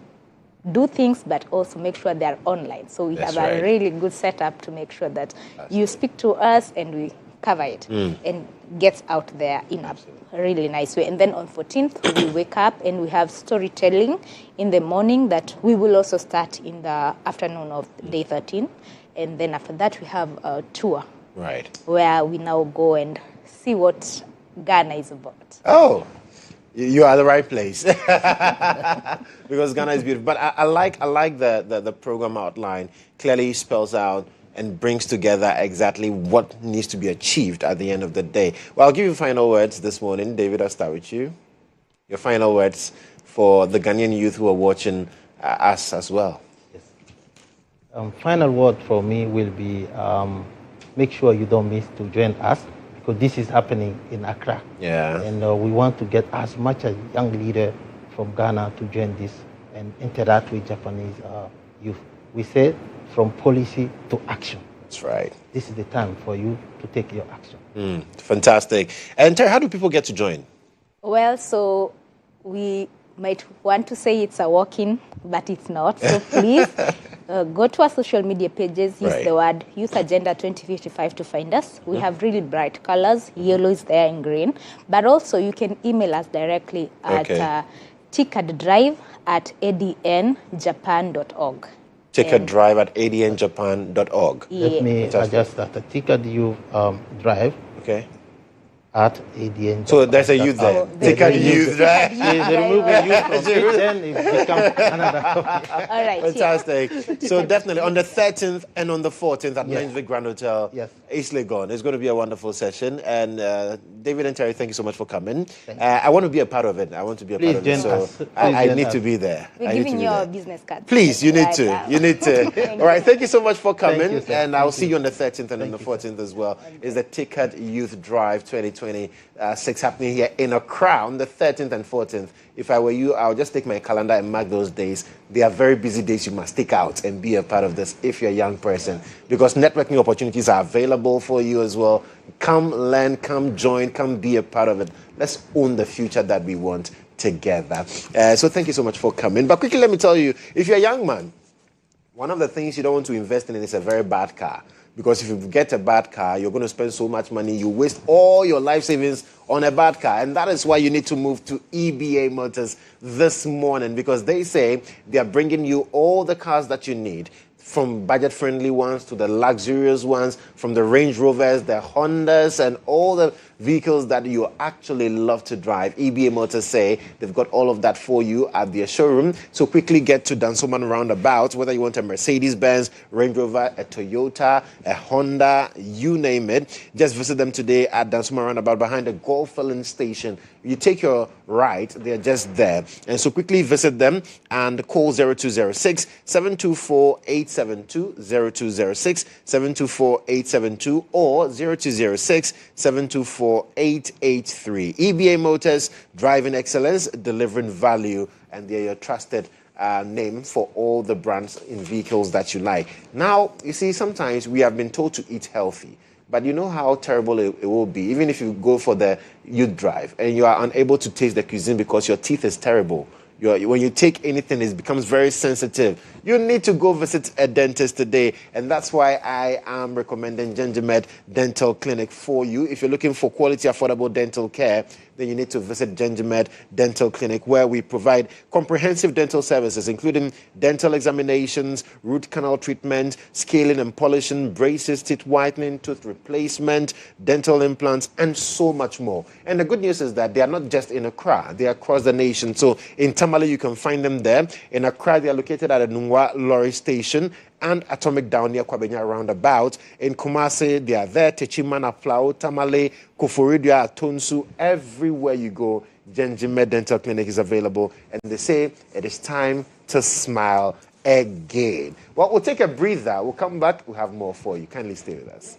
do things, but also make sure they're online. So we have a really good setup to make sure that you speak to us and we cover it and gets out there in a really nice way. And then on 14th, we wake up and we have storytelling in the morning that we will also start in the afternoon of day 13. And then after that, we have a tour where we now go and see what Ghana is about. Oh, you are the right place because Ghana is beautiful. But I like the program outline. Clearly spells out and brings together exactly what needs to be achieved at the end of the day. Well, I'll give you final words this morning. David, I'll start with you. Your final words for the Ghanaian youth who are watching us as well. Yes. Final word for me will be make sure you don't miss to join us because this is happening in Accra. And we want to get as much as young leader from Ghana to join this and interact with Japanese youth. We say from policy to action. That's right. This is the time for you to take your action. Fantastic. And Terry, how do people get to join? Well, so we might want to say it's a walk-in, but it's not. So please go to our social media pages, use the word Youth Agenda 2055 to find us. We have really bright colors. Yellow is there and green. But also you can email us directly at tickaddrive@adnjapan.org. Ticket Drive at adnjapan.org. Let me adjust that. The Ticket Youth Drive. Okay. At ADN. So there's a youth there. Ticket Youth Drive. If they remove the youth from it, then it becomes another topic. All right. Fantastic. So definitely on the 13th and on the 14th at Lensville Grand Hotel, East Legon. It's going to be a wonderful session. And David and Terry, thank you so much for coming. I want to be a part of it. I want to be a part of it. So I need to be there. We're giving you our business card. Please, you need to. You need to. All right. Thank you so much for coming. And I'll see you on the 13th and on the 14th as well. It's the Ticket Youth Drive 2026 happening here in Accra on the 13th and 14th. If I were you, I'll just take my calendar and mark those days. They are very busy days you must take out and be a part of this if you're a young person, because networking opportunities are available for you as well. Come learn, come join, come be a part of it. Let's own the future that we want together. So thank you so much for coming. But quickly, let me tell you, if you're a young man, one of the things you don't want to invest in is a very bad car. Because if you get a bad car, you're going to spend so much money, you waste all your life savings on a bad car. And that is why you need to move to EBA Motors this morning, because they say they are bringing you all the cars that you need, from budget-friendly ones to the luxurious ones, from the Range Rovers, the Hondas, and all the vehicles that you actually love to drive. EBA Motors say they've got all of that for you at their showroom. So quickly get to Dansoman Roundabout, whether you want a Mercedes-Benz, Range Rover, a Toyota, a Honda, you name it. Just visit them today at Dansoman Roundabout behind the Golf Filling Station. You take your right, they're just there. And so quickly visit them and call 0206 724 872, 0206 724 872, or 0206 724 883. EBA Motors, driving excellence, delivering value, and they're your trusted name for all the brands in vehicles that you like. Now, you see, sometimes we have been told to eat healthy, but you know how terrible it will be, even if you go for the youth drive and you are unable to taste the cuisine because your teeth is terrible. When you take anything, it becomes very sensitive. You need to go visit a dentist today, and that's why I am recommending Gingermed Dental Clinic for you. If you're looking for quality, affordable dental care, then you need to visit Gingermed Dental Clinic, where we provide comprehensive dental services, including dental examinations, root canal treatment, scaling and polishing, braces, teeth whitening, tooth replacement, dental implants, and so much more. And the good news is that they are not just in Accra, they are across the nation. So in Tamale, you can find them there. In Accra, they are located at the Nungwa Lorry Station and Atomic Down near Kwabenya Roundabout. In Kumasi, they are there. Techimana, Plao, Tamale, Koforidia, Tonsu, everywhere you go, Gingermed Dental Clinic is available. And they say it is time to smile again. Well, we'll take a breather. We'll come back. We'll have more for you. Kindly stay with us.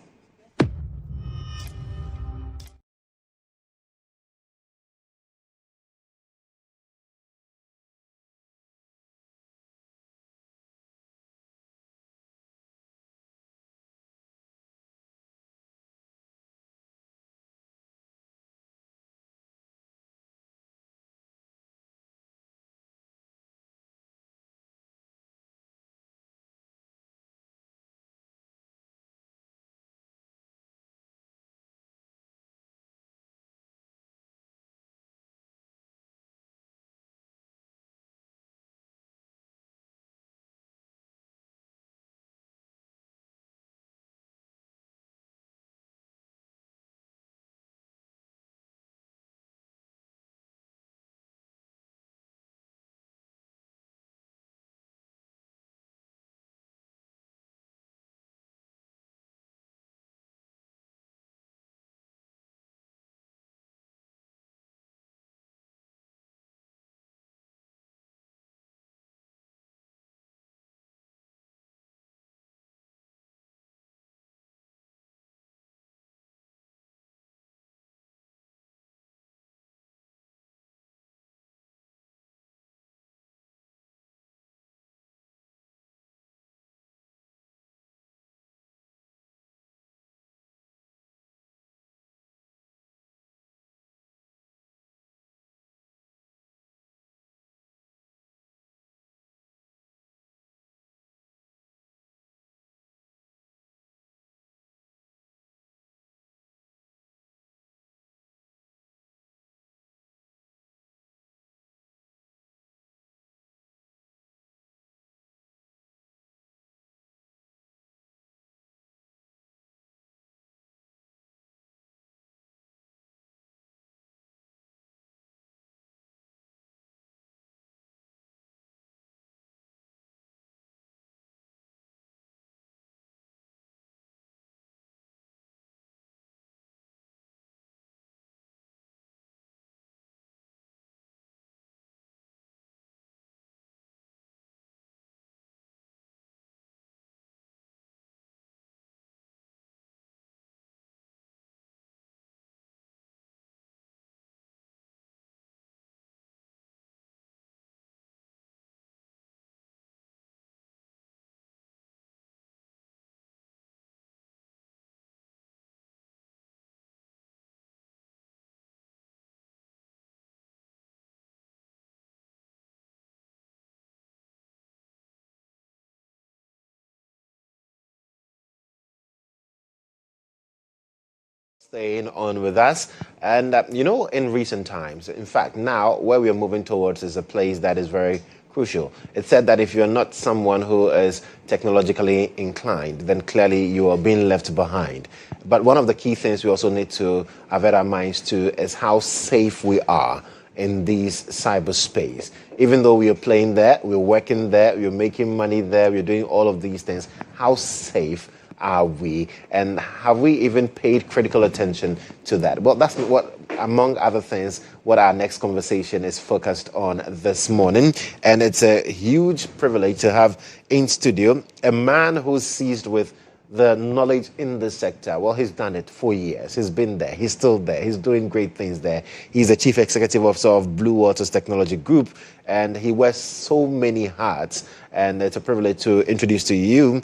Staying on with us. And, in recent times, in fact, now where we are moving towards is a place that is very crucial. It's said that if you're not someone who is technologically inclined, then clearly you are being left behind. But one of the key things we also need to have at our minds too is how safe we are in these cyberspace. Even though we are playing there, we're working there, we're making money there, we're doing all of these things, how safe are we? And have we even paid critical attention to that? Well, that's what, among other things, what our next conversation is focused on this morning. And it's a huge privilege to have in studio a man who's seized with the knowledge in the sector. Well, he's done it for years. He's been there. He's still there. He's doing great things there. He's the Chief Executive Officer of Blue Waters Technology Group, and he wears so many hats. And it's a privilege to introduce to you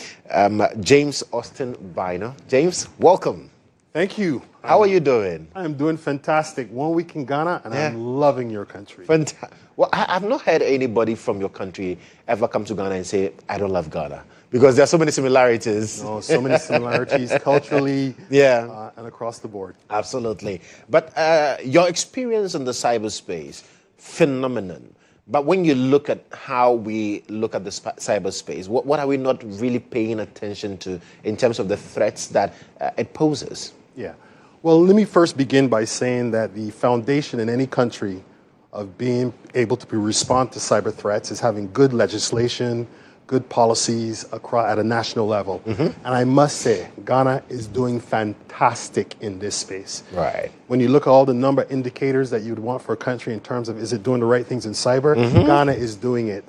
James Austin Bino. James, welcome. Thank you. How are you doing? I'm doing fantastic. 1 week in Ghana, and I'm loving your country. Well, I've not heard anybody from your country ever come to Ghana and say, I don't love Ghana. Because there are so many similarities. No, so many similarities culturally and across the board. Absolutely. But your experience in the cyberspace, phenomenon. But when you look at how we look at the cyberspace, what are we not really paying attention to in terms of the threats that it poses? Yeah. Well, let me first begin by saying that the foundation in any country of being able to respond to cyber threats is having good legislation, good policies at a national level. And I must say, Ghana is doing fantastic in this space. Right. When you look at all the number indicators that you'd want for a country in terms of is it doing the right things in cyber, Ghana is doing it.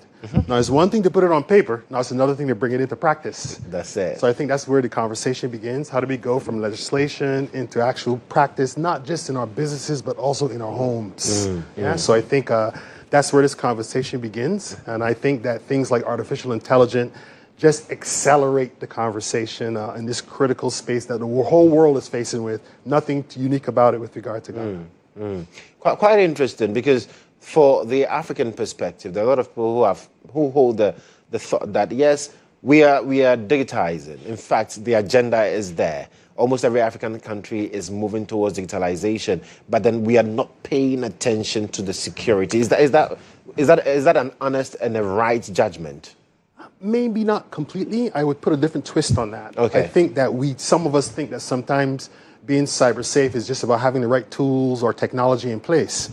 Now, it's one thing to put it on paper. Now, it's another thing to bring it into practice. That's it. So I think that's where the conversation begins. How do we go from legislation into actual practice, not just in our businesses, but also in our homes? So I think that's where this conversation begins. And I think that things like artificial intelligence just accelerate the conversation in this critical space that the whole world is facing with. Nothing unique about it with regard to Ghana. Quite interesting, because for the African perspective, there are a lot of people who hold the thought that, yes, we are digitizing. In fact, the agenda is there. Almost every African country is moving towards digitalization, but then we are not paying attention to the security. Is that an honest and a right judgment? Maybe not completely. I would put a different twist on that. Okay. I think that some of us think that sometimes being cyber safe is just about having the right tools or technology in place.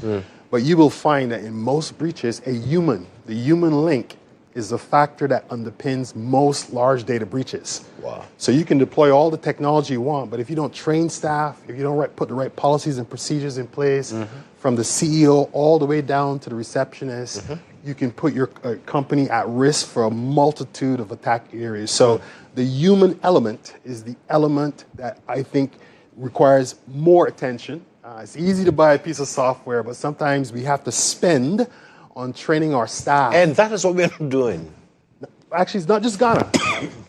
But you will find that in most breaches, the human link is the factor that underpins most large data breaches. Wow. So you can deploy all the technology you want, but if you don't train staff, if you don't put the right policies and procedures in place, from the CEO all the way down to the receptionist, you can put your company at risk for a multitude of attack areas. So the human element is the element that I think requires more attention. It's easy to buy a piece of software, but sometimes we have to spend on training our staff. And that is what we're doing. Actually, it's not just Ghana.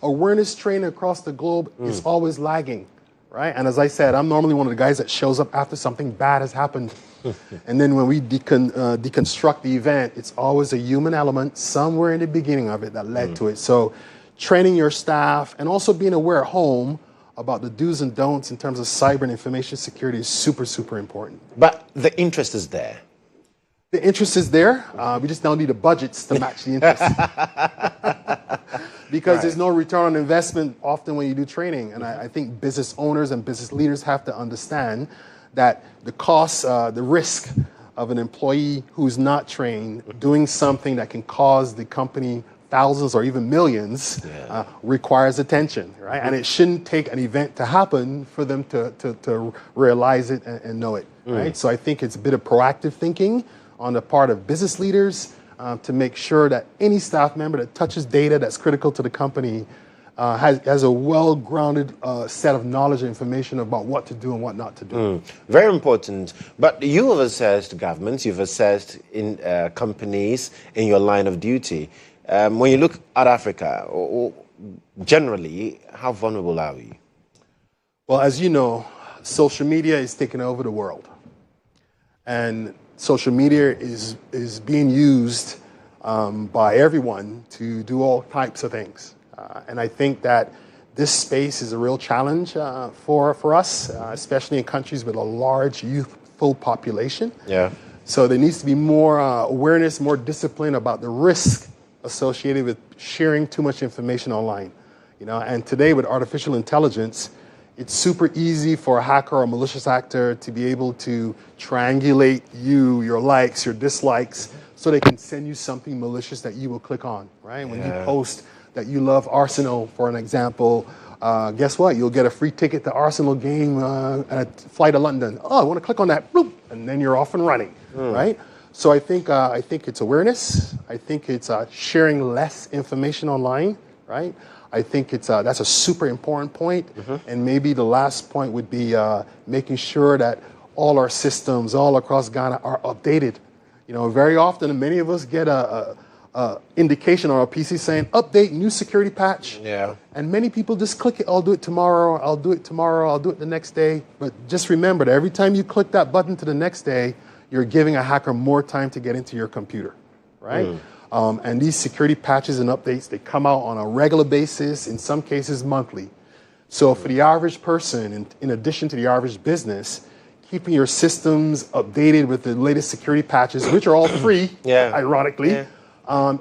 Awareness training across the globe is always lagging, right? And as I said, I'm normally one of the guys that shows up after something bad has happened. And then when we deconstruct the event, it's always a human element somewhere in the beginning of it that led to it. So training your staff and also being aware at home about the do's and don'ts in terms of cyber and information security is super, super important. But the interest is there. The interest is there. We just now need the budgets to match the interest. Because there's no return on investment often when you do training. And I think business owners and business leaders have to understand that the cost, the risk of an employee who's not trained doing something that can cause the company thousands or even millions requires attention, right? And it shouldn't take an event to happen for them to realize it and know it, right? So I think it's a bit of proactive thinking on the part of business leaders to make sure that any staff member that touches data that's critical to the company has a well-grounded set of knowledge and information about what to do and what not to do. Very important. But you have assessed governments, you've assessed in companies in your line of duty. When you look at Africa, generally, how vulnerable are we? Well, as you know, social media is taking over the world. And social media is being used by everyone to do all types of things. And I think that this space is a real challenge for us, especially in countries with a large youthful population. Yeah. So there needs to be more awareness, more discipline about the risk associated with sharing too much information online. And today with artificial intelligence, it's super easy for a hacker or a malicious actor to be able to triangulate your likes, your dislikes, so they can send you something malicious that you will click on, right? When you post that you love Arsenal, for an example, guess what? You'll get a free ticket to Arsenal game at a flight to London. Oh, I want to click on that, boop, and then you're off and running, right? So I think it's awareness. I think it's sharing less information online, right? I think that's a super important point. And maybe the last point would be making sure that all our systems all across Ghana are updated. Very often, many of us get a indication on our PC saying, update, new security patch. Yeah. And many people just click it, I'll do it tomorrow, I'll do it tomorrow, I'll do it the next day. But just remember that every time you click that button to the next day, you're giving a hacker more time to get into your computer, right? And these security patches and updates, they come out on a regular basis, in some cases monthly. So for the average person, in addition to the average business, keeping your systems updated with the latest security patches, which are all free, ironically,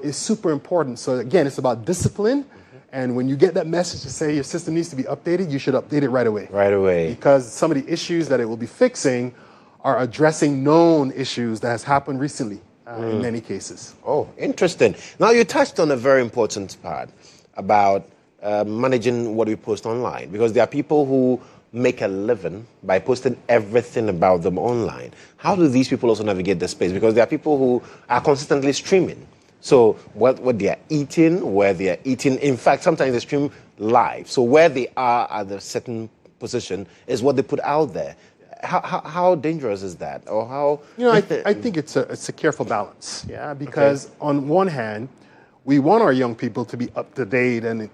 is super important. So again, it's about discipline. And when you get that message to say your system needs to be updated, you should update it right away. Right away. Because some of the issues that it will be fixing are addressing known issues that has happened recently in many cases. Oh, interesting. Now, you touched on a very important part about managing what we post online, because there are people who make a living by posting everything about them online. How do these people also navigate the space? Because there are people who are consistently streaming. So what they are eating, where they are eating, in fact, sometimes they stream live. So where they are at a certain position is what they put out there. How dangerous is that? Or how? I think it's a careful balance, because on one hand, we want our young people to be up to date and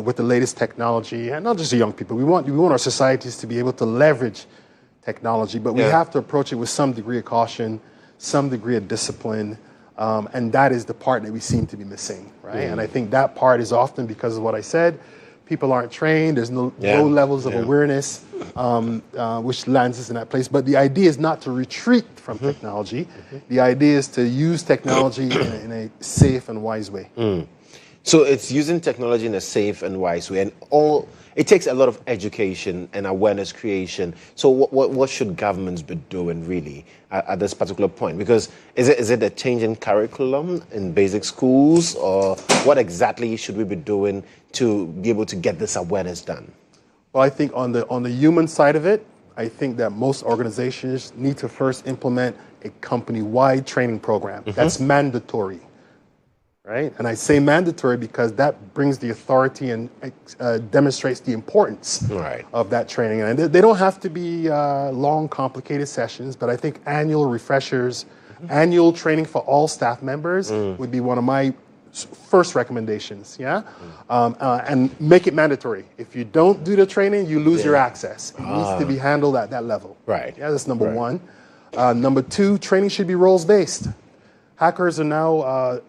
with the latest technology, and not just the young people. We want our societies to be able to leverage technology, but we have to approach it with some degree of caution, some degree of discipline, and that is the part that we seem to be missing, right? And I think that part is often because of what I said. People aren't trained. There's low levels of awareness, which lands us in that place. But the idea is not to retreat from technology. The idea is to use technology in a safe and wise way. So it's using technology in a safe and wise way. And it takes a lot of education and awareness creation. So what should governments be doing really at this particular point? Because is it a change in curriculum in basic schools, or what exactly should we be doing to be able to get this awareness done? Well, I think on the human side of it, I think that most organizations need to first implement a company-wide training program. That's mandatory. Right? And I say mandatory because that brings the authority and demonstrates the importance of that training. And they don't have to be long, complicated sessions, but I think annual refreshers, annual training for all staff members would be one of my first recommendations, and make it mandatory. If you don't do the training, you lose your access. It needs to be handled at that level. Right. Yeah, that's number one. Number two, training should be roles-based. Hackers are now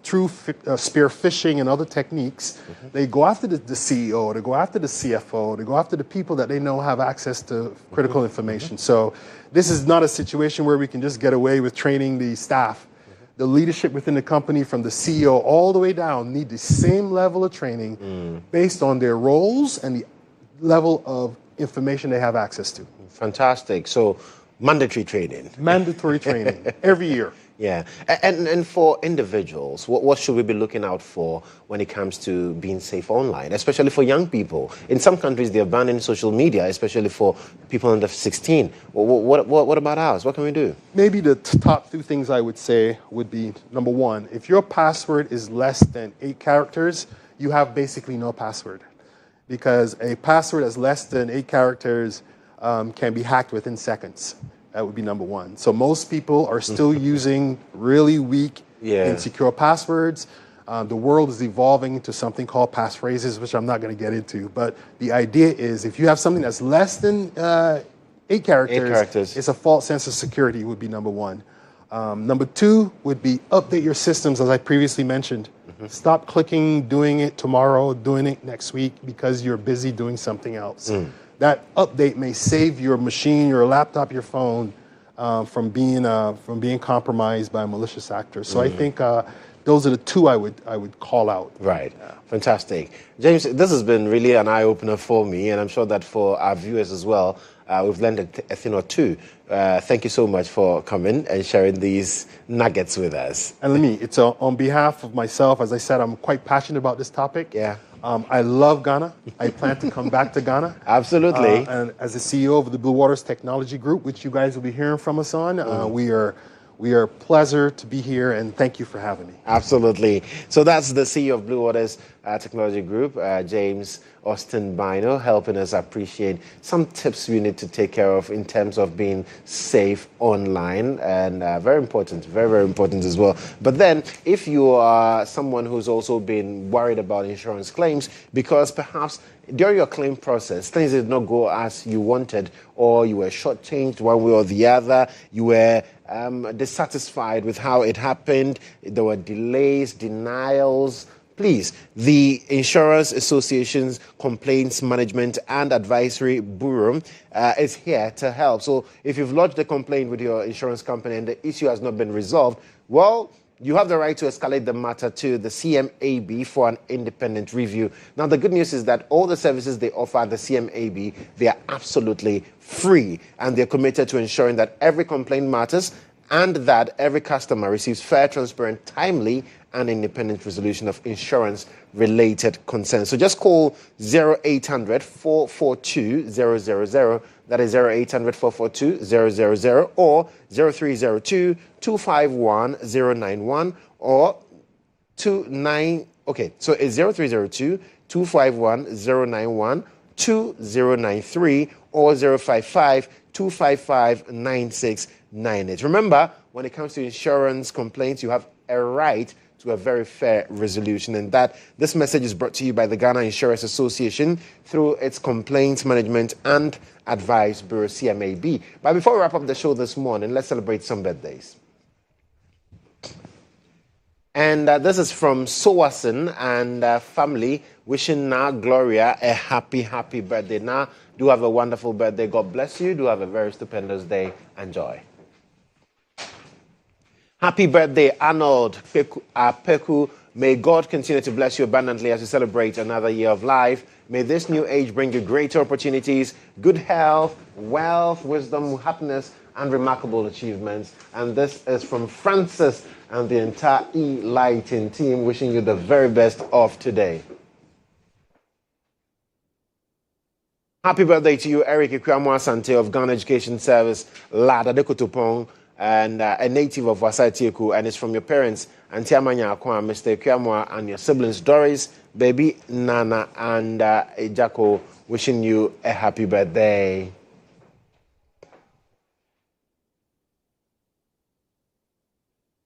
through spear phishing and other techniques, they go after the CEO, they go after the CFO, they go after the people that they know have access to critical information. So this is not a situation where we can just get away with training the staff. The leadership within the company, from the CEO all the way down, need the same level of training based on their roles and the level of information they have access to. Fantastic. So mandatory training. Mandatory training every year. Yeah. And for individuals, what should we be looking out for when it comes to being safe online, especially for young people? In some countries, they're banning social media, especially for people under 16. What about ours? What can we do? Maybe the top two things I would say would be, number one, if your password is less than 8 characters, you have basically no password. Because a password that's less than 8 characters can be hacked within seconds. That would be number one. So most people are still using really weak, insecure passwords. The world is evolving to something called passphrases, which I'm not going to get into. But the idea is, if you have something that's less than 8 characters, it's a false sense of security would be number one. Number 2 would be update your systems, as I previously mentioned. Stop clicking, doing it tomorrow, doing it next week because you're busy doing something else. That update may save your machine, your laptop, your phone from being compromised by malicious actors. So I think those are the 2 I would call out. Right. Fantastic. James, this has been really an eye-opener for me, and I'm sure that for our viewers as well. We've learned a thing or two. Thank you so much for coming and sharing these nuggets with us. And it's on behalf of myself. As I said, I'm quite passionate about this topic. Yeah. I love Ghana. I plan to come back to Ghana. Absolutely. And as the CEO of the Blue Waters Technology Group, which you guys will be hearing from us on, we are pleasure to be here, and thank you for having me. Absolutely. So that's the CEO of Blue Waters Technology Group, James Austin Bino, helping us appreciate some tips we need to take care of in terms of being safe online, and very important, very, very important as well. But then, if you are someone who's also been worried about insurance claims because perhaps during your claim process, things did not go as you wanted, or you were shortchanged one way or the other, you were dissatisfied with how it happened, there were delays, denials, please, the Insurance Association's Complaints Management and Advisory Bureau is here to help. So if you've lodged a complaint with your insurance company and the issue has not been resolved, well, you have the right to escalate the matter to the CMAB for an independent review. Now, the good news is that all the services they offer at the CMAB, they are absolutely free, and they're committed to ensuring that every complaint matters and that every customer receives fair, transparent, timely, and independent resolution of insurance-related concerns. So just call 0800-442-000. That is 0800-442-000 or 0302-251-091 or 29. Okay, so it's 0302-251-091, 2093 or 055-255-9698. Remember, when it comes to insurance complaints, you have a right to a very fair resolution, and that this message is brought to you by the Ghana Insurance Association through its Complaints Management and Advice Bureau, CMAB. But before we wrap up the show this morning, let's celebrate some birthdays. And this is from Sowason and family, wishing Na Gloria a happy, happy birthday. Na, do have a wonderful birthday. God bless you. Do have a very stupendous day. Enjoy. Happy birthday, Arnold Peku. May God continue to bless you abundantly as you celebrate another year of life. May this new age bring you greater opportunities, good health, wealth, wisdom, happiness, and remarkable achievements. And this is from Francis and the entire E-Lighting team, wishing you the very best of today. Happy birthday to you, Eric Ikwamwa Sante of Ghana Education Service, Lada de Kotopong, and a native of Wasatieku, and it's from your parents, Auntie Amanya Akwa, Mr. Ikwamwa, and your siblings, Doris, baby Nana, and Ejako, wishing you a happy birthday.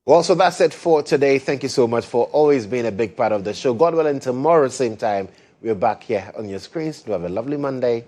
Well, so that's it for today. Thank you so much for always being a big part of the show. God willing, tomorrow, same time, we're back here on your screens. Do have a lovely Monday.